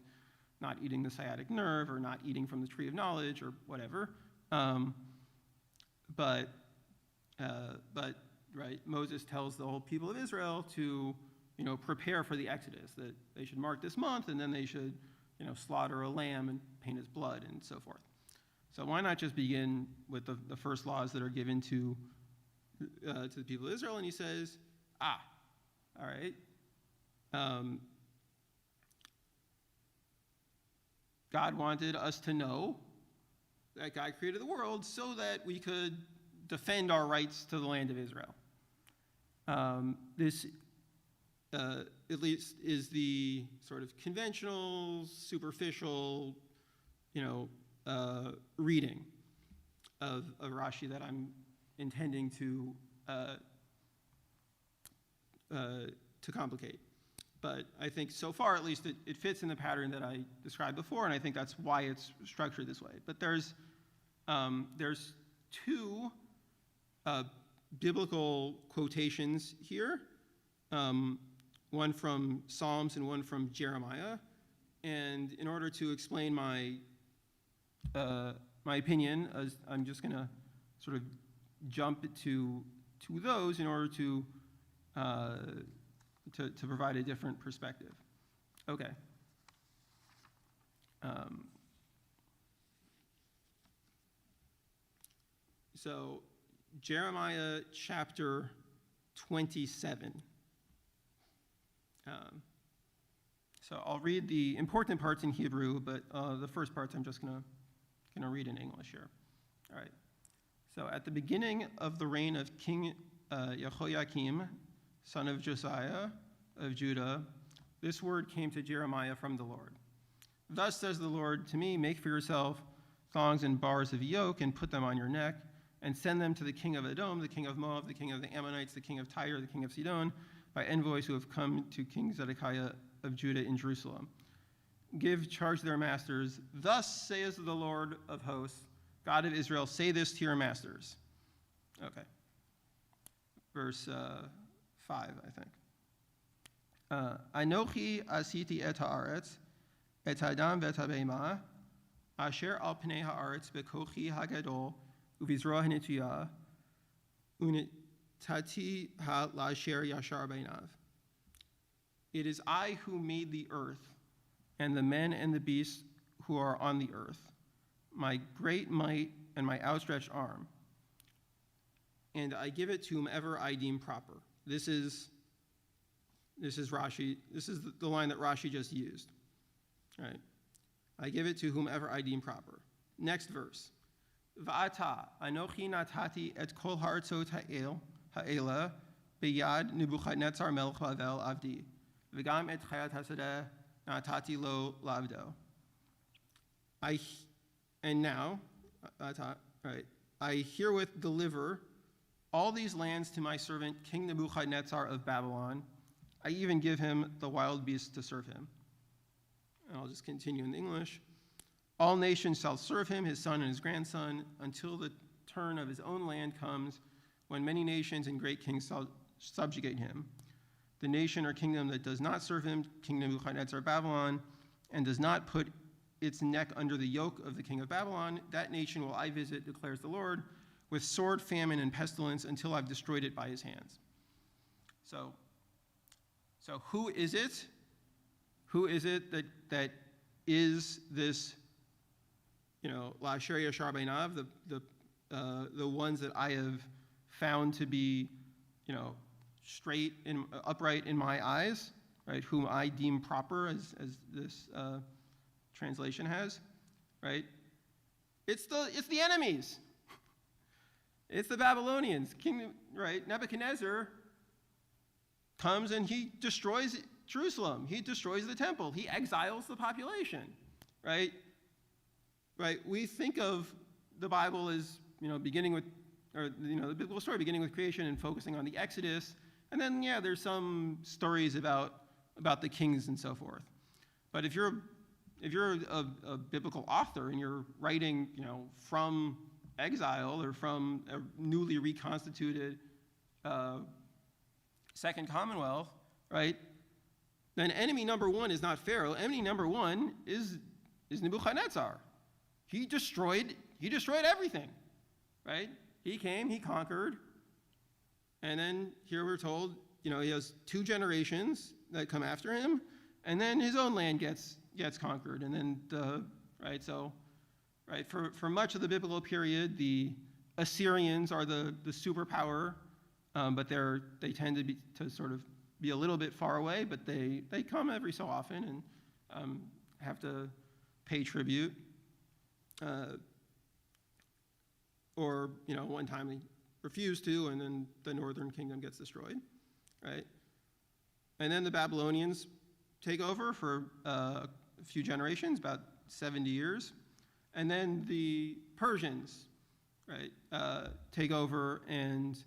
not eating the sciatic nerve or not eating from the tree of knowledge or whatever. But Moses tells the whole people of Israel to prepare for the Exodus, that they should mark this month, and then they should slaughter a lamb and paint its blood and so forth. So why not just begin with the first laws that are given to the people of Israel? And he says, all right, God wanted us to know that God created the world so that we could defend our rights to the land of Israel. This, at least, is the sort of conventional, superficial, reading of Rashi that I'm intending to complicate. But I think so far, at least, it fits in the pattern that I described before, and I think that's why it's structured this way. But there's two biblical quotations here, one from Psalms and one from Jeremiah. And in order to explain my opinion, I'm just going to sort of jump to those in order to provide a different perspective. Okay. So Jeremiah chapter 27. So I'll read the important parts in Hebrew, but the first parts I'm just gonna read in English here. All right. So at the beginning of the reign of King Jehoiakim, son of Josiah of Judah, this word came to Jeremiah from the Lord. Thus says the Lord to me, make for yourself thongs and bars of yoke and put them on your neck, and send them to the king of Edom, the king of Moab, the king of the Ammonites, the king of Tyre, the king of Sidon, by envoys who have come to King Zedekiah of Judah in Jerusalem. Give charge to their masters, thus says the Lord of hosts, God of Israel, say this to your masters. Okay. Verse 5, I think. Anochi asiti et haaretz, et adam vet habema, asher al pnei haaretz bekochi hagadol, uvizroa hanituya, unitati ha lasher yashar beinav. It is I who made the earth, and the men and the beasts who are on the earth, my great might and my outstretched arm. And I give it to whomever I deem proper. This is Rashi. This is the line that Rashi just used. All right. I give it to whomever I deem proper. Next verse. Va'ata anochi natati et kol ha'artzot ha'ela beyad Nebuchadnezzar melech Bavel avdi v'gam et chayat hasadeh natati lo lavdo. I herewith deliver all these lands to my servant King Nebuchadnezzar of Babylon. I even give him the wild beasts to serve him. And I'll just continue in English. All nations shall serve him, his son and his grandson, until the turn of his own land comes, when many nations and great kings shall subjugate him. The nation or kingdom that does not serve him, King Nebuchadnezzar of Babylon, and does not put its neck under the yoke of the king of Babylon, that nation will I visit, declares the Lord, with sword, famine, and pestilence until I've destroyed it by his hands. So who is it? Who is it that is this, Lasher Yashar Beinav, the ones that I have found to be, straight and upright in my eyes, right? Whom I deem proper, as this translation has, right? It's the enemies. It's the Babylonians. Right? Nebuchadnezzar comes and he destroys Jerusalem. He destroys the temple. He exiles the population, right? Right? We think of the Bible as, beginning with, the biblical story beginning with creation and focusing on the Exodus. And then, there's some stories about the kings and so forth. But if you're a biblical author and you're writing, from exile or from a newly reconstituted Second Commonwealth, right? Then enemy number one is not Pharaoh. Enemy number one is Nebuchadnezzar. He destroyed everything, right? He came, he conquered, and then here we're told, he has 2 generations that come after him, and then his own land gets conquered, and then for much of the biblical period, the Assyrians are the superpower, but they tend to sort of be a little bit far away, but they come every so often and have to pay tribute. Or one time they refuse to, and then the northern kingdom gets destroyed, right? And then the Babylonians take over for a few generations, about 70 years. And then the Persians, right, take over, and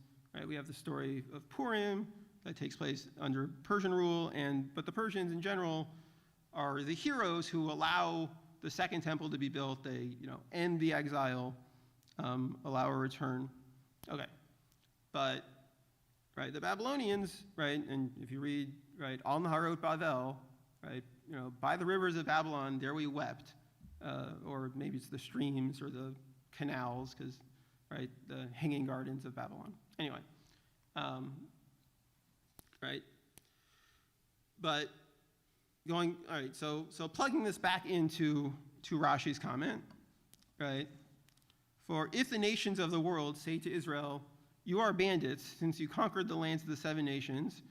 we have the story of Purim, that takes place under Persian rule, but the Persians in general are the heroes who allow the second temple to be built. They, end the exile, allow a return. Okay, but right, the Babylonians, right, and if you read right, Al Naharot Bavel, right, by the rivers of Babylon, there we wept, or maybe it's the streams or the canals, because right, the hanging gardens of Babylon. Anyway, right, but all right, so plugging this back into Rashi's comment, right? For if the nations of the world say to Israel, you are bandits, since you conquered the lands of the 7 nations,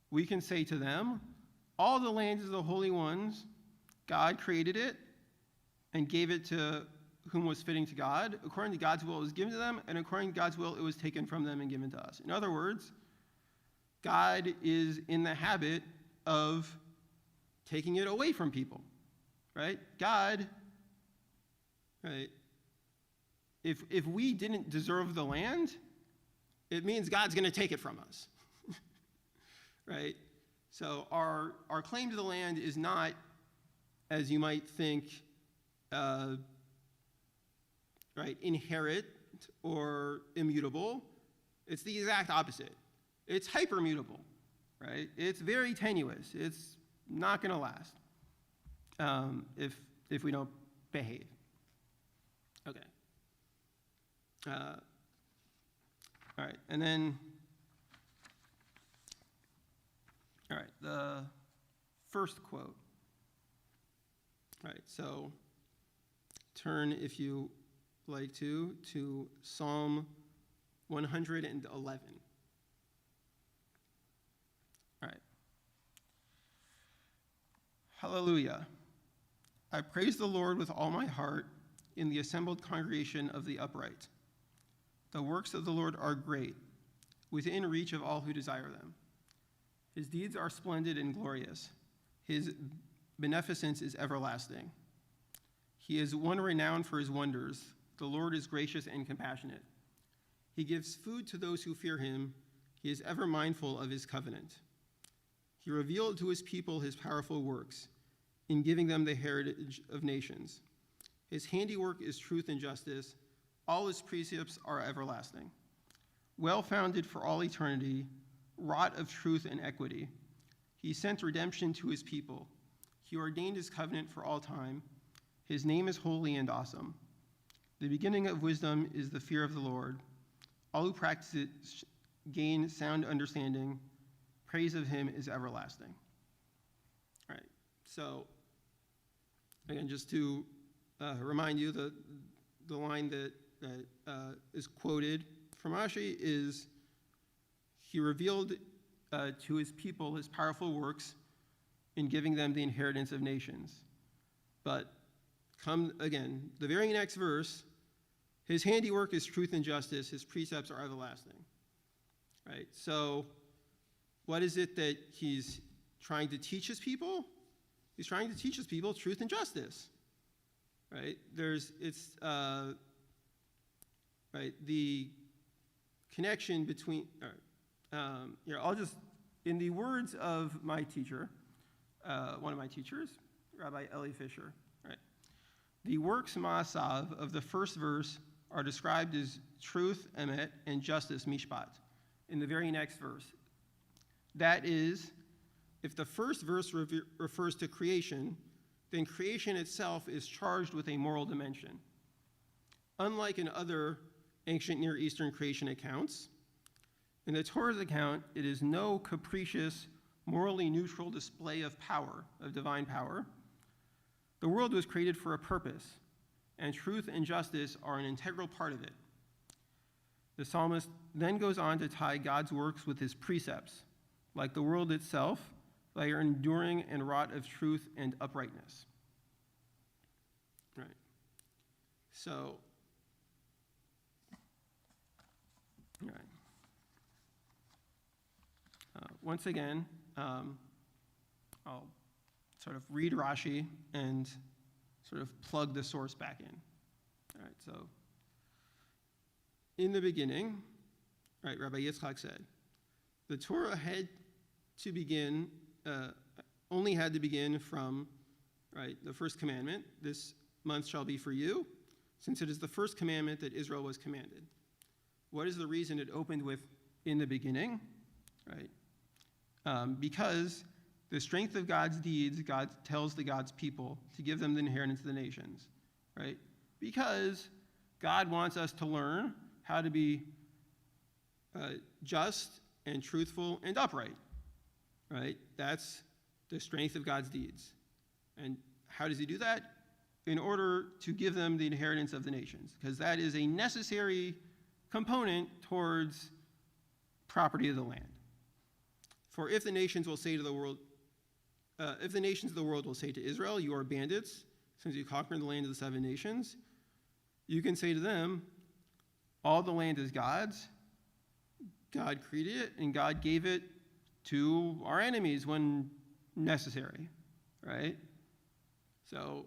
we can say to them, all the lands of the holy ones, God created it and gave it to whom was fitting to God. According to God's will, it was given to them, and according to God's will, it was taken from them and given to us. In other words, God is in the habit of taking it away from people, right? God, right? If we didn't deserve the land, it means God's going to take it from us, right? So our claim to the land is not, as you might think, right, inherent or immutable. It's the exact opposite. It's hypermutable, right? It's very tenuous. It's not going to last if we don't behave. Okay. All right, and then, all right, the first quote. All right, so turn, if you like to Psalm 111. All right. Hallelujah. I praise the Lord with all my heart in the assembled congregation of the upright. The works of the Lord are great, within reach of all who desire them. His deeds are splendid and glorious. His beneficence is everlasting. He is one renowned for his wonders. The Lord is gracious and compassionate. He gives food to those who fear him. He is ever mindful of his covenant. He revealed to his people his powerful works, in giving them the heritage of nations. His handiwork is truth and justice. All his precepts are everlasting. Well-founded for all eternity, wrought of truth and equity. He sent redemption to his people. He ordained his covenant for all time. His name is holy and awesome. The beginning of wisdom is the fear of the Lord. All who practice it gain sound understanding. Praise of him is everlasting. All right, so again, just to remind you, the line that is quoted from Rashi is, he revealed to his people his powerful works in giving them the inheritance of nations. But come again, the very next verse, his handiwork is truth and justice, his precepts are everlasting. Right? So what is it that he's trying to teach his people? He's trying to teach his people truth and justice. Right? Right, the connection between, I'll just, in the words of my teacher, one of my teachers, Rabbi Eli Fisher, right, the works ma'asav of the first verse are described as truth, emet, and justice, mishpat, in the very next verse. That is, if the first verse refers to creation, then creation itself is charged with a moral dimension. Unlike in other ancient Near Eastern creation accounts, in the Torah's account, it is no capricious, morally neutral display of power, of divine power. The world was created for a purpose, and truth and justice are an integral part of it. The psalmist then goes on to tie God's works with his precepts, like the world itself, they are enduring and wrought of truth and uprightness. Right. So, all right. Once again, I'll sort of read Rashi and sort of plug the source back in. All right, so in the beginning, right, Rabbi Yitzchak said, the Torah had to begin, only had to begin from, right, the first commandment, this month shall be for you, since it is the first commandment that Israel was commanded. What is the reason it opened with in the beginning, right? Because the strength of God's deeds, God tells the God's people to give them the inheritance of the nations, right? Because God wants us to learn how to be just and truthful and upright, right? That's the strength of God's deeds. And how does he do that? In order to give them the inheritance of the nations, because that is a necessary component towards property of the land. For if the nations will say to the world, if the nations of the world will say to Israel, you are bandits, since you conquered the land of the 7 nations, you can say to them, all the land is God's. God created it, and God gave it to our enemies when necessary, right? So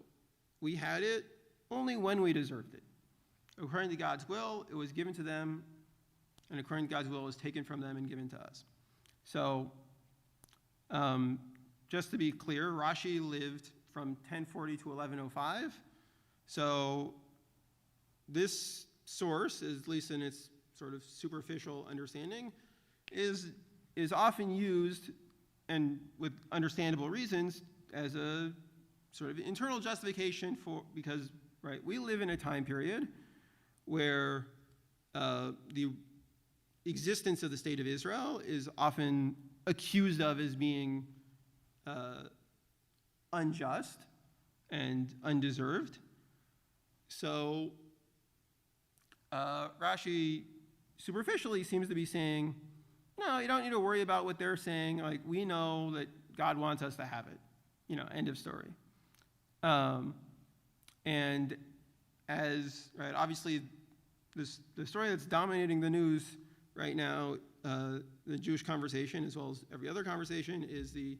we had it only when we deserved it. According to God's will, it was given to them, and according to God's will, it was taken from them and given to us. So just to be clear, Rashi lived from 1040 to 1105. So this source, at least in its sort of superficial understanding, is often used, and with understandable reasons, as a sort of internal justification for, because, right, we live in a time period where the existence of the state of Israel is often accused of as being unjust and undeserved. So Rashi superficially seems to be saying, no, you don't need to worry about what they're saying. Like, we know that God wants us to have it. End of story. And as, right, obviously, the story that's dominating the news right now, the Jewish conversation, as well as every other conversation, is the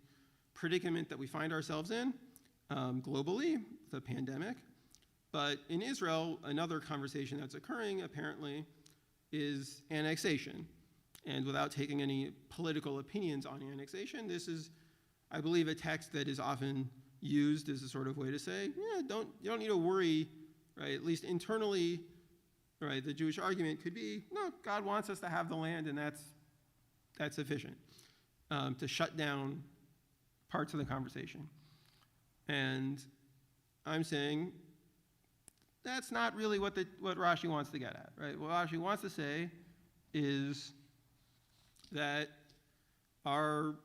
predicament that we find ourselves in globally, the pandemic. But in Israel, another conversation that's occurring, apparently, is annexation. And without taking any political opinions on annexation, this is, I believe, a text that is often used as a sort of way to say, you don't need to worry, right? At least internally, right? The Jewish argument could be, no, God wants us to have the land, and that's sufficient to shut down parts of the conversation. And I'm saying that's not really what Rashi wants to get at, right? What Rashi wants to say is that our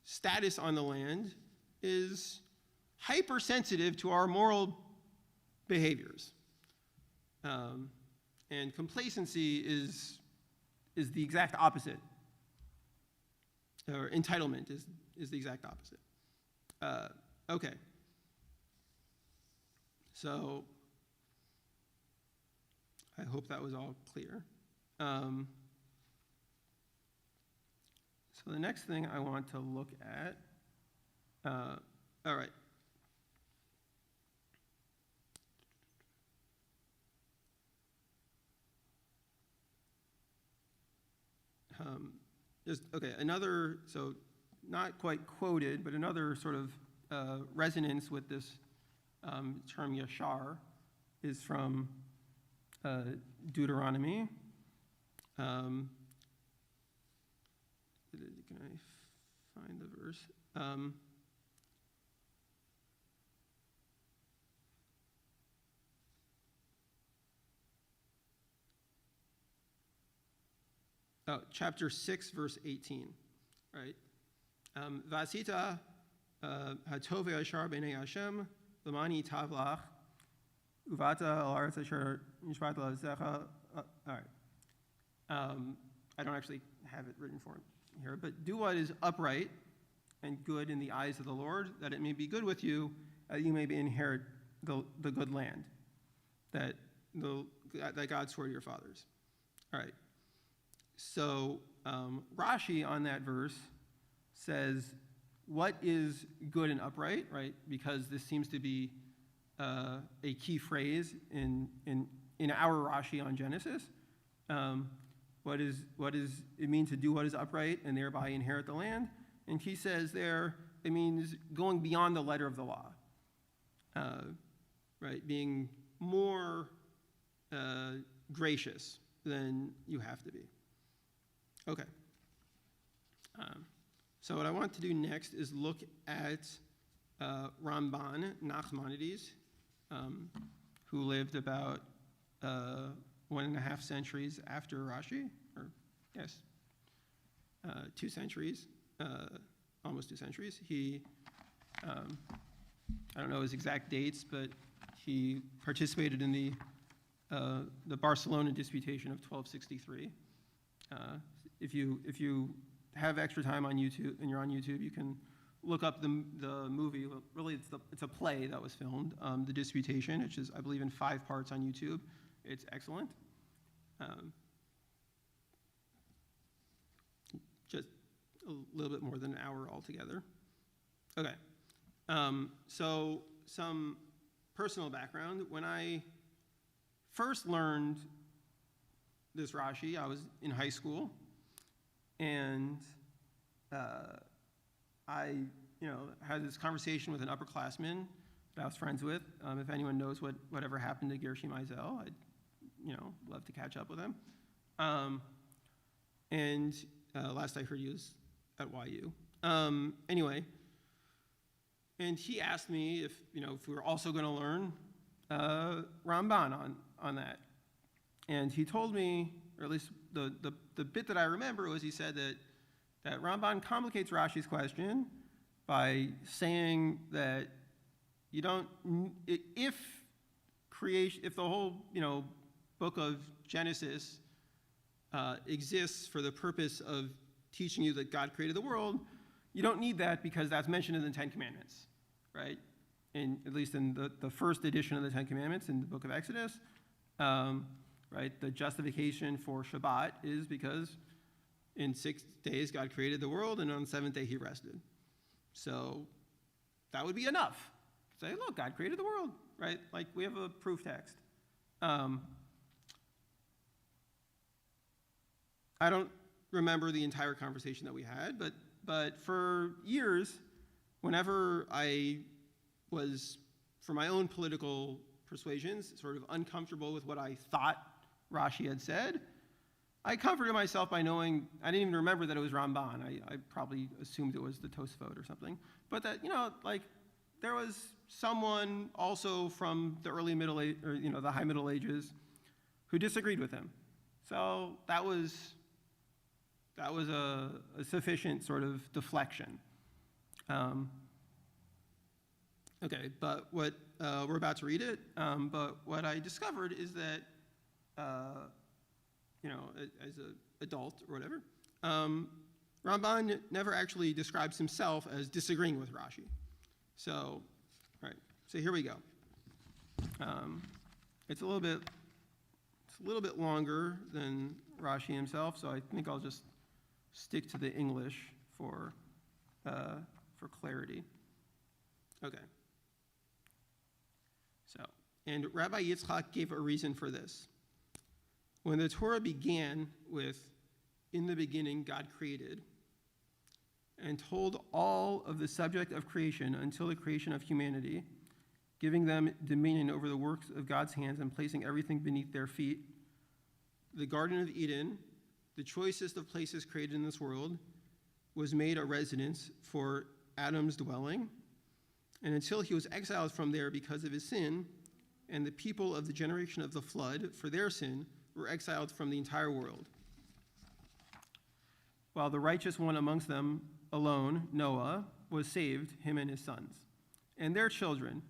status on the land is hypersensitive to our moral behaviors. And complacency is the exact opposite. Or entitlement is the exact opposite. Okay. So I hope that was all clear. So the next thing I want to look at, all right. Another, so not quite quoted, but another sort of resonance with this term yashar is from Deuteronomy. Can I find the verse? Chapter 6, verse 18, right? Vasita hatove ashar b'nei Hashem l'mani tavlach uvata al aretz asher nishbat l'zecha. All right. I don't actually have it written for here, but do what is upright and good in the eyes of the Lord, that it may be good with you, that you may inherit the good land that God swore to your fathers. All right. So Rashi on that verse says, what is good and upright, right? Because this seems to be a key phrase in our Rashi on Genesis. what does it mean to do what is upright and thereby inherit the land? And he says there, it means going beyond the letter of the law, right? Being more gracious than you have to be. Okay. So what I want to do next is look at Ramban Nachmanides, who lived about 1.5 centuries after Rashi, or yes, 2 centuries, almost 2 centuries. He, I don't know his exact dates, but he participated in the Barcelona disputation of 1263. If you have extra time on YouTube and you're on YouTube, you can look up the movie. Well, really, it's a play that was filmed, The Disputation, which is, I believe, in 5 parts on YouTube. It's excellent. Just a little bit more than an hour altogether. Okay. So some personal background. When I first learned this Rashi, I was in high school, and I had this conversation with an upperclassman that I was friends with. If anyone knows whatever happened to Gershom Eisel, I'd love to catch up with him. And last I heard he was at YU. Anyway, and he asked me if we were also going to learn Ramban on that. And he told me, or at least the bit that I remember was he said that Ramban complicates Rashi's question by saying that you don't, if the whole book of Genesis exists for the purpose of teaching you that God created the world, you don't need that because that's mentioned in the 10 Commandments, right? At least in the first edition of the 10 Commandments in the book of Exodus, right? The justification for Shabbat is because in 6 days God created the world, and on the 7th day he rested. So that would be enough. Say, look, God created the world, right? Like, we have a proof text. I don't remember the entire conversation that we had, but for years, whenever I was, for my own political persuasions, sort of uncomfortable with what I thought Rashi had said, I comforted myself by knowing, I didn't even remember that it was Ramban. I probably assumed it was the Tosafot or something. But that, there was someone also from the early Middle Age, or the High Middle Ages, who disagreed with him. So that was a sufficient sort of deflection. Okay, but what we're about to read it. But what I discovered is that, as an adult or whatever, Ramban never actually describes himself as disagreeing with Rashi. So, right. So here we go. It's a little bit longer than Rashi himself, so I think I'll just stick to the English for clarity. Okay. So, and Rabbi Yitzchak gave a reason for this. When the Torah began with, "In the beginning God created," and told all of the subject of creation until the creation of humanity, giving them dominion over the works of God's hands and placing everything beneath their feet, the Garden of Eden, the choicest of places created in this world, was made a residence for Adam's dwelling, and until he was exiled from there because of his sin, and the people of the generation of the flood, for their sin, were exiled from the entire world. While the righteous one amongst them alone, Noah, was saved, him and his sons, and their children.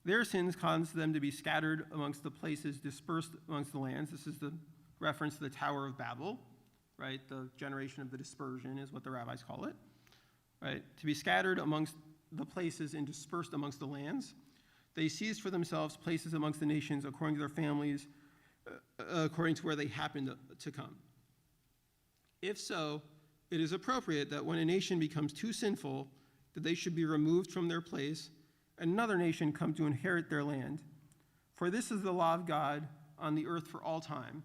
Their sins caused them to be scattered amongst the places dispersed amongst the lands. This is the reference to the Tower of Babel, right? The generation of the dispersion is what the rabbis call it, right? To be scattered amongst the places and dispersed amongst the lands. They seized for themselves places amongst the nations according to their families, according to where they happened to come. If so, it is appropriate that when a nation becomes too sinful, that they should be removed from their place, and another nation come to inherit their land. For this is the law of God on the earth for all time.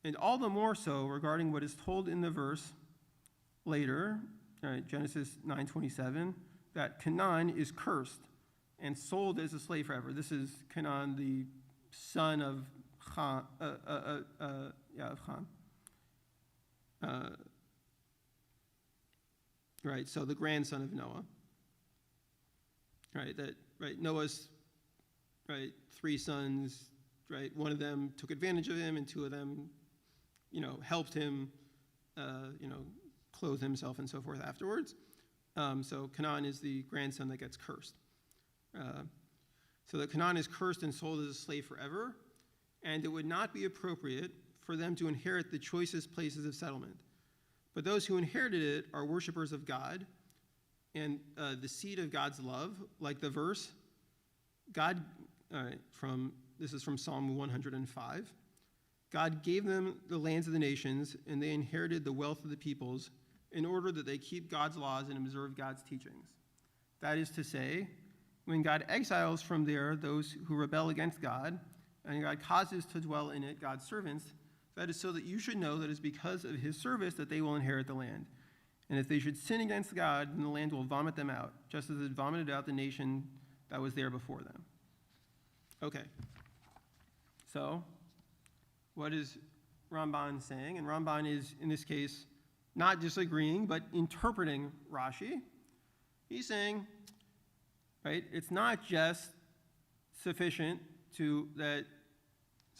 And all the more so regarding what is told in the verse later, Genesis 9:27, that Canaan is cursed and sold as a slave forever. This is Canaan, the son of Ham. Right, so the grandson of Noah. Noah's, three sons, one of them took advantage of him, and two of them, helped him, clothe himself and so forth afterwards. So Canaan is the grandson that gets cursed. So that Canaan is cursed and sold as a slave forever, and it would not be appropriate for them to inherit the choicest places of settlement. But those who inherited it are worshipers of God and the seed of God's love, like the verse, this is from Psalm 105. God gave them the lands of the nations, and they inherited the wealth of the peoples in order that they keep God's laws and observe God's teachings. That is to say, when God exiles from there those who rebel against God, and God causes to dwell in it God's servants, that is so that you should know that it is because of his service that they will inherit the land. And if they should sin against God, then the land will vomit them out, just as it vomited out the nation that was there before them. Okay. So, what is Ramban saying? And Ramban is, in this case, not disagreeing, but interpreting Rashi. He's saying, it's not just sufficient to that.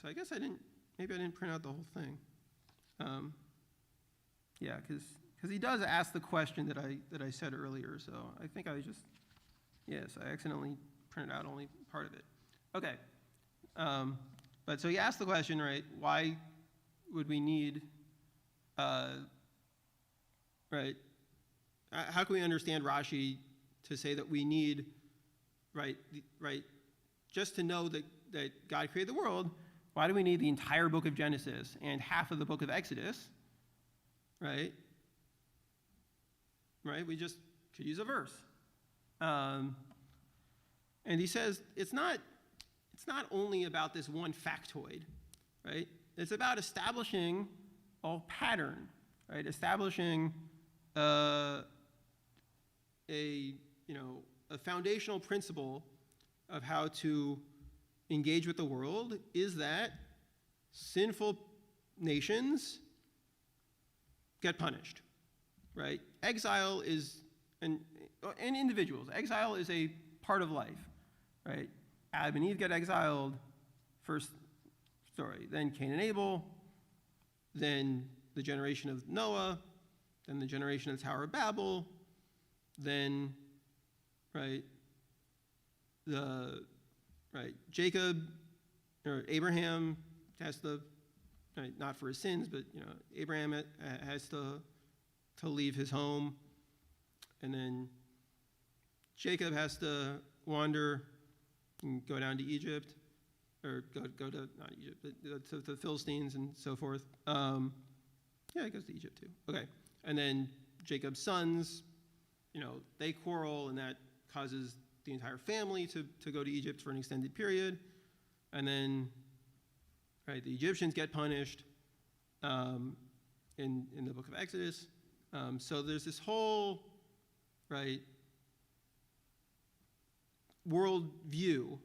So I guess maybe I didn't print out the whole thing. Because he does ask the question that I said earlier. So I think I accidentally printed out only part of it. Okay. But so he asked the question, why would we need, how can we understand Rashi to say that we need, just to know that God created the world, why do we need the entire book of Genesis and half of the book of Exodus, We just could use a verse. And he says it's not only about this one factoid, It's about establishing a pattern, Establishing a foundational principle of how to engage with the world is that sinful nations get punished, Exile is, and individuals, exile is a part of life, Adam and Eve get exiled, first story. Then Cain and Abel, then the generation of Noah, then the generation of the Tower of Babel, then, Jacob, or Abraham has to, not for his sins, but, Abraham has to leave his home, and then Jacob has to wander and go down to Egypt, or go to, not Egypt, but to the Philistines and so forth. It goes to Egypt too. Okay. And then Jacob's sons, they quarrel, and that causes the entire family to go to Egypt for an extended period. And then, the Egyptians get punished in the book of Exodus. So there's this whole, world view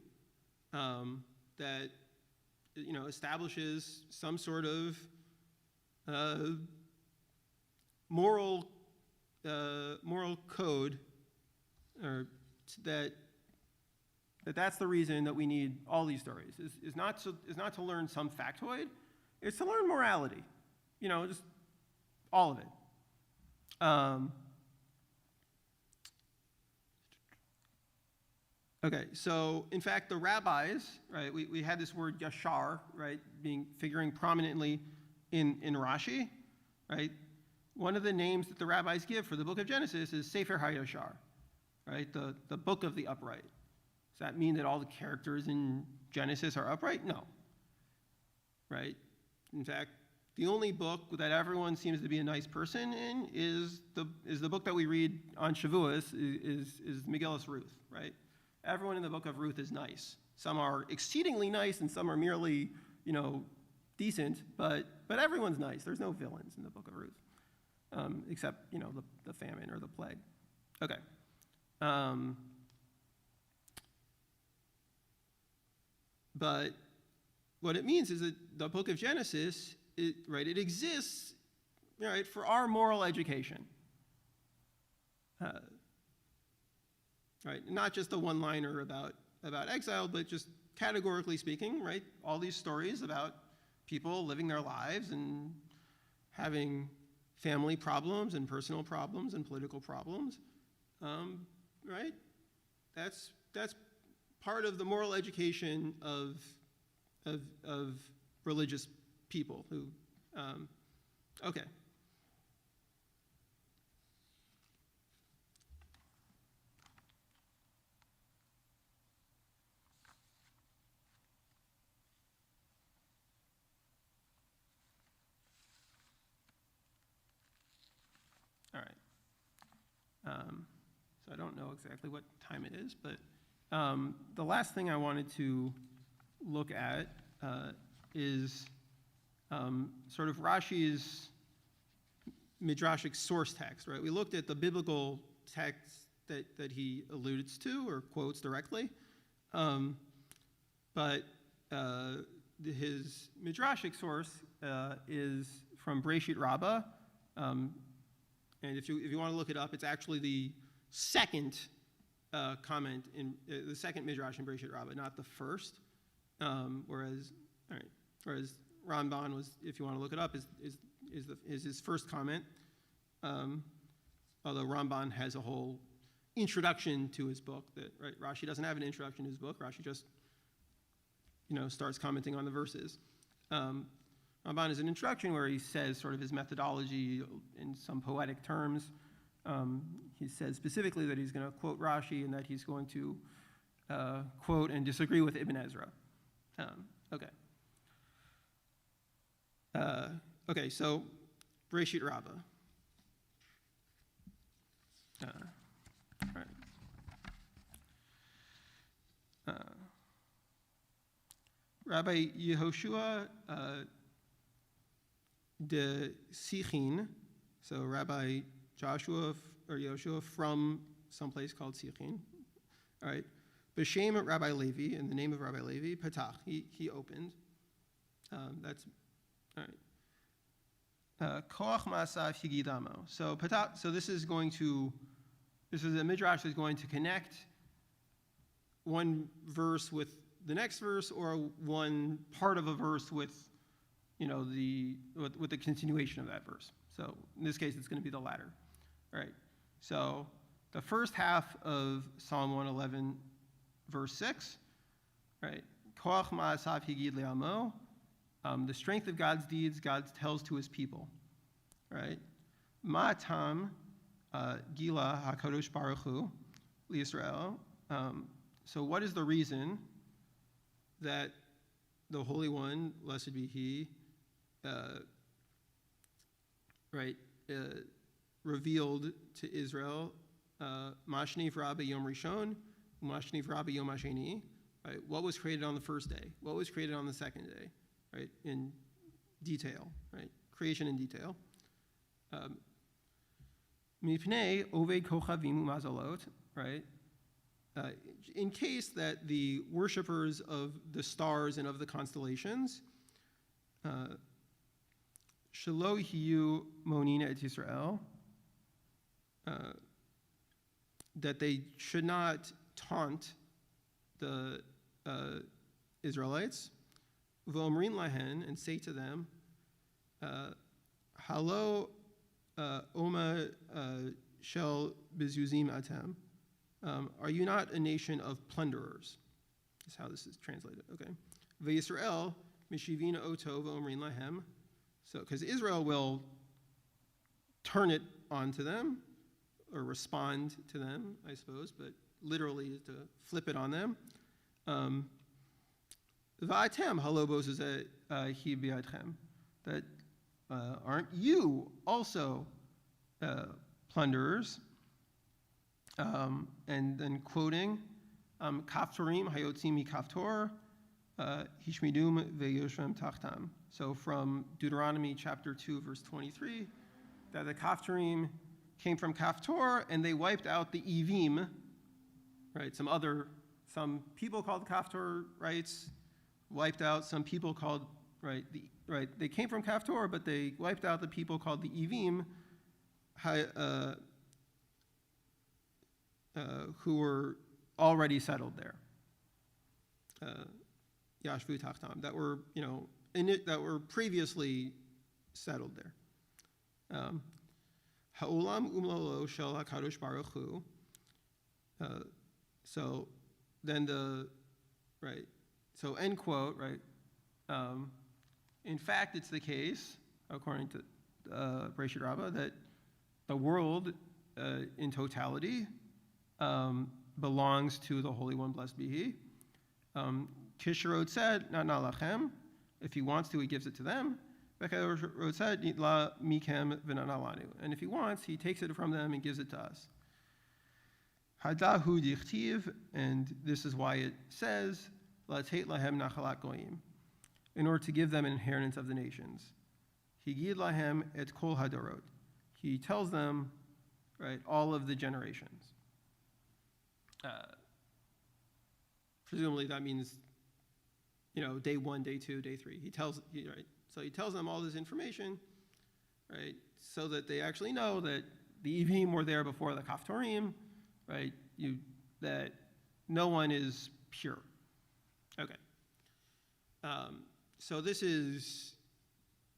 that, establishes some sort of moral code, or that's the reason that we need all these stories. Is not to learn some factoid. It's to learn morality. Just all of it. Okay, so in fact, the rabbis, we had this word yashar, figuring prominently in Rashi, One of the names that the rabbis give for the book of Genesis is Sefer HaYashar, the book of the upright. Does that mean that all the characters in Genesis are upright? No. In fact, the only book that everyone seems to be a nice person in is the book that we read on Shavuos, is Megillus Ruth, Everyone in the book of Ruth is nice. Some are exceedingly nice, and some are merely, decent, but everyone's nice. There's no villains in the book of Ruth, except, the famine or the plague. Okay. But what it means is that the book of Genesis, it exists, right, for our moral education. Right, not just a one-liner about exile, but just categorically speaking, right, all these stories about people living their lives and having family problems and personal problems and political problems, right? That's part of the moral education of religious people who, okay. All right. So I don't know exactly what time it is, but the last thing I wanted to look at is sort of Rashi's midrashic source text, right? We looked at the biblical text that he alludes to or quotes directly, but his midrashic source is from Breshit Rabbah, and if you want to look it up, it's actually the second comment in the second midrash in Breshit Rabbah, not the first. Whereas Ramban was, if you want to look it up, is his first comment. Although Ramban has a whole introduction to his book that, right, Rashi doesn't have an introduction to his book. Rashi just starts commenting on the verses. Ramban is an introduction where he says sort of his methodology in some poetic terms. He says specifically that he's going to quote Rashi and that he's going to quote and disagree with Ibn Ezra. Okay, so Breshit Rabbah. Right. Rabbi Yehoshua de Sichin, so Rabbi Joshua or Yehoshua from someplace called Sichin, all right. B'Shem Rabbi Levi, in the name of Rabbi Levi, Patach, he opened. That's all right. Koach Ma'asav Higidamo. So Patach. So this is a midrash that's going to connect one verse with the next verse, or one part of a verse with, with the continuation of that verse. So in this case, it's going to be the latter. All right. So the first half of Psalm 111, verse 6, right? Koach ma'asav higid le'amo. The strength of God's deeds, God tells to his people, right? Ma'atam gila hakadosh baruch hu liYisrael. So what is the reason that the Holy One, blessed be He, revealed to Israel, Mashniv Rabbi Yom Rishon, Mashniv Rabbi Yom Hasheni, right? What was created on the first day? What was created on the second day, right? In detail, right? Creation in detail. Mipnei Oved Kochavim Mazalot, right? In case that the worshipers of the stars and of the constellations, Shelo Hiyu Monina et Yisrael, that they should not taunt the Israelites, V'omrin lahen, and say to them, Halo Oma Shel Bizuzim Atem. Are you not a nation of plunderers? Is how this is translated. Okay. V'Yisrael mishivina oto v'omrin lahem. So, because Israel will turn it onto them, or respond to them, I suppose, but literally is to flip it on them. Va'atem halobos is hi bi'atchem. That aren't you also plunderers? And then quoting, Kaftorim hayotzim mi kaftor, Hishmidum ve'yoshvem tachtam. So from Deuteronomy chapter 2, verse 23, that the Kaftorim came from Kaftor, and they wiped out the Evim, right? Some people called Kaftorites wiped out some people called, they came from Kaftor, but they wiped out the people called the Evim, who were already settled there. Yashvu tachtam, that were, that were previously settled there. Ha'olam umlolo shel HaKadosh Baruch Hu. So then so end quote, in fact, it's the case, according to Breshit Rabbah, that the world in totality belongs to the Holy One, blessed be He. Kishrod said, "Na lachem." If he wants to, he gives it to them. Kishrod said, "Nitla mikem v'nana lanu." And if he wants, he takes it from them and gives it to us. Hadahu dichtiv, and this is why it says, "Latet lahem nachalat goyim," in order to give them an inheritance of the nations. Higid lahem et kol hadorot. He tells them, all of the generations. Presumably that means, day 1, day 2, day 3. So he tells them all this information, so that they actually know that the Evim were there before the Kaftorim, that no one is pure. Okay. So this is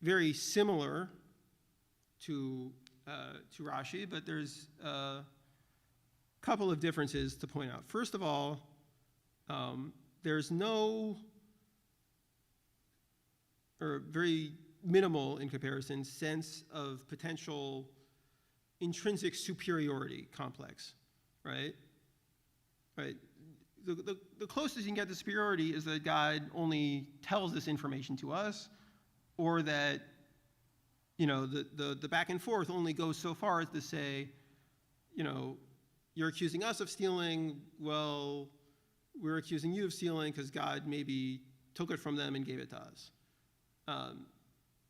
very similar to Rashi, but there's a couple of differences to point out. First of all, there's no, or very minimal in comparison, sense of potential intrinsic superiority complex, right? The closest you can get to superiority is that God only tells this information to us, or that, the back and forth only goes so far as to say, you're accusing us of stealing, well, we're accusing you of stealing because God maybe took it from them and gave it to us.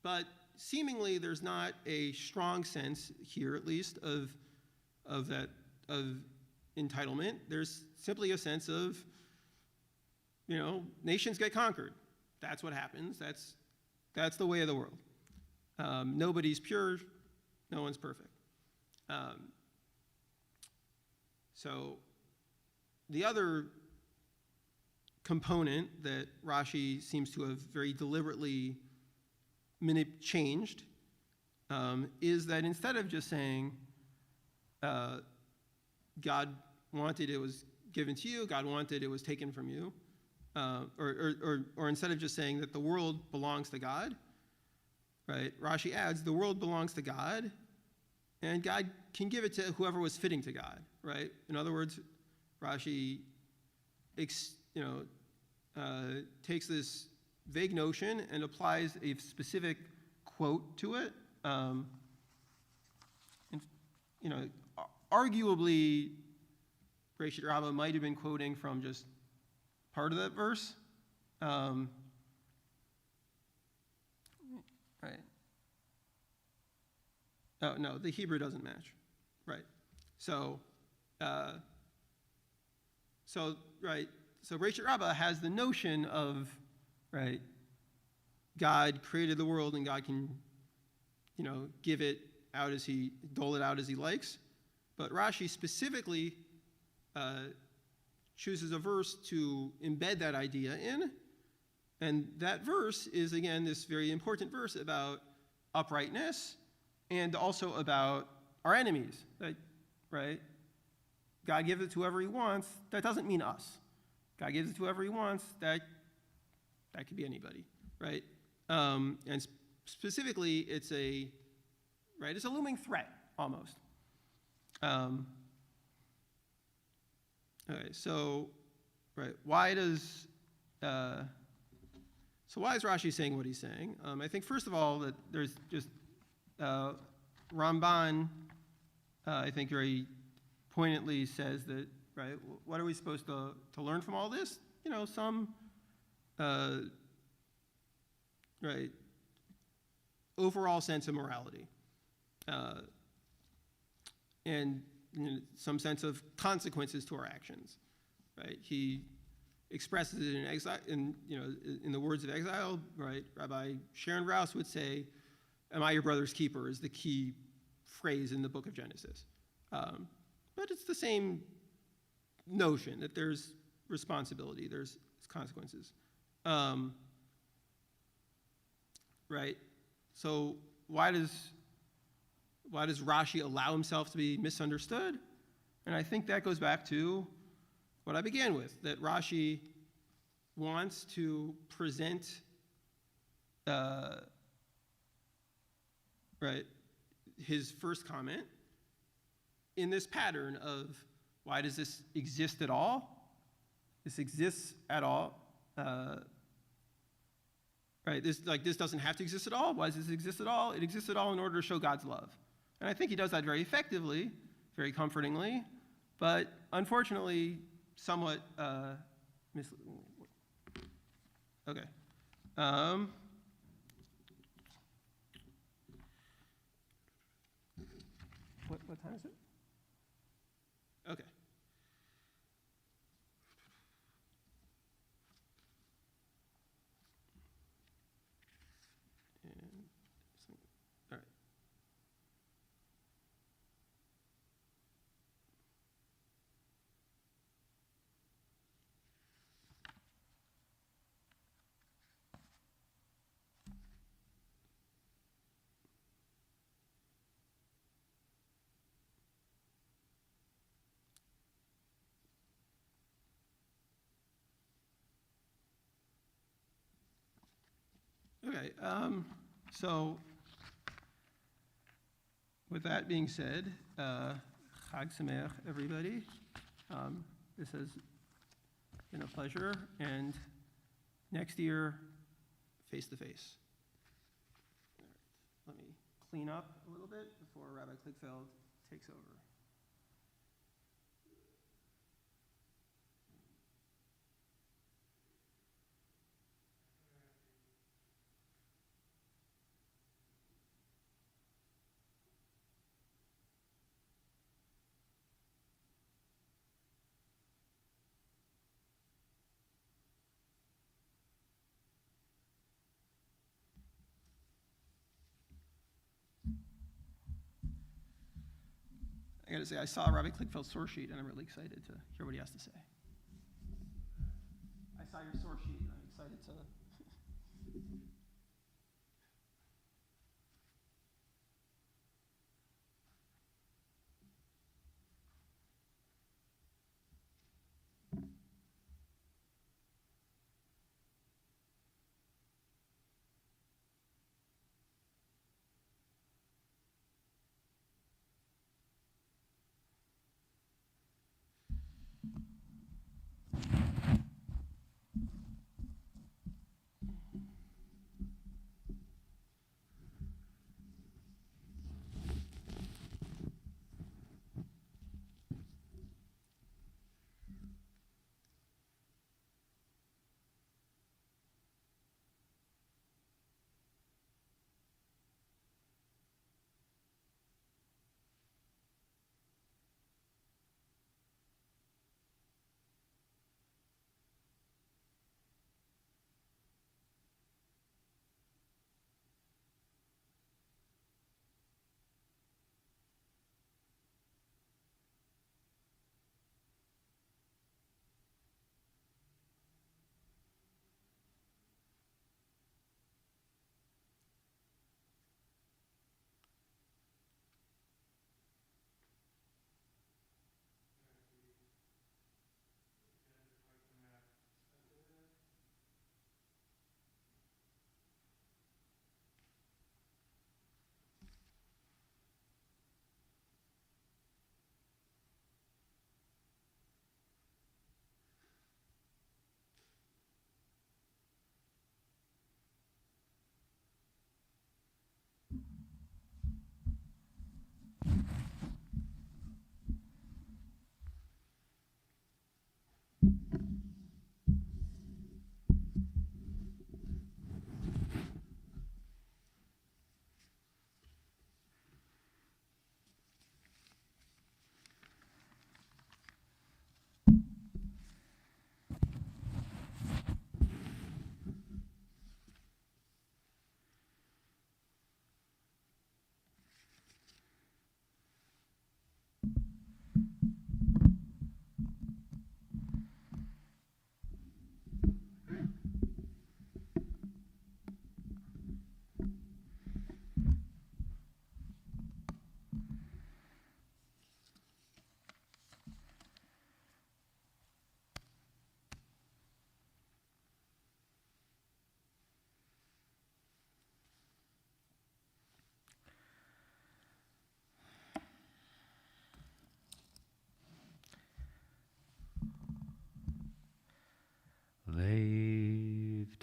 But seemingly there's not a strong sense here, at least, of entitlement. There's simply a sense of, nations get conquered. That's what happens. That's the way of the world. Nobody's pure. No one's perfect. So the other component that Rashi seems to have very deliberately changed is that instead of just saying, God wanted it was given to you, God wanted it was taken from you, or instead of just saying that the world belongs to God, Rashi adds, the world belongs to God, and God can give it to whoever was fitting to God, In other words, Rashi, takes this vague notion and applies a specific quote to it. Arguably, Breshit Rabbah might have been quoting from just part of that verse. Oh, no, the Hebrew doesn't match. So Breshit Rabbah has the notion of, God created the world and God can, give it out dole it out as he likes. But Rashi specifically chooses a verse to embed that idea in. And that verse is, again, this very important verse about uprightness and also about our enemies, right? God gives it to whoever he wants. That doesn't mean us. God gives it to whoever he wants. That could be anybody, right? And specifically, it's a looming threat almost. Okay, so why is Rashi saying what he's saying? I think first of all that there's just Ramban, I think very poignantly says that, what are we supposed to learn from all this? Some right, overall sense of morality, and some sense of consequences to our actions, right? He expresses it in exile, in the words of exile, right? Rabbi Sharon Rouse would say, "Am I your brother's keeper?" is the key phrase in the book of Genesis. But it's the same notion that there's responsibility, there's consequences. Right? So why does Rashi allow himself to be misunderstood? And I think that goes back to what I began with, that Rashi wants to present his first comment in this pattern of, why does this exist at all? This exists at all. Right? This doesn't have to exist at all. Why does this exist at all? It exists at all in order to show God's love. And I think he does that very effectively, very comfortingly, but unfortunately, somewhat okay. What time is it? Okay. All right. Okay, so with that being said, Chag Sameach, everybody. This has been a pleasure, and next year, face to face. Let me clean up a little bit before Rabbi Kligfeld takes over. I got to say, I saw Rabbi Kligfeld's source sheet, and I'm really excited to hear what he has to say. I saw your source sheet, and I'm excited to.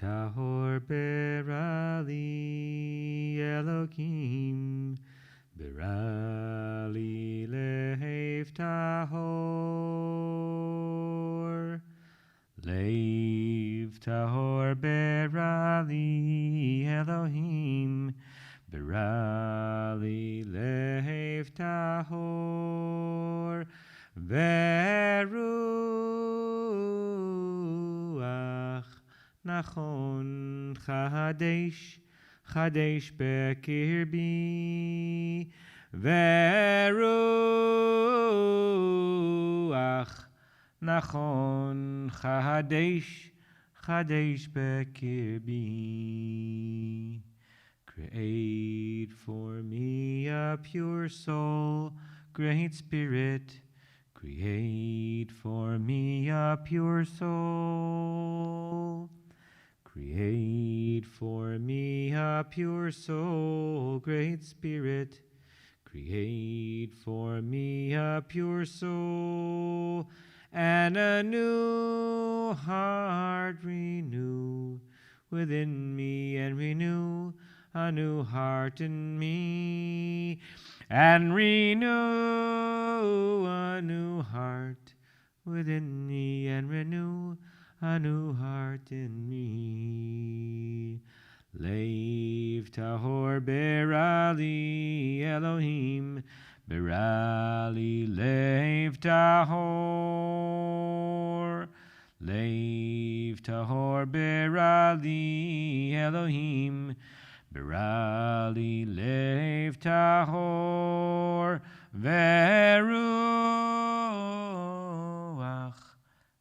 tahor berali Elohim berali lev tahor berali Elohim berali lev tahor veruach nachon chadesh bekirbi veruach nachon chadesh bekirbi. Create for me a pure soul, Great Spirit. Create for me a pure soul. Create for me a pure soul, Great Spirit. Create for me a pure soul, and a new heart renew within me, and renew a new heart in me, and renew a new heart within me, and renew a new heart in me. Lev tahor berali Elohim berali lev tahor. Lev tahor berali Elohim berali lev tahor veruach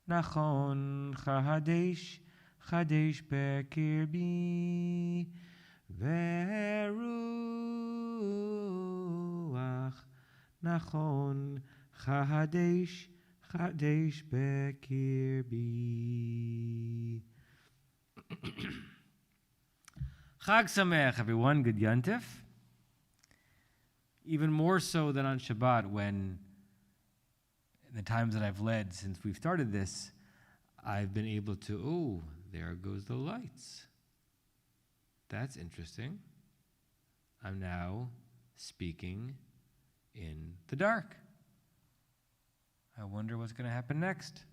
nachon chadesh bekirbi veruach nachon chadesh bekirbi. Chag Sameach, everyone. Good Yantif. Even more so than on Shabbat, when in the times that I've led since we've started this, I've been able to, oh, there goes the lights. That's interesting. I'm now speaking in the dark. I wonder what's going to happen next.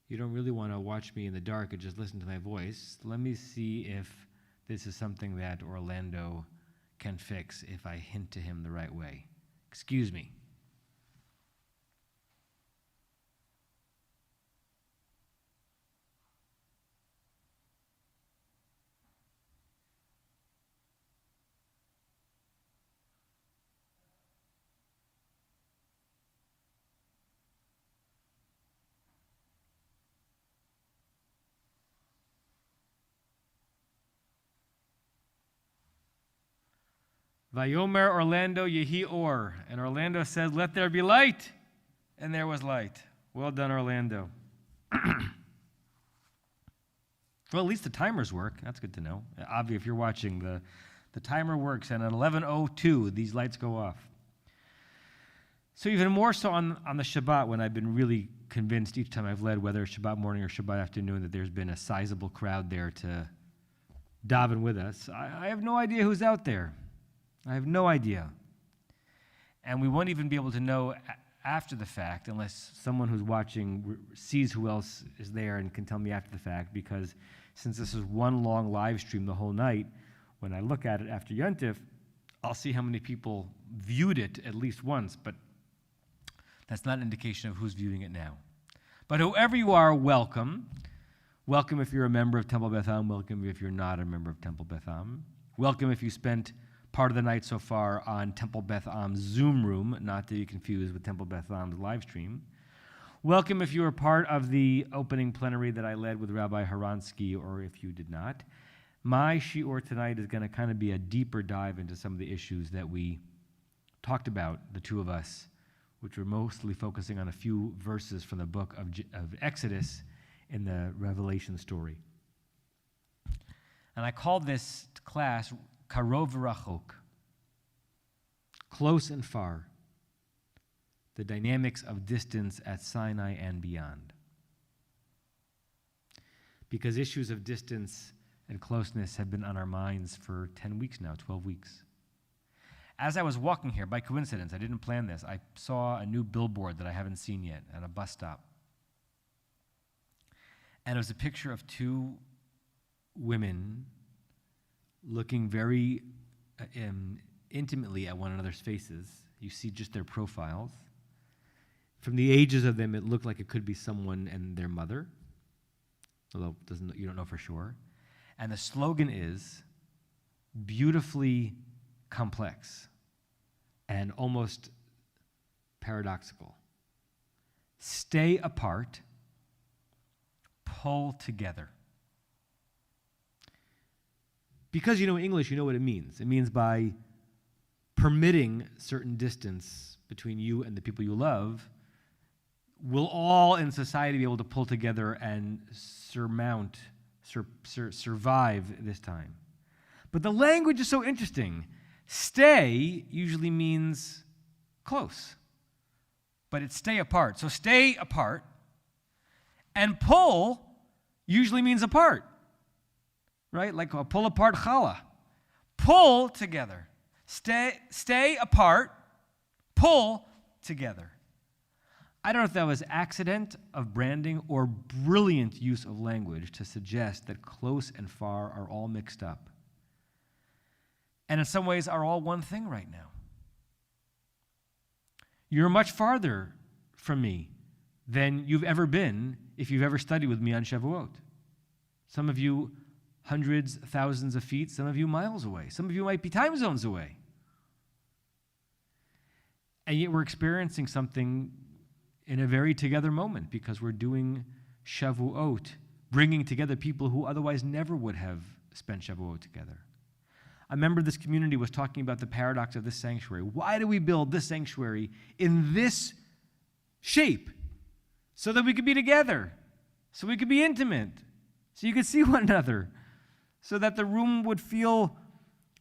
You don't really want to watch me in the dark and just listen to my voice. Let me see if this is something that Orlando can fix if I hint to him the right way. Excuse me. Vayomer Orlando Yehi Or. And Orlando said, let there be light. And there was light. Well done, Orlando. Well, at least the timers work. That's good to know. Avi, if you're watching, the timer works. And at 11:02, these lights go off. So even more so on the Shabbat, when I've been really convinced each time I've led, whether Shabbat morning or Shabbat afternoon, that there's been a sizable crowd there to daven with us. I have no idea who's out there. I have no idea. And we won't even be able to know after the fact unless someone who's watching sees who else is there and can tell me after the fact, because since this is one long live stream the whole night, when I look at it after Yontif, I'll see how many people viewed it at least once, but that's not an indication of who's viewing it now. But whoever you are, welcome. Welcome if you're a member of Temple Beth Am. Welcome if you're not a member of Temple Beth Am. Welcome if you spent part of the night so far on Temple Beth Am's Zoom room, not to be confused with Temple Beth Am's live stream. Welcome if you were part of the opening plenary that I led with Rabbi Haransky, or if you did not. My shiur tonight is going to kind of be a deeper dive into some of the issues that we talked about, the two of us, which were mostly focusing on a few verses from the book of Exodus in the Revelation story. And I called this class Karov Rachok, close and far, the dynamics of distance at Sinai and beyond. because issues of distance and closeness have been on our minds for 10 weeks now, 12 weeks. As I was walking here, by coincidence, I didn't plan this, I saw a new billboard that I haven't seen yet at a bus stop. And it was a picture of two women looking very intimately at one another's faces. You see just their profiles. From the ages of them, it looked like it could be someone and their mother, although you don't know for sure. And the slogan is beautifully complex and almost paradoxical. Stay apart, pull together. Because you know English, you know what it means. It means by permitting certain distance between you and the people you love, we'll all in society be able to pull together and survive this time. But the language is so interesting. Stay usually means close, but it's stay apart. So stay apart, and pull usually means apart, right? Like a pull apart challah. Pull together. Stay apart, pull together. I don't know if that was accident of branding or brilliant use of language to suggest that close and far are all mixed up, and in some ways are all one thing right now. You're much farther from me than you've ever been if you've ever studied with me on Shavuot. Some of you hundreds, thousands of feet, some of you miles away. Some of you might be time zones away. And yet we're experiencing something in a very together moment because we're doing Shavuot, bringing together people who otherwise never would have spent Shavuot together. A member of this community was talking about the paradox of this sanctuary. Why do we build this sanctuary in this shape? So that we could be together, so we could be intimate, so you could see one another, so that the room would feel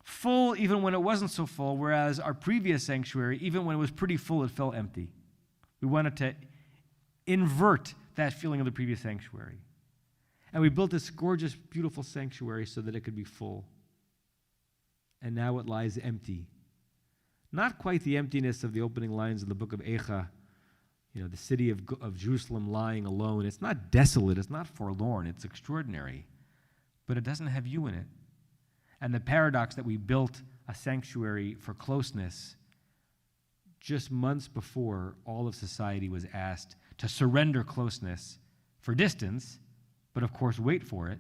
full even when it wasn't so full, whereas our previous sanctuary, even when it was pretty full, it felt empty. We wanted to invert that feeling of the previous sanctuary. And we built this gorgeous, beautiful sanctuary so that it could be full. And now it lies empty. Not quite the emptiness of the opening lines of the book of Eicha, the city of Jerusalem lying alone. It's not desolate, it's not forlorn, it's extraordinary. But it doesn't have you in it. And the paradox that we built a sanctuary for closeness just months before all of society was asked to surrender closeness for distance, but of course wait for it.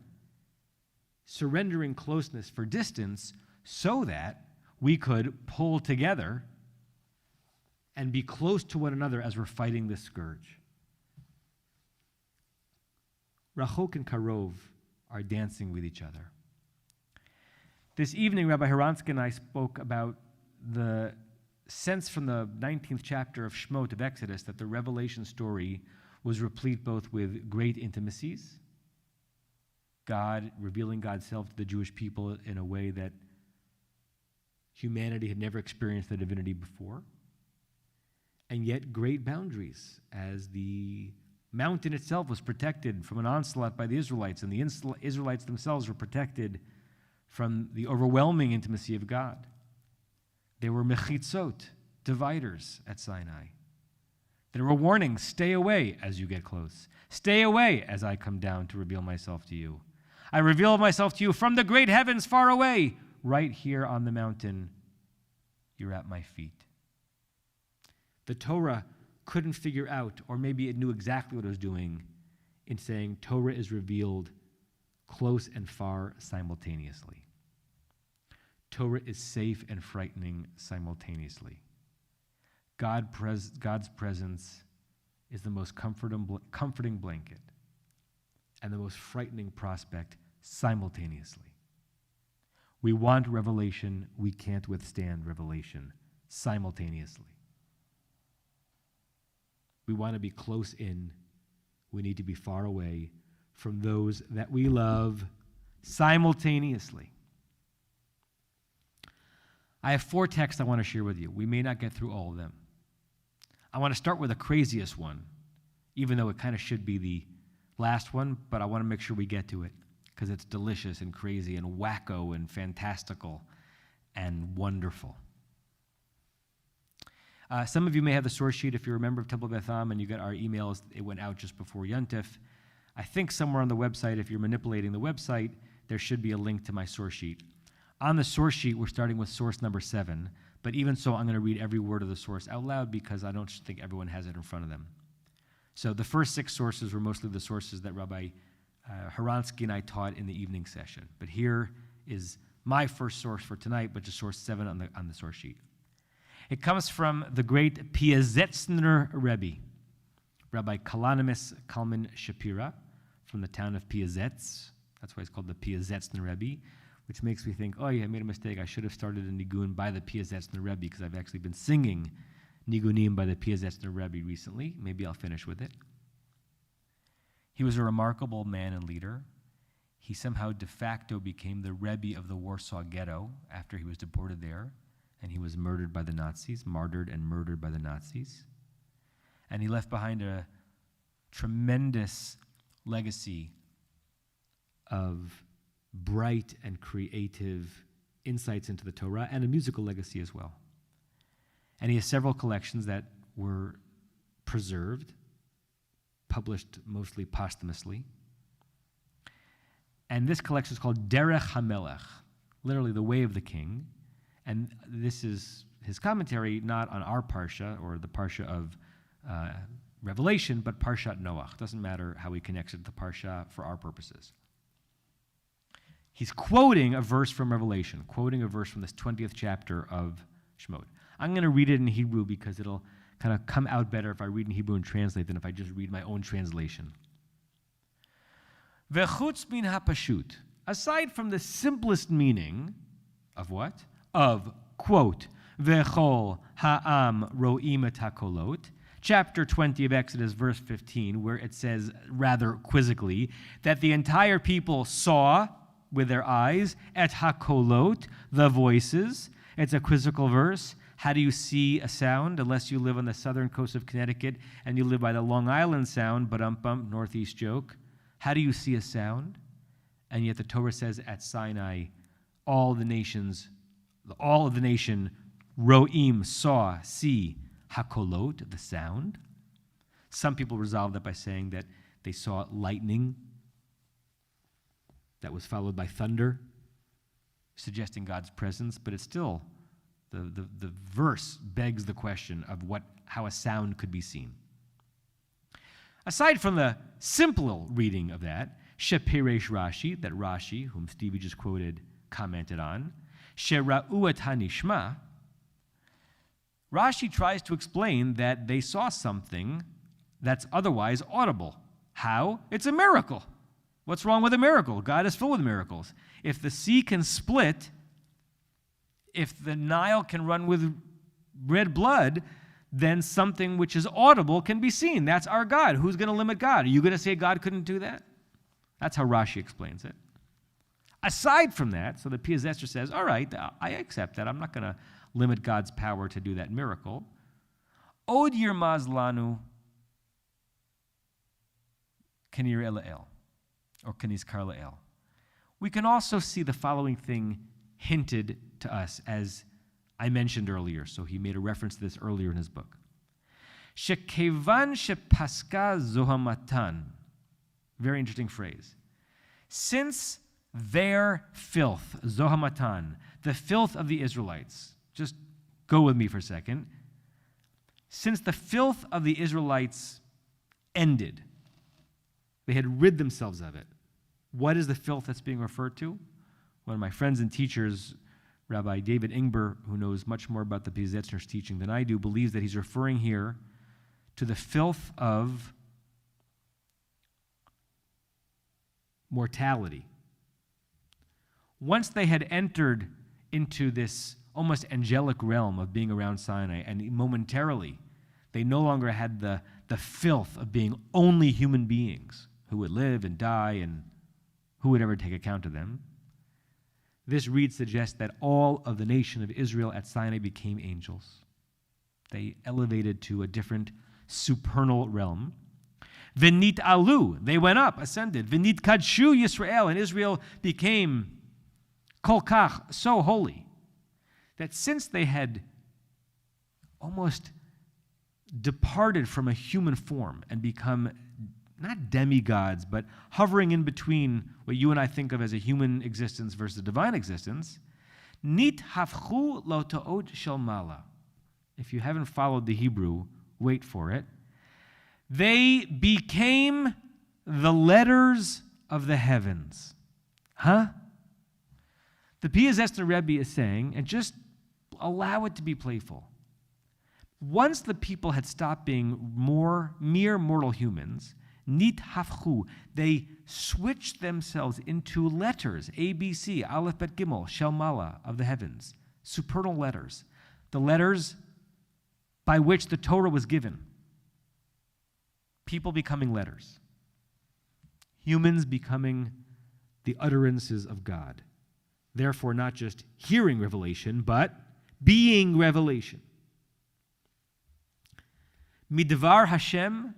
Surrendering closeness for distance so that we could pull together and be close to one another as we're fighting this scourge. Rachok and Karov are dancing with each other. This evening, Rabbi Haransky and I spoke about the sense from the 19th chapter of Shemot of Exodus that the Revelation story was replete both with great intimacies, God revealing God's self to the Jewish people in a way that humanity had never experienced the divinity before, and yet great boundaries, as the mountain itself was protected from an onslaught by the Israelites, and the Israelites themselves were protected from the overwhelming intimacy of God. There were mechitzot, dividers at Sinai. There were warnings, stay away as you get close. Stay away as I come down to reveal myself to you. I reveal myself to you from the great heavens far away. Right here on the mountain, you're at my feet. The Torah couldn't figure out, or maybe it knew exactly what it was doing, in saying Torah is revealed close and far simultaneously. Torah is safe and frightening simultaneously. God's presence is the most comforting blanket and the most frightening prospect simultaneously. We want revelation, we can't withstand revelation simultaneously. We want to be close in, we need to be far away from those that we love simultaneously. I have 4 texts I want to share with you. We may not get through all of them. I want to start with the craziest one, even though it kind of should be the last one, but I want to make sure we get to it because it's delicious and crazy and wacko and fantastical and wonderful. Some of you may have the source sheet if you're a member of Temple Beth Am and you got our emails. It went out just before Yontif. I think somewhere on the website, if you're manipulating the website, there should be a link to my source sheet. On the source sheet, we're starting with source number 7, but even so, I'm going to read every word of the source out loud because I don't think everyone has it in front of them. So the first 6 sources were mostly the sources that Rabbi Haransky and I taught in the evening session. But here is my first source for tonight, which is source 7 on the source sheet. It comes from the great Piazetzner Rebbe, Rabbi Kalanimus Kalman Shapira, from the town of Piazetz. That's why it's called the Piazetzner Rebbe, which makes me think, oh yeah, I made a mistake. I should have started a nigun by the Piazetzner Rebbe because I've actually been singing nigunim by the Piazetzner Rebbe recently. Maybe I'll finish with it. He was a remarkable man and leader. He somehow de facto became the Rebbe of the Warsaw Ghetto after he was deported there, and he was murdered by the Nazis, martyred and murdered by the Nazis. And he left behind a tremendous legacy of bright and creative insights into the Torah and a musical legacy as well. And he has several collections that were preserved, published mostly posthumously. And this collection is called Derech HaMelech, literally the way of the king. And this is his commentary not on our Parsha or the Parsha of Revelation, but Parshat Noach. Doesn't matter how he connects it to the Parsha for our purposes. He's quoting a verse from Revelation, quoting a verse from this 20th chapter of Shemot. I'm going to read it in Hebrew because it'll kind of come out better if I read in Hebrew and translate than if I just read my own translation. V'chutz min hapashut, aside from the simplest meaning of what? Of, quote, V'chol ha'am ro'im et hakolot, chapter 20 of Exodus, verse 15, where it says rather quizzically that the entire people saw with their eyes et hakolot, the voices. It's a quizzical verse. How do you see a sound unless you live on the southern coast of Connecticut and you live by the Long Island Sound, but northeast joke? How do you see a sound? And yet the Torah says at Sinai, all of the nation, ro'im, saw, see, hakolot, the sound. Some people resolve that by saying that they saw lightning that was followed by thunder, suggesting God's presence, but it's still, the verse begs the question of how a sound could be seen. Aside from the simple reading of that, Shepiresh Rashi, that Rashi, whom Stevie just quoted, commented on, Shera'u et hanishma, Rashi tries to explain that they saw something that's otherwise audible. How? It's a miracle. What's wrong with a miracle? God is full with miracles. If the sea can split, if the Nile can run with red blood, then something which is audible can be seen. That's our God. Who's going to limit God? Are you going to say God couldn't do that? That's how Rashi explains it. Aside from that, so the Piazetzner says, all right, I accept that. I'm not going to limit God's power to do that miracle. Od yirmaz lanu kenir ela'el, or kenizkar la'el. We can also see the following thing hinted to us, as I mentioned earlier. So he made a reference to this earlier in his book. Shekevan shepaska zohamatan. Very interesting phrase. Since their filth, zohamatan, the filth of the Israelites, just go with me for a second. Since the filth of the Israelites ended, they had rid themselves of it. What is the filth that's being referred to? One of my friends and teachers, Rabbi David Ingber, who knows much more about the Piazetzner's teaching than I do, believes that he's referring here to the filth of mortality. Once they had entered into this almost angelic realm of being around Sinai, and momentarily they no longer had the filth of being only human beings who would live and die, and who would ever take account of them. This read suggests that all of the nation of Israel at Sinai became angels. They elevated to a different supernal realm. V'nit alu, they went up, ascended. V'nit kadshu Yisrael, and Israel became kol kach, so holy, that since they had almost departed from a human form and become not demigods, but hovering in between what you and I think of as a human existence versus a divine existence, nit hafchu lo ta'ot shel mala. If you haven't followed the Hebrew, wait for it. They became the letters of the heavens. Huh? The Piaseczner Rebbe is saying, and just allow it to be playful, once the people had stopped being mere mortal humans, nit hafchu, they switched themselves into letters, A, B, C, Aleph, Bet, Gimel, Shel Mala, of the heavens, supernal letters, the letters by which the Torah was given. People becoming letters. Humans becoming the utterances of God. Therefore, not just hearing revelation, but being revelation. Midvar Hashem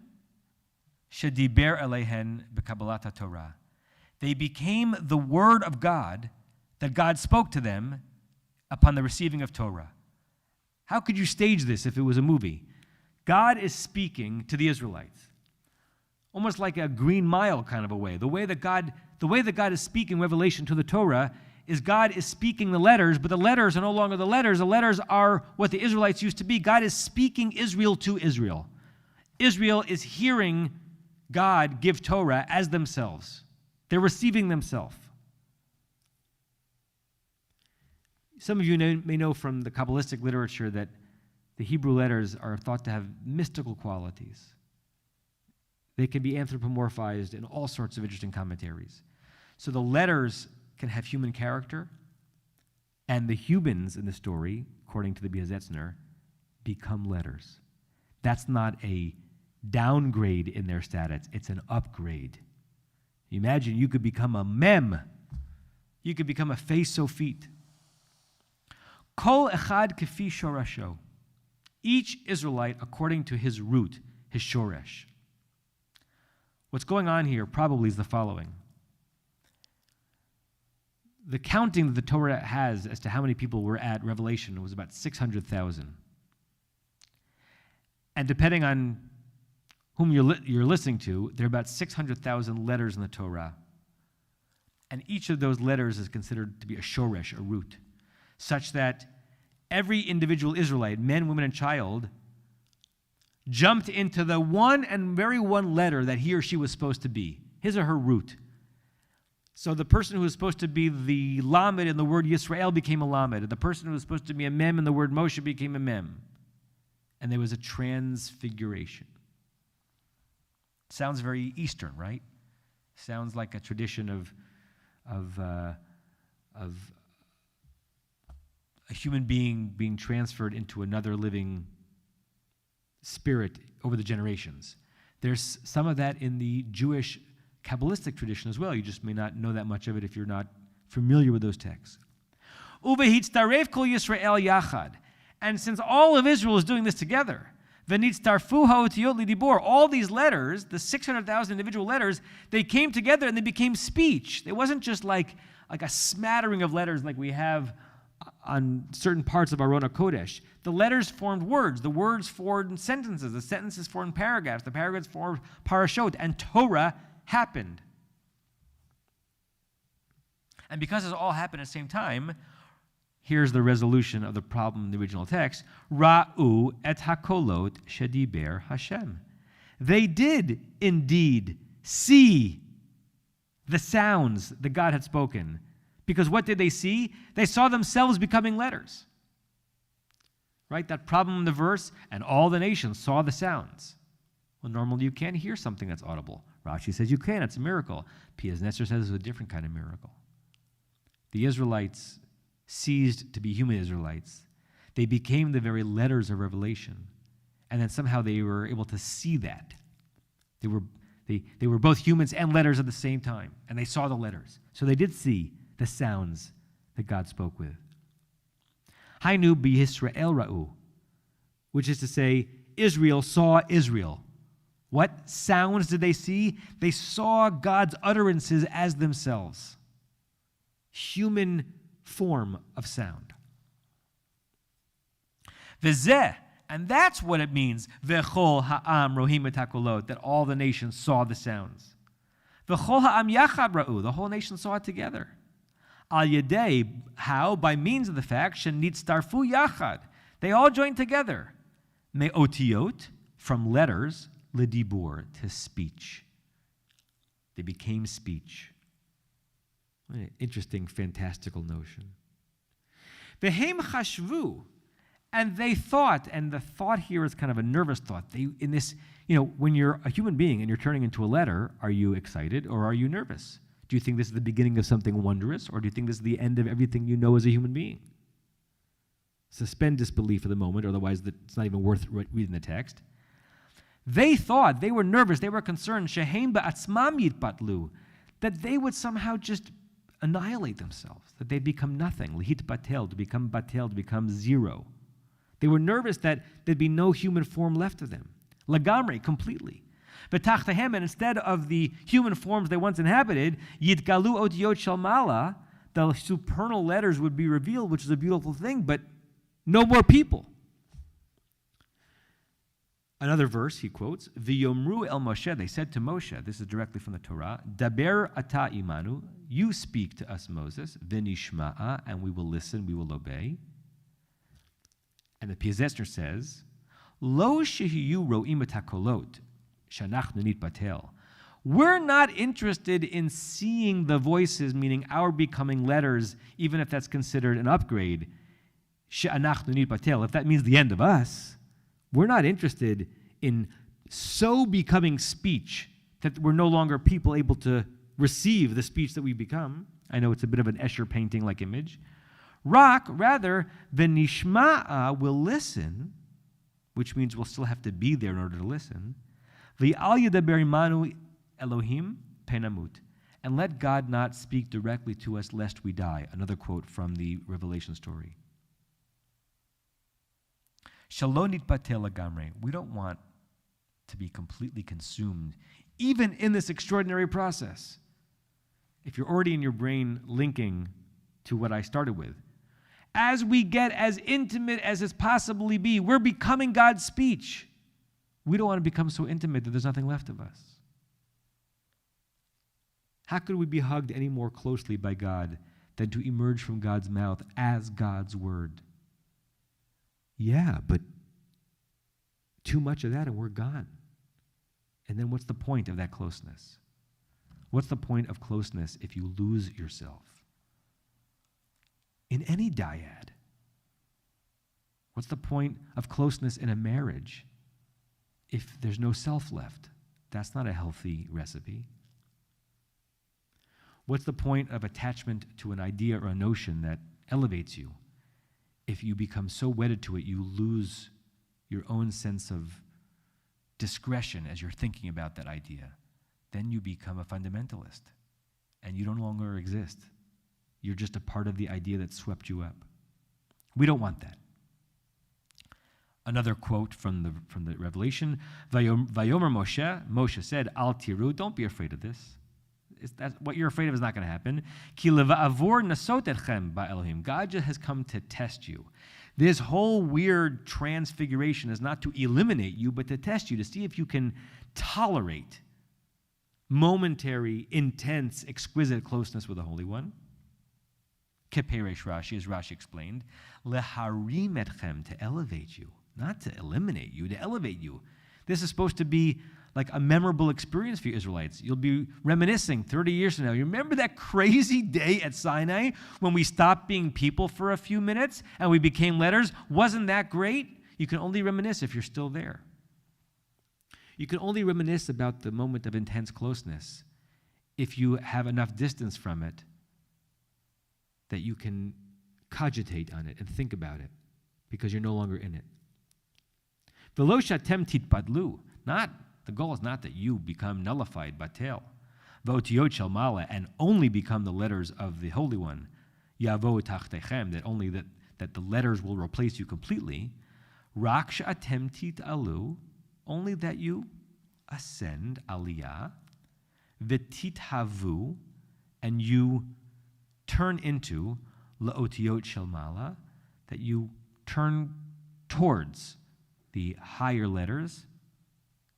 shediber elehen b'kabbalat Torah. They became the word of God that God spoke to them upon the receiving of Torah. How could you stage this if it was a movie? God is speaking to the Israelites, almost like a Green Mile kind of a way. The way that God is speaking revelation to the Torah is God is speaking the letters, but the letters are no longer the letters. The letters are what the Israelites used to be. God is speaking Israel to Israel. Israel is hearing God give Torah as themselves. They're receiving themselves. Some of you may know from the Kabbalistic literature that the Hebrew letters are thought to have mystical qualities. They can be anthropomorphized in all sorts of interesting commentaries. So the letters can have human character, and the humans in the story, according to the Piaseczner, become letters. That's not a downgrade in their status, it's an upgrade. Imagine you could become a mem. You could become a Feet. Kol echad kefi shorasho. Each Israelite according to his root, his shoresh. What's going on here probably is the following. The counting that the Torah has as to how many people were at Revelation was about 600,000. And depending on whom you're listening to, there are about 600,000 letters in the Torah. And each of those letters is considered to be a shoresh, a root, such that every individual Israelite, men, women, and child, jumped into the one and very one letter that he or she was supposed to be, his or her root. So the person who was supposed to be the Lamed in the word Yisrael became a Lamed. The person who was supposed to be a Mem in the word Moshe became a Mem. And there was a transfiguration. Sounds very Eastern, right? Sounds like a tradition of a human being being transferred into another living spirit over the generations. There's some of that in the Jewish Kabbalistic tradition as well. You just may not know that much of it if you're not familiar with those texts. Uvehitztaref kol Yisrael yachad. And since all of Israel is doing this together, v'nitztarfu ha'otiyot lidibor, all these letters, the 600,000 individual letters, they came together and they became speech. It wasn't just like a smattering of letters like we have on certain parts of Arona Kodesh. The letters formed words. The words formed sentences. The sentences formed paragraphs. The paragraphs formed parashot. And Torah happened. And because it all happened at the same time, here's the resolution of the problem in the original text. Ra'u et hakolot shediber Hashem. They did indeed see the sounds that God had spoken. Because what did they see? They saw themselves becoming letters. Right? That problem in the verse, and all the nations saw the sounds. Well, normally you can't hear something that's audible. Rashi says you can, it's a miracle. Piaseczner says it's a different kind of miracle. The Israelites ceased to be human Israelites. They became the very letters of Revelation. And then somehow they were able to see that. They were both humans and letters at the same time. And they saw the letters. So they did see the sounds that God spoke with. Hainu b'Yisrael ra'u, which is to say, Israel saw Israel. What sounds did they see? They saw God's utterances as themselves. Human form of sound. V'zeh, and that's what it means, v'chol ha'am rohim et hakolot, that all the nations saw the sounds. V'chol ha'am yachad ra'u, the whole nation saw it together. Al yedei, how? By means of the fact, shenitztarfu yachad, they all joined together. Me'otiot, from letters, ledibur, to speech. They became speech. What an interesting, fantastical notion. Vehem chashvu, and they thought, and the thought here is kind of a nervous thought. When you're a human being and you're turning into a letter, are you excited or are you nervous? Do you think this is the beginning of something wondrous, or do you think this is the end of everything you know as a human being? Suspend disbelief for the moment, otherwise it's not even worth reading the text. They thought, they were nervous, they were concerned, shehem ba'atzmam yitbatlu, that they would somehow just annihilate themselves, that they'd become nothing, lihit batel, to become zero. They were nervous that there'd be no human form left of them, lagamri, completely. V'tachtehem, and instead of the human forms they once inhabited, yitgalu otiyot shel mala, the supernal letters would be revealed, which is a beautiful thing, but no more people. Another verse he quotes, V'yomru el Moshe, they said to Moshe, this is directly from the Torah, Daber ata imanu, you speak to us, Moses, v'nishma'a, and we will listen, we will obey. And the Piaseczner says, Lo shehiyu ro'im et hakolot, shanachnu nitbatel. We're not interested in seeing the voices, meaning our becoming letters, even if that's considered an upgrade. She'anachnu nitbatel, if that means the end of us, we're not interested in so becoming speech that we're no longer people able to receive the speech that we become. I know it's a bit of an Escher painting-like image. Rather, v'nishma'a will listen, which means we'll still have to be there in order to listen. V'al yedaber imanu Elohim penamut, and let God not speak directly to us lest we die. Another quote from the Revelation story. Shalonit batel lagamre. We don't want to be completely consumed, even in this extraordinary process. If you're already in your brain linking to what I started with, as we get as intimate as it's possibly be, we're becoming God's speech. We don't want to become so intimate that there's nothing left of us. How could we be hugged any more closely by God than to emerge from God's mouth as God's word? Yeah, but too much of that and we're gone. And then what's the point of that closeness? What's the point of closeness if you lose yourself? In any dyad. What's the point of closeness in a marriage if there's no self left? That's not a healthy recipe. What's the point of attachment to an idea or a notion that elevates you if you become so wedded to it you lose your own sense of discretion as you're thinking about that idea? Then you become a fundamentalist and you no longer exist. You're just a part of the idea that swept you up. We don't want that. Another quote from the Revelation, Vayomer Moshe said, Al tiru, don't be afraid of this. What you're afraid of is not going to happen. Ki leva'avor nasot etchem ba'Elohim. God just has come to test you. This whole weird transfiguration is not to eliminate you, but to test you, to see if you can tolerate momentary, intense, exquisite closeness with the Holy One. Keperesh Rashi, as Rashi explained, leharim etchem, to elevate you, not to eliminate you, to elevate you. This is supposed to be like a memorable experience for you Israelites. You'll be reminiscing 30 years from now. You remember that crazy day at Sinai when we stopped being people for a few minutes and we became letters? Wasn't that great? You can only reminisce if you're still there. You can only reminisce about the moment of intense closeness if you have enough distance from it that you can cogitate on it and think about it because you're no longer in it. V'lo shatem titpadlu, the goal is not that you become nullified, batel. V'otiyot shel mala, and only become the letters of the Holy One. Yavo tachtechem, that the letters will replace you completely. Rak she'atem titalu, only that you ascend, aliyah, v'tithavu, and you turn into la'otiot shel mala, that you turn towards the higher letters,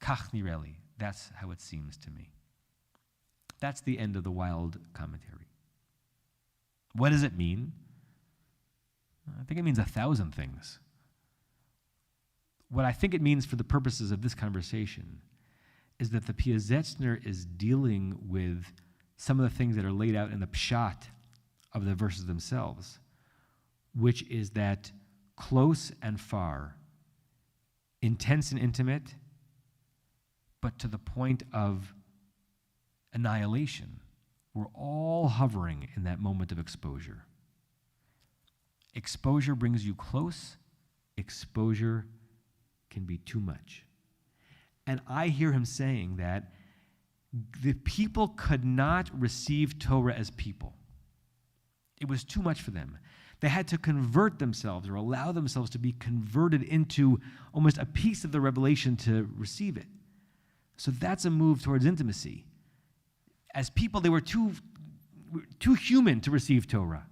kach nireli. That's how it seems to me. That's the end of the wild commentary. What does it mean? I think it means 1,000 things. What I think it means for the purposes of this conversation is that the Piazetzner is dealing with some of the things that are laid out in the pshat of the verses themselves, which is that close and far, intense and intimate, but to the point of annihilation. We're all hovering in that moment of exposure. Exposure brings you close. Exposure can be too much. And I hear him saying that the people could not receive Torah as people. It was too much for them. They had to convert themselves or allow themselves to be converted into almost a piece of the revelation to receive it. So that's a move towards intimacy. As people, they were too human to receive Torah.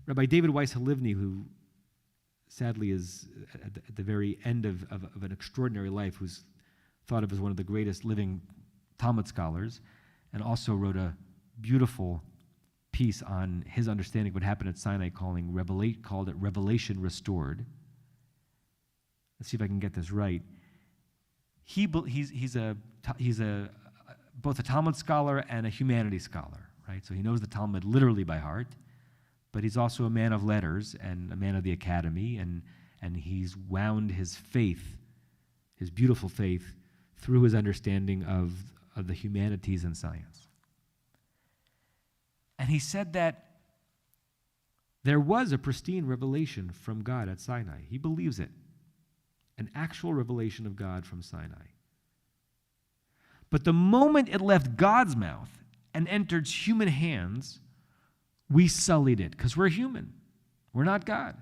Rabbi David Weiss Halivni, who sadly is at the very end of an extraordinary life, who's thought of as one of the greatest living Talmud scholars, and also wrote a beautiful piece on his understanding of what happened at Sinai, called it Revelation Restored. Let's see if I can get this right. He's both a Talmud scholar and a humanities scholar, right? So he knows the Talmud literally by heart, but he's also a man of letters and a man of the academy, and he's wound his faith, his beautiful faith, through his understanding of the humanities and science. And he said that there was a pristine revelation from God at Sinai. He believes it. An actual revelation of God from Sinai. But the moment it left God's mouth and entered human hands, we sullied it, because we're human. We're not God.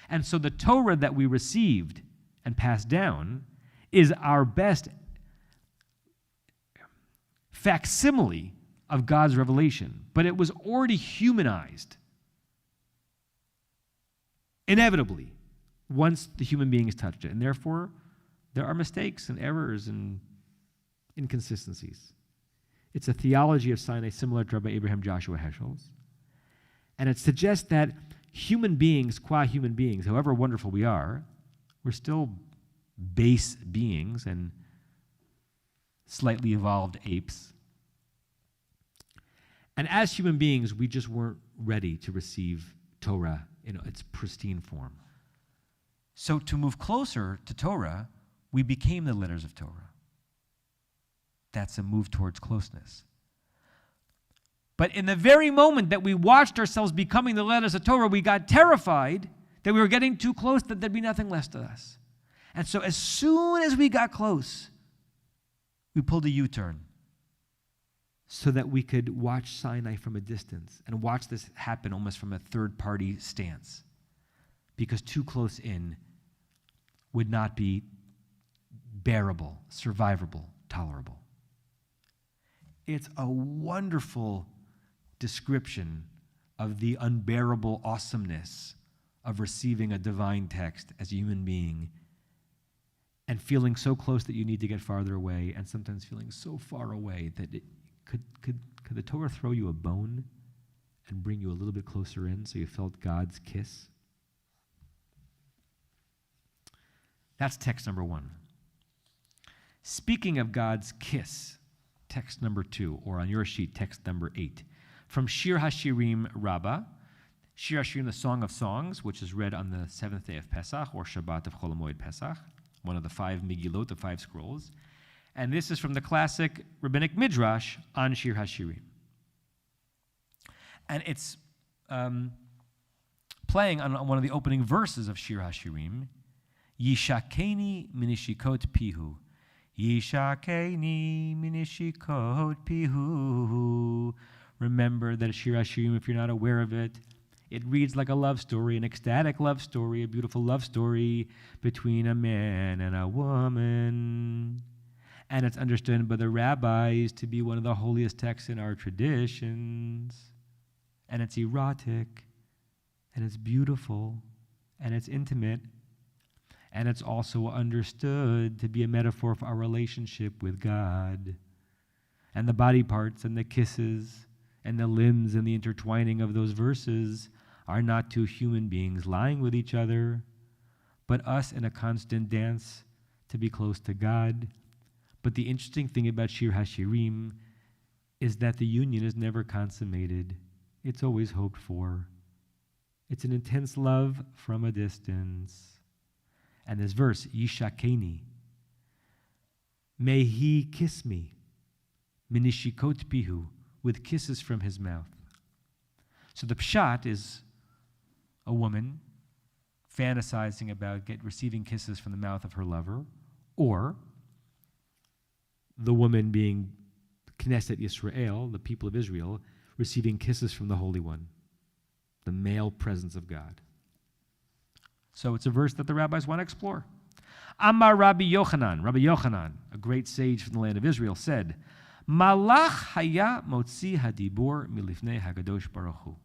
And so the Torah that we received and passed down is our best facsimile of God's revelation, but it was already humanized, inevitably, once the human beings touched it. And therefore, there are mistakes and errors and inconsistencies. It's a theology of Sinai similar to Rabbi Abraham Joshua Heschel's. And it suggests that human beings, qua human beings, however wonderful we are, we're still base beings and slightly evolved apes. And as human beings, we just weren't ready to receive Torah in its pristine form. So to move closer to Torah, we became the letters of Torah. That's a move towards closeness. But in the very moment that we watched ourselves becoming the letters of Torah, we got terrified that we were getting too close, that there'd be nothing left of us. And so as soon as we got close, we pulled a U-turn so that we could watch Sinai from a distance and watch this happen almost from a third-party stance, because too close in would not be bearable, survivable, tolerable. It's a wonderful description of the unbearable awesomeness of receiving a divine text as a human being and feeling so close that you need to get farther away, and sometimes feeling so far away that it could the Torah throw you a bone and bring you a little bit closer in so you felt God's kiss? That's text number 1. Speaking of God's kiss, text number 2, or on your sheet, text number 8. From Shir HaShirim Rabbah, Shir HaShirim, the Song of Songs, which is read on the 7th day of Pesach, or Shabbat of Chol HaMoed Pesach, one of the 5 Megillot, the 5 scrolls. And this is from the classic rabbinic midrash on Shir HaShirim. And it's playing on one of the opening verses of Shir HaShirim, Yishakeni minishikot pihu. Yishakeni minishikot pihu. Remember that Shir HaShirim, if you're not aware of it, It reads like a love story, an ecstatic love story, a beautiful love story between a man and a woman. And it's understood by the rabbis to be one of the holiest texts in our traditions. And it's erotic, and it's beautiful, and it's intimate, and it's also understood to be a metaphor for our relationship with God. And the body parts and the kisses and the limbs and the intertwining of those verses are not two human beings lying with each other, but us in a constant dance to be close to God. But the interesting thing about Shir HaShirim is that the union is never consummated. It's always hoped for. It's an intense love from a distance. And this verse, Yishakeni, may he kiss me, minishikot pihu, with kisses from his mouth. So the pshat is a woman fantasizing about receiving kisses from the mouth of her lover, or the woman being Knesset Yisrael, the people of Israel, receiving kisses from the Holy One, the male presence of God. So it's a verse that the rabbis want to explore. Amar Rabbi Yochanan, a great sage from the land of Israel, said, Malach haya motzi hadibor milifnei hagadosh baruch hu.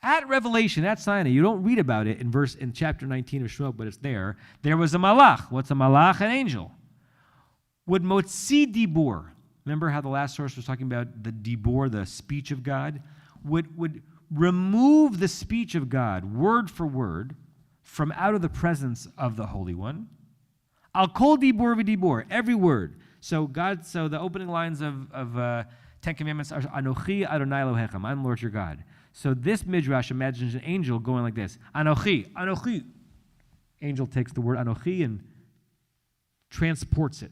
At Revelation, at Sinai, you don't read about it in chapter 19 of Shemot, but it's there. There was a malach. What's a malach? An angel. Would motzi dibor. Remember how the last source was talking about the dibor, the speech of God? Would remove the speech of God, word for word, from out of the presence of the Holy One. Al kol dibor v'dibor, every word. So the opening lines of Ten Commandments are Anochi Adonai Elohechem, I'm Lord your God. So this midrash imagines an angel going like this, Anochi, Anochi. Angel takes the word Anochi and transports it.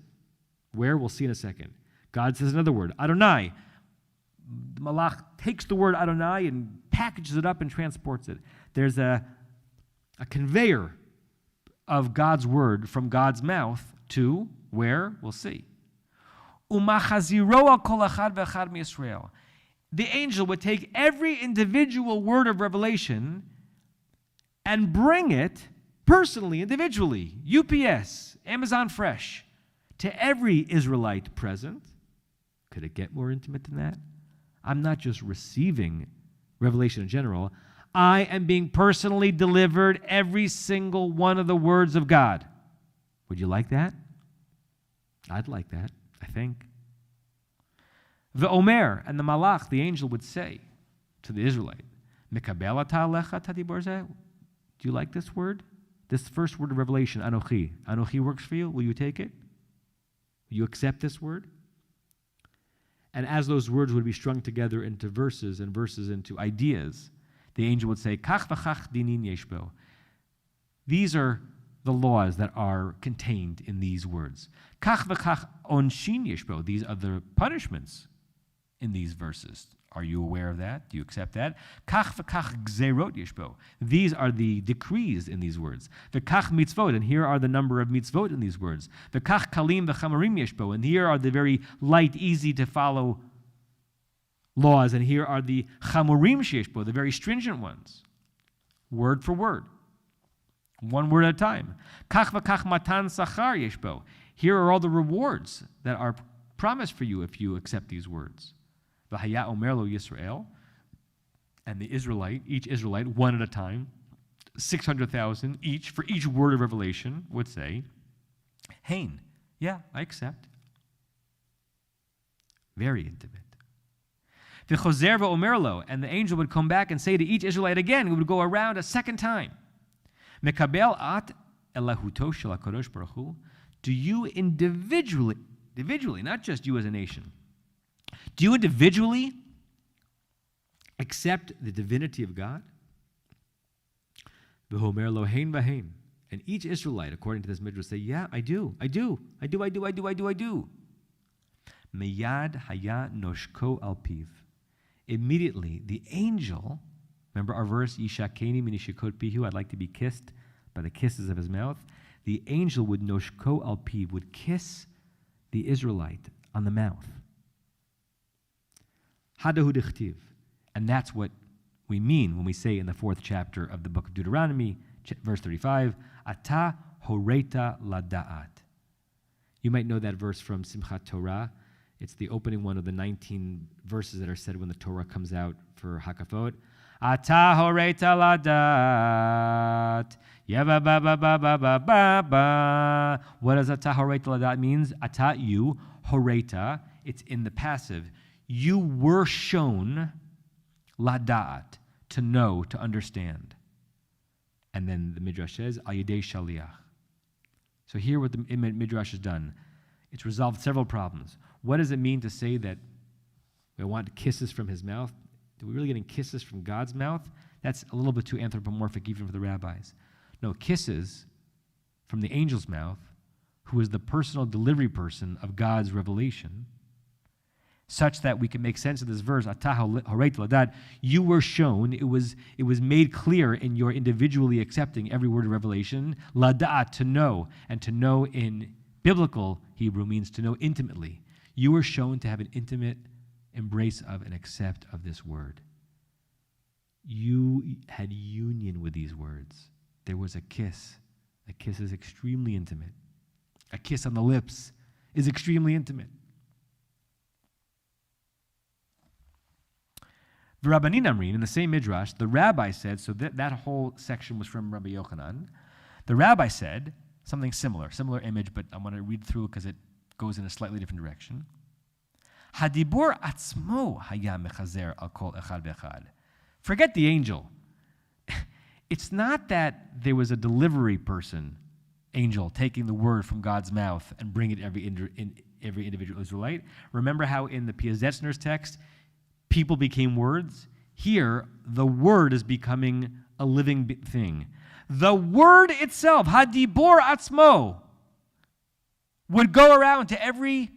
Where? We'll see in a second. God says another word, Adonai. The Malach takes the word Adonai and packages it up and transports it. There's a conveyor of God's word from God's mouth to where? We'll see. The angel would take every individual word of revelation and bring it personally, individually, UPS, Amazon Fresh, to every Israelite present. Could it get more intimate than that? I'm not just receiving revelation in general. I am being personally delivered every single one of the words of God. Would you like that? I'd like that, I think. The Omer and the Malach, the angel, would say to the Israelite, Mikabel ata alecha tadibor zeh? Do you like this word? This first word of revelation, Anochi. Anochi works for you? Will you take it? Will you accept this word? And as those words would be strung together into verses and verses into ideas, the angel would say, Kach v'chach dinin yeshbo. These are the laws that are contained in these words. Kach v'chach onshin yeshbo. These are the punishments in these verses. Are you aware of that? Do you accept that? Kach v'kach gzerot yeshbo. These are the decrees in these words. V'kach mitzvot, and here are the number of mitzvot in these words. V'kach kalim v'chamarim yeshbo, and here are the very light, easy to follow laws, and here are the chamurim sheyeshbo, the very stringent ones. Word for word. One word at a time. Kach v'kach matan sachar yeshbo. Here are all the rewards that are promised for you if you accept these words. V'haya omer lo Yisrael, and the Israelite, each Israelite, one at a time, 600,000 each, for each word of revelation, would say, Hain, yeah, I accept. Very intimate. V'chozer v'omer lo, and the angel would come back and say to each Israelite again, we would go around a second time, Mekabel at elahuto shel HaKadosh Baruch Hu, do you individually, not just you as a nation, do you individually accept the divinity of God? V'homer lo hein v'hein. And each Israelite, according to this midrash, say, yeah, I do. Meyad haya noshko al piv. Immediately, the angel, remember our verse, Yishakeni minishikot pihu, I'd like to be kissed by the kisses of his mouth. The angel would noshko al piv, would kiss the Israelite on the mouth. Hadahu dichtiv. And that's what we mean when we say in the 4th chapter of the book of Deuteronomy, verse 35, Ata horeta lada'at. You might know that verse from Simchat Torah. It's the opening one of the 19 verses that are said when the Torah comes out for Hakafot. Ata horeta ladat. Yeva ba ba ba ba ba ba ba. What does ata horeta ladat means? Ata, you. Horeta, it's in the passive. You were shown ladat, to know, to understand. And then the Midrash says, al yedei shaliach. So here what the Midrash has done, it's resolved several problems. What does it mean to say that we want kisses from his mouth? Are we really getting kisses from God's mouth? That's a little bit too anthropomorphic even for the rabbis. No, kisses from the angel's mouth, who is the personal delivery person of God's revelation, such that we can make sense of this verse, Atah horeit ladad, you were shown, it was made clear in your individually accepting every word of revelation, ladat, to know, and to know in biblical Hebrew means to know intimately. You were shown to have an intimate embrace of and accept of this word. You had union with these words. There was a kiss. A kiss is extremely intimate. A kiss on the lips is extremely intimate. V'Rabbanin Amrin, in the same Midrash, the rabbi said, so that whole section was from Rabbi Yochanan. The rabbi said something similar image, but I want to read through it because it goes in a slightly different direction. Hadibur atzmo haya mechazer al kol echad v'echad. Forget the angel. It's not that there was a delivery person, angel, taking the word from God's mouth and bring it to every individual Israelite. Remember how in the Piazetzner's text, people became words? Here, the word is becoming a living thing. The word itself, hadibor atzmo, would go around to every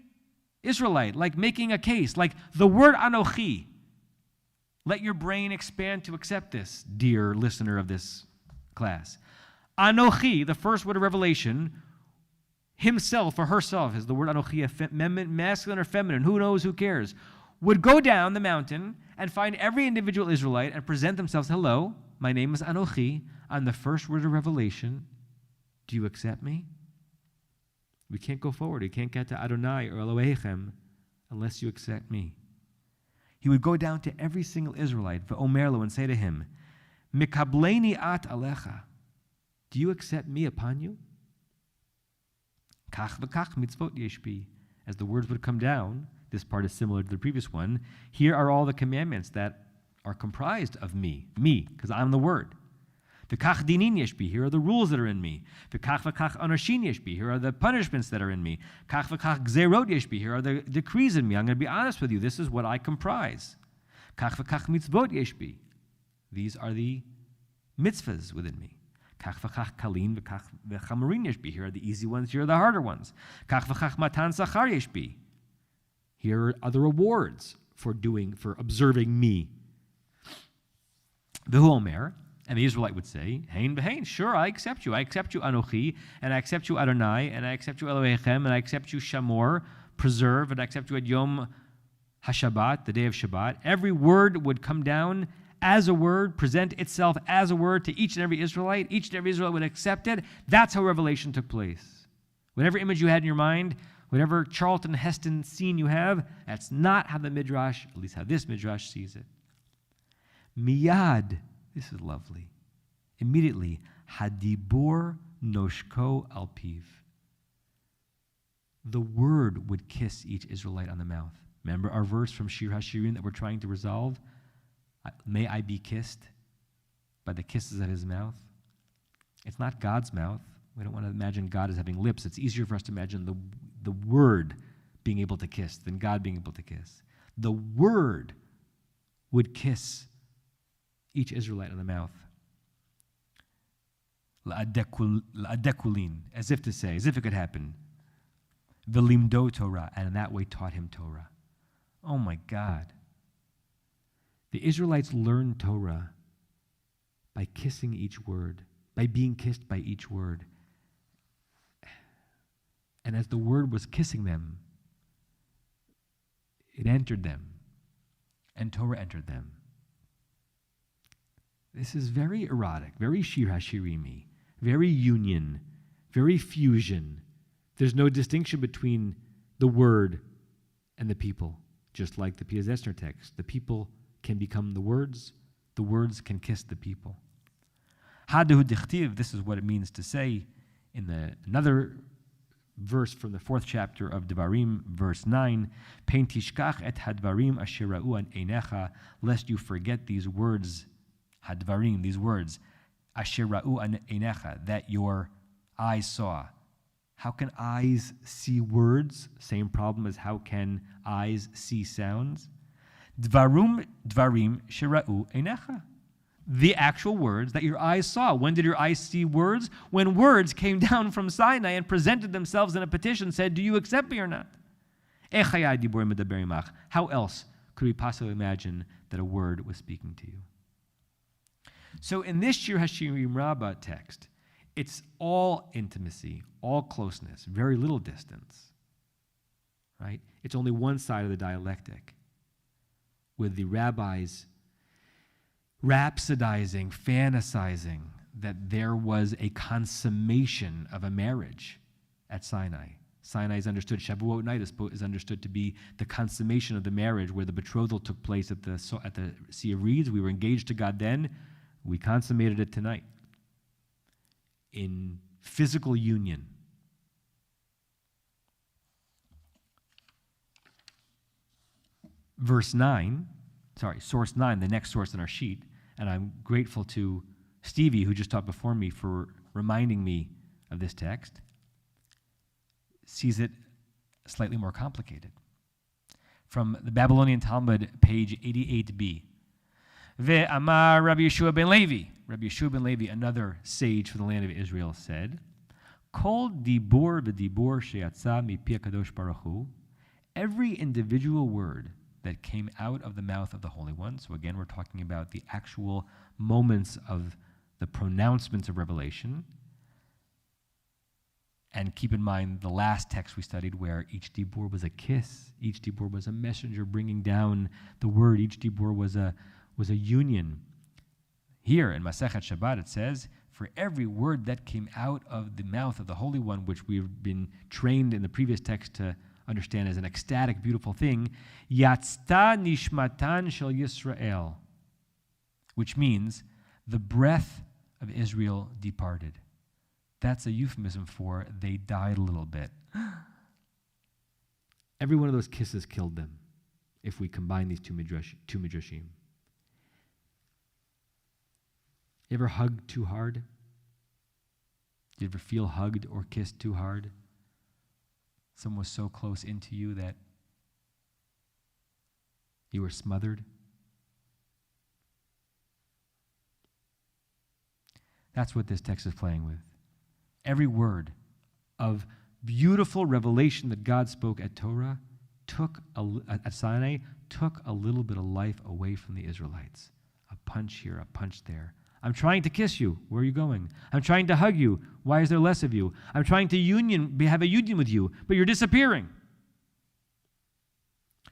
Israelite, like making a case, like the word anochi. Let your brain expand to accept this, dear listener of this class. Anochi, the first word of revelation, himself or herself, is the word anochi, masculine or feminine, who knows, who cares, would go down the mountain and find every individual Israelite and present themselves, hello, my name is Anochi, I'm the first word of revelation. Do you accept me? We can't go forward. We can't get to Adonai or Elohechem unless you accept me. He would go down to every single Israelite, v'omerlo, and say to him, Mikableni at alecha. Do you accept me upon you? Kach v'kach mitzvot yeshbi. As the words would come down, this part is similar to the previous one. Here are all the commandments that are comprised of me, because I'm the word. V'kach dinin yeshbi. Here are the rules that are in me. V'kach v'kach anashin yeshbi. Here are the punishments that are in me. Kach v'kach gzerot yeshbi. Here are the decrees in me. I'm going to be honest with you. This is what I comprise. Kach v'kach mitzvot yeshbi. These are the mitzvahs within me. Kach v'kach kalin v'kach v'chamurin yeshbi. Here are the easy ones. Here are the harder ones. Kach v'kach matan sachar yeshbi. Here are the rewards for observing me. V'hu omer. And the Israelite would say, Hein v'hein, sure, I accept you. I accept you, Anochi, and I accept you, Adonai, and I accept you, Elohechem, and I accept you, Shamor, preserve, and I accept you at Yom HaShabbat, the day of Shabbat. Every word would come down as a word, present itself as a word to each and every Israelite. Each and every Israelite would accept it. That's how revelation took place. Whatever image you had in your mind, whatever Charlton Heston scene you have, that's not how the Midrash, at least how this Midrash sees it. Miyad. This is lovely. Immediately, hadibur noshko alpiv. The word would kiss each Israelite on the mouth. Remember our verse from Shir HaShirim that we're trying to resolve? May I be kissed by the kisses of his mouth. It's not God's mouth. We don't want to imagine God as having lips. It's easier for us to imagine the word being able to kiss than God being able to kiss. The word would kiss each Israelite on the mouth. La'adekulin, as if to say, as if it could happen. V'limdo Torah, and in that way taught him Torah. Oh my God. The Israelites learned Torah by kissing each word, by being kissed by each word. And as the word was kissing them, it entered them, and Torah entered them. This is very erotic, very Shir HaShirimi, very union, very fusion. There's no distinction between the word and the people, just like the Piaz Esner text. The people can become the words can kiss the people. Hadahu dichtiv, this is what it means to say in another verse from the 4th chapter of Devarim, verse 9, Pein tishkach et hadvarim asher ra'u an einecha, lest you forget these words, hadvarim, these words, asher ra'u an einecha, that your eyes saw. How can eyes see words? Same problem as how can eyes see sounds? Dvarim shera'u einecha. The actual words that your eyes saw. When did your eyes see words? When words came down from Sinai and presented themselves in a petition, said, do you accept me or not? How else could we possibly imagine that a word was speaking to you? So in this Shir HaShirim Rabbah text, it's all intimacy, all closeness, very little distance, right? It's only one side of the dialectic, with the rabbis rhapsodizing, fantasizing that there was a consummation of a marriage at Sinai. Sinai is understood, Shavuot night is understood to be the consummation of the marriage, where the betrothal took place at the Sea of Reeds. We were engaged to God then. We consummated it tonight in physical union. Source 9, the next source in our sheet, and I'm grateful to Stevie, who just taught before me, for reminding me of this text, sees it slightly more complicated. From the Babylonian Talmud, page 88b. Ve'amar Rabbi Yeshua ben Levi, another sage for the land of Israel, said, Kol dibur v'dibur sheyatza mipi HaKadosh Baruch Hu, every individual word that came out of the mouth of the Holy One. So again, we're talking about the actual moments of the pronouncements of revelation. And keep in mind the last text we studied, where each dibur was a kiss, each dibur was a messenger bringing down the word, each dibur was a union. Here in Masechet Shabbat it says, for every word that came out of the mouth of the Holy One, which we've been trained in the previous text to understand as an ecstatic, beautiful thing, Yatzta nishmatan shel Yisrael, which means the breath of Israel departed. That's a euphemism for they died a little bit. Every one of those kisses killed them, if we combine these two midrashim. You ever hugged too hard? Did you ever feel hugged or kissed too hard? Someone was so close into you that you were smothered. That's what this text is playing with. Every word of beautiful revelation that God spoke at Torah at Sinai took a little bit of life away from the Israelites. A punch here, a punch there. I'm trying to kiss you. Where are you going? I'm trying to hug you. Why is there less of you? I'm trying to have a union with you, but you're disappearing.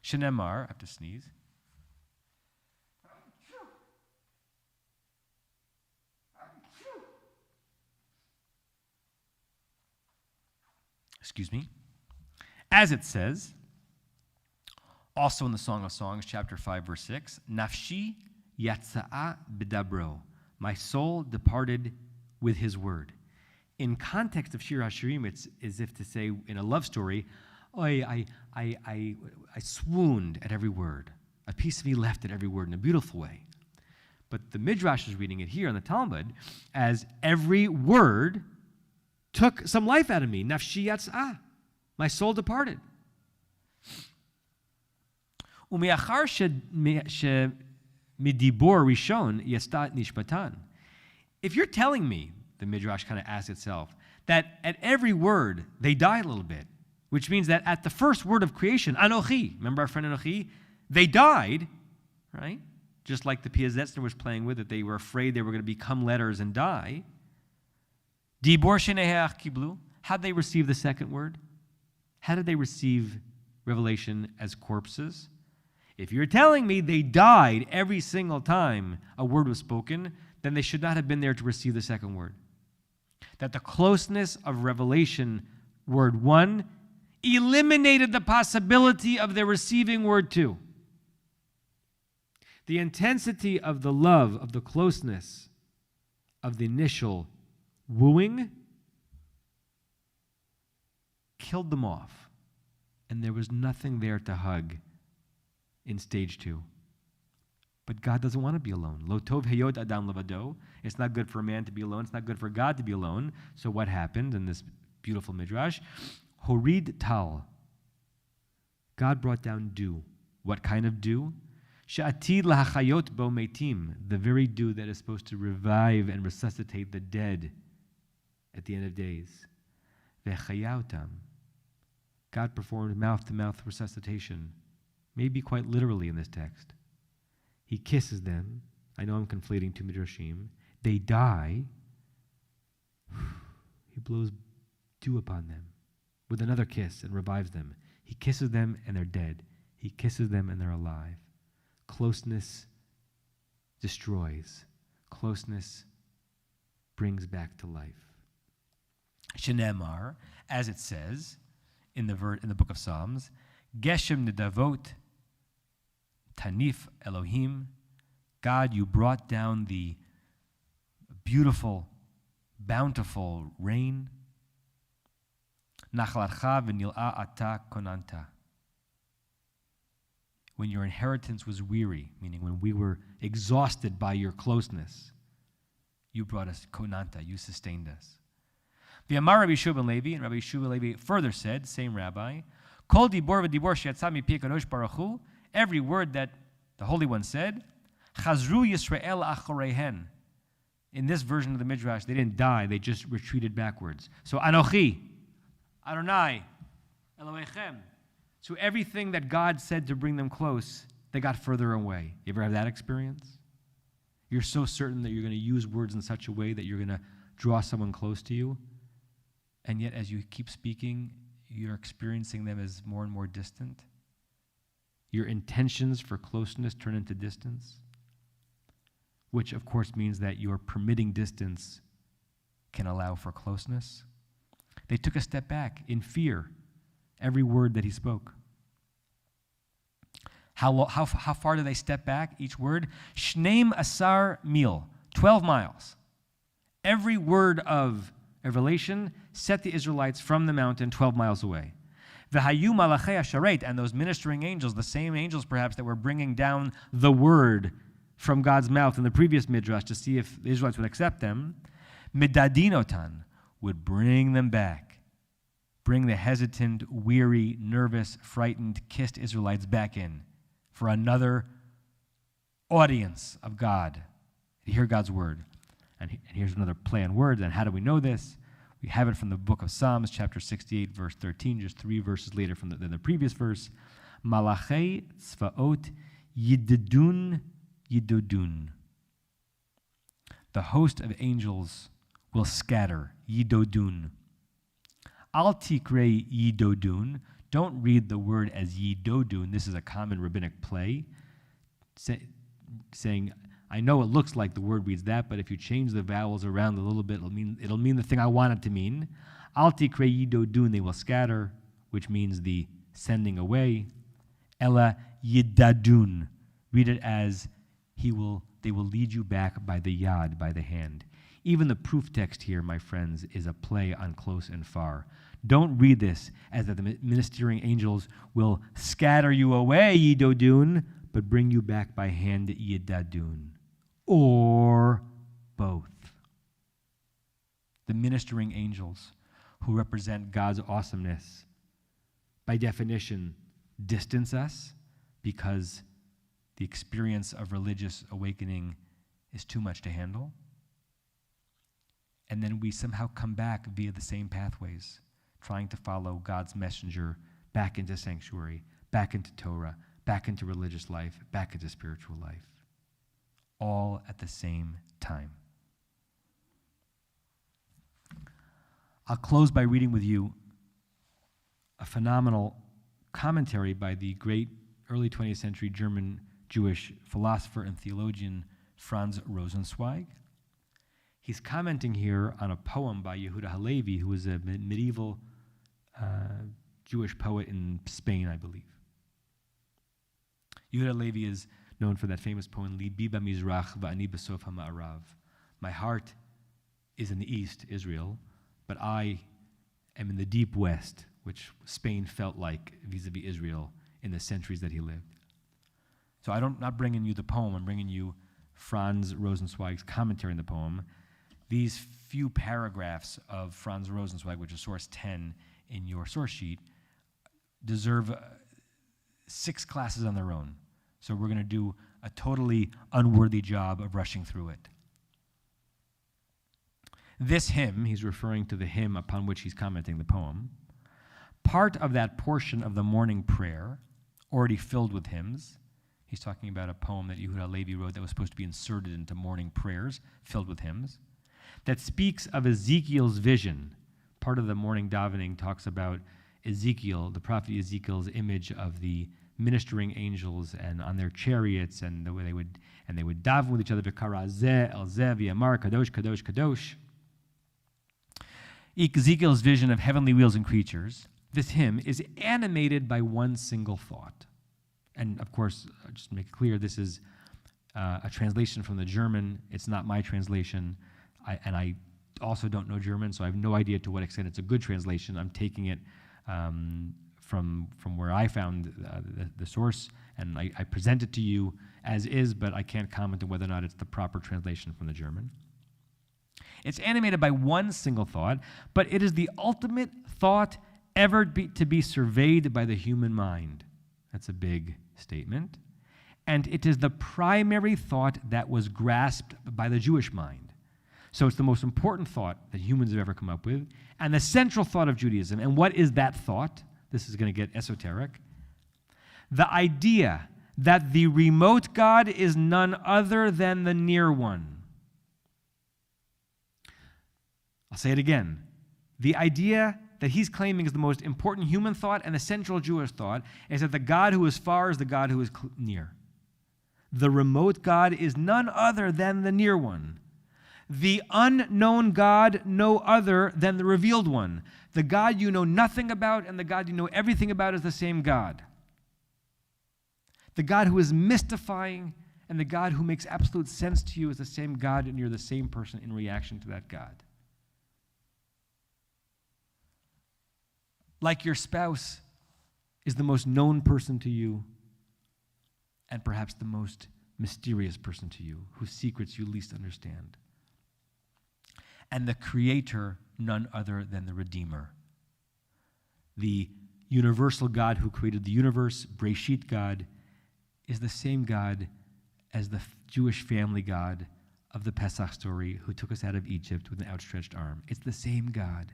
Shenemar, I have to sneeze. Excuse me. As it says, also in the Song of Songs, chapter 5, verse 6, Nafshi yatsa'a b'dabro. My soul departed with his word. In context of Shir HaShirim, it's as if to say in a love story, I swooned at every word. A piece of me left at every word in a beautiful way. But the Midrash is reading it here in the Talmud as every word took some life out of me. Nafshi yatzah. My soul departed. U'me'achar midibor rishon yastat nishmatan. If you're telling me, the Midrash kind of asks itself, that at every word they died a little bit, which means that at the first word of creation, Anochi, remember our friend Anochi? They died, right? Just like the Piaz Esner was playing with it, they were afraid they were going to become letters and die. Dibor sheneheach kiblu. How did they receive the second word? How did they receive revelation as corpses? If you're telling me they died every single time a word was spoken, then they should not have been there to receive the second word. That the closeness of revelation, word 1, eliminated the possibility of their receiving word 2. The intensity of the love, of the closeness of the initial wooing killed them off, and there was nothing there to hug in stage 2. But God doesn't want to be alone. Lo tov heyod adam levado. It's not good for a man to be alone. It's not good for God to be alone. So what happened in this beautiful midrash? Horid tal. God brought down dew. What kind of dew? She'atid lahachayot bo metim. The very dew that is supposed to revive and resuscitate the dead at the end of days. Vechayautam. God performed mouth-to-mouth resuscitation, maybe quite literally in this text. He kisses them. I know I'm conflating two midrashim. They die. He blows dew upon them with another kiss and revives them. He kisses them and they're dead. He kisses them and they're alive. Closeness destroys. Closeness brings back to life. Shenemar, as it says in the book of Psalms, Geshem nedavot Tanif Elohim, God, you brought down the beautiful, bountiful rain. Nachalatcha v'nil'a ata konanta. When your inheritance was weary, meaning when we were exhausted by your closeness, you brought us konanta, you sustained us. V'amar Rabbi Yehoshua ben Levi, and Rabbi Yehoshua ben Levi further said, same rabbi, Kol dibor v'dibor she'yatza mipi kadosh baruch hu, every word that the Holy One said, Chazru Yisrael achorehen. In this version of the Midrash, they didn't die, they just retreated backwards. So Anochi, Adonai, Elohechem. So everything that God said to bring them close, they got further away. You ever have that experience? You're so certain that you're going to use words in such a way that you're going to draw someone close to you, and yet as you keep speaking, you're experiencing them as more and more distant. Your intentions for closeness turn into distance, which of course means that your permitting distance can allow for closeness. They took a step back in fear, every word that he spoke. How far do they step back, each word? Shneim asar mil, 12 miles. Every word of revelation set the Israelites from the mountain 12 miles away. V'hayu malachei hasharet, and those ministering angels, the same angels perhaps that were bringing down the word from God's mouth in the previous midrash to see if the Israelites would accept them, midadinotan, would bring them back, bring the hesitant, weary, nervous, frightened, kissed Israelites back in for another audience of God to hear God's word. And here's another play on words. And how do we know this? We have it from the book of Psalms, chapter 68, verse 13, just 3 verses later from the previous verse. Malachei tzvaot yididun yidodun. The host of angels will scatter, yidodun. Al tikrei yidodun. Don't read the word as yidodun. This is a common rabbinic play, saying, I know it looks like the word reads that, but if you change the vowels around a little bit, it'll mean the thing I want it to mean. Al tikrei yidodun, they will scatter, which means the sending away. Ella yidadun. Read it as they will lead you back by the yad, by the hand. Even the proof text here, my friends, is a play on close and far. Don't read this as that the ministering angels will scatter you away, yidodun, but bring you back by hand, yidadun. Or both. The ministering angels who represent God's awesomeness, by definition, distance us because the experience of religious awakening is too much to handle. And then we somehow come back via the same pathways, trying to follow God's messenger back into sanctuary, back into Torah, back into religious life, back into spiritual life. All at the same time. I'll close by reading with you a phenomenal commentary by the great early 20th century German Jewish philosopher and theologian Franz Rosenzweig He's commenting here on a poem by Yehuda Halevi, who was a medieval Jewish poet in Spain, I believe. Yehuda Halevi is known for that famous poem, Libi b'mizrach va'ani b'sof ha'ma'arav. My heart is in the east, Israel, but I am in the deep west, which Spain felt like vis-a-vis Israel in the centuries that he lived. So I'm not bringing you the poem, I'm bringing you Franz Rosenzweig's commentary on the poem. These few paragraphs of Franz Rosenzweig, which is source 10 in your source sheet, deserve 6 classes on their own. So we're going to do a totally unworthy job of rushing through it. This hymn, he's referring to the hymn upon which he's commenting the poem, part of that portion of the morning prayer, already filled with hymns. He's talking about a poem that Yehuda Halevi wrote that was supposed to be inserted into morning prayers, filled with hymns, that speaks of Ezekiel's vision. Part of the morning davening talks about Ezekiel, the prophet Ezekiel's image of the ministering angels and on their chariots, and the way they would daven with each other, v'kara zeh el zeh v'yamar kadosh kadosh kadosh. Ezekiel's vision of heavenly wheels and creatures. This hymn is animated by one single thought. And of course, just to make it clear, this is a translation from the German. It's not my translation. I also don't know German, so I have no idea to what extent it's a good translation. I'm taking it from where I found the source, and I present it to you as is, but I can't comment on whether or not it's the proper translation from the German. It's animated by one single thought, but it is the ultimate thought ever to be surveyed by the human mind. That's a big statement. And it is the primary thought that was grasped by the Jewish mind. So it's the most important thought that humans have ever come up with, and the central thought of Judaism. And what is that thought? This is going to get esoteric. The idea that the remote God is none other than the near one. I'll say it again. The idea that he's claiming is the most important human thought and the central Jewish thought is that the God who is far is the God who is near. The remote God is none other than the near one. The unknown God, no other than the revealed one. The God you know nothing about and the God you know everything about is the same God. The God who is mystifying and the God who makes absolute sense to you is the same God, and you're the same person in reaction to that God. Like your spouse is the most known person to you and perhaps the most mysterious person to you, whose secrets you least understand. And the Creator, none other than the Redeemer. The universal God who created the universe, Breshit God, is the same God as the Jewish family God of the Pesach story who took us out of Egypt with an outstretched arm. It's the same God,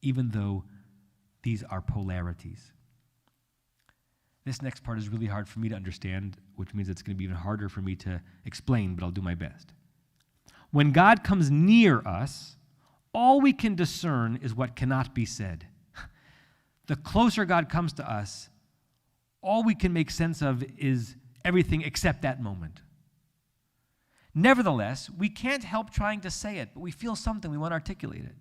even though these are polarities. This next part is really hard for me to understand, which means it's going to be even harder for me to explain, but I'll do my best. When God comes near us, all we can discern is what cannot be said. The closer God comes to us, all we can make sense of is everything except that moment. Nevertheless, we can't help trying to say it, but we feel something, we want to articulate it.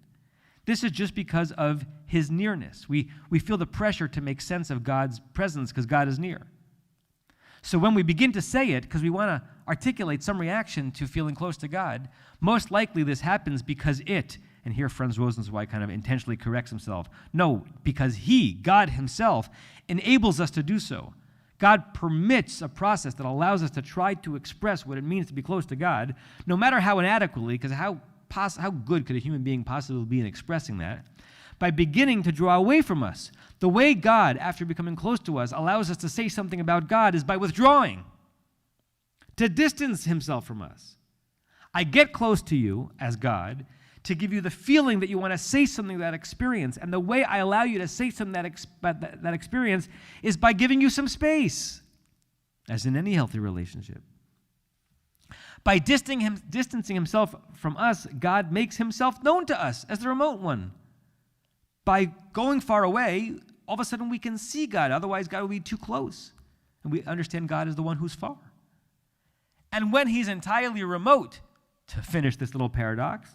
This is just because of his nearness. We feel the pressure to make sense of God's presence because God is near. So when we begin to say it, because we want to articulate some reaction to feeling close to God, most likely this happens because and here Franz Rosenzweig kind of intentionally corrects himself. No, because God himself, enables us to do so. God permits a process that allows us to try to express what it means to be close to God, no matter how inadequately, because how good could a human being possibly be in expressing that? By beginning to draw away from us. The way God, after becoming close to us, allows us to say something about God is by withdrawing, to distance himself from us. I get close to you as God to give you the feeling that you want to say something about that experience. And the way I allow you to say something about that experience is by giving you some space, as in any healthy relationship. By distancing himself from us, God makes himself known to us as the remote one. By going far away, all of a sudden we can see God. Otherwise, God would be too close. And we understand God as the one who's far. And when he's entirely remote, to finish this little paradox,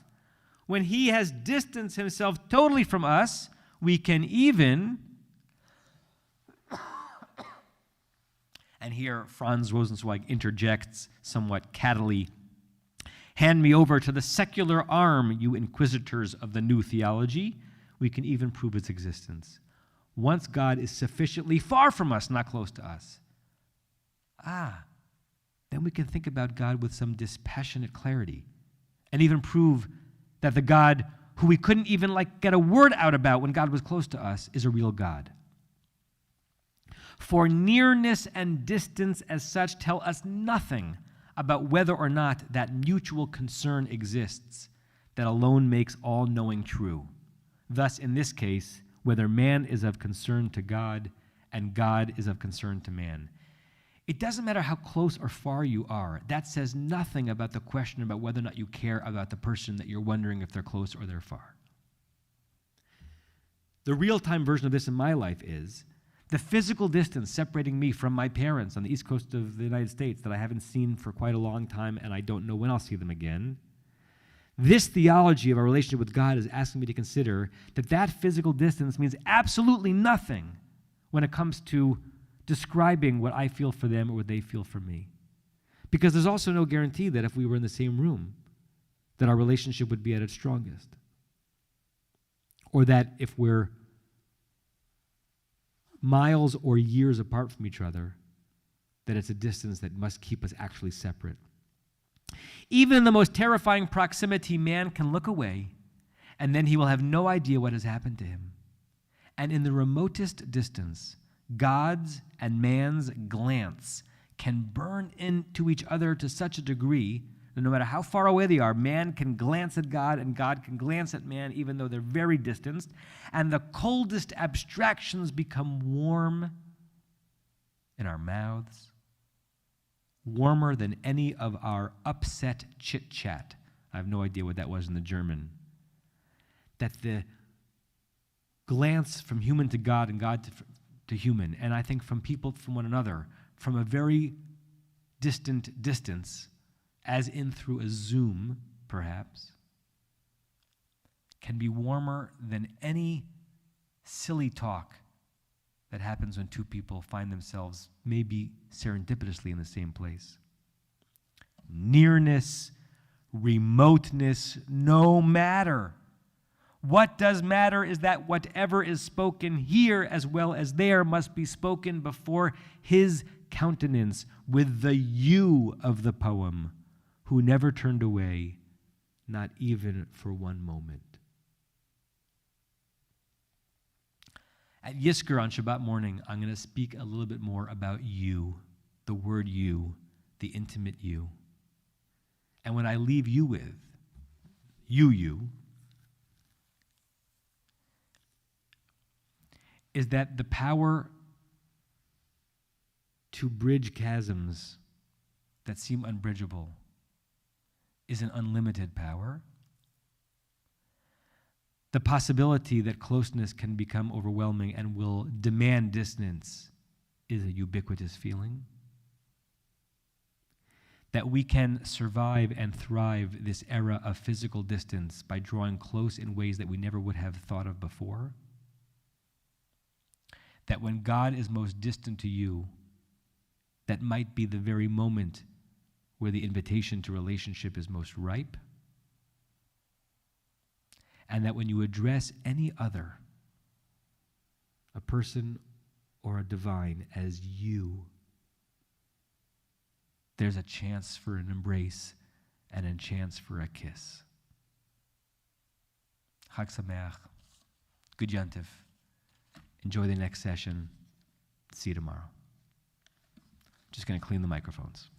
when he has distanced himself totally from us, we can even, and here Franz Rosenzweig interjects somewhat cattily, hand me over to the secular arm, you inquisitors of the new theology. We can even prove its existence. Once God is sufficiently far from us, not close to us, then we can think about God with some dispassionate clarity and even prove that the God who we couldn't even get a word out about when God was close to us is a real God. For nearness and distance as such tell us nothing about whether or not that mutual concern exists that alone makes all knowing true. Thus, in this case, whether man is of concern to God and God is of concern to man. It doesn't matter how close or far you are. That says nothing about the question about whether or not you care about the person that you're wondering if they're close or they're far. The real-time version of this in my life is the physical distance separating me from my parents on the east coast of the United States that I haven't seen for quite a long time and I don't know when I'll see them again. This theology of our relationship with God is asking me to consider that that physical distance means absolutely nothing when it comes to describing what I feel for them or what they feel for me. Because there's also no guarantee that if we were in the same room, that our relationship would be at its strongest. Or that if we're miles or years apart from each other, that it's a distance that must keep us actually separate. Even in the most terrifying proximity, man can look away, and then he will have no idea what has happened to him. And in the remotest distance, God's and man's glance can burn into each other to such a degree that no matter how far away they are, man can glance at God and God can glance at man even though they're very distanced, and the coldest abstractions become warm in our mouths, warmer than any of our upset chit-chat. I have no idea what that was in the German. That the glance from human to God and God to human, and I think from people from one another, from a very distant distance, as in through a Zoom, perhaps, can be warmer than any silly talk that happens when two people find themselves maybe serendipitously in the same place. Nearness, remoteness, no matter. What does matter is that whatever is spoken here as well as there must be spoken before his countenance with the you of the poem, who never turned away, not even for one moment. At Yisker on Shabbat morning, I'm going to speak a little bit more about you, the word you, the intimate you. And when I leave you with you, is that the power to bridge chasms that seem unbridgeable is an unlimited power. The possibility that closeness can become overwhelming and will demand distance is a ubiquitous feeling. That we can survive and thrive this era of physical distance by drawing close in ways that we never would have thought of before. That when God is most distant to you, that might be the very moment where the invitation to relationship is most ripe. And that when you address any other, a person or a divine, as you, there's a chance for an embrace and a chance for a kiss. Chag Sameach. Good Yantiv. Enjoy the next session. See you tomorrow. Just going to clean the microphones.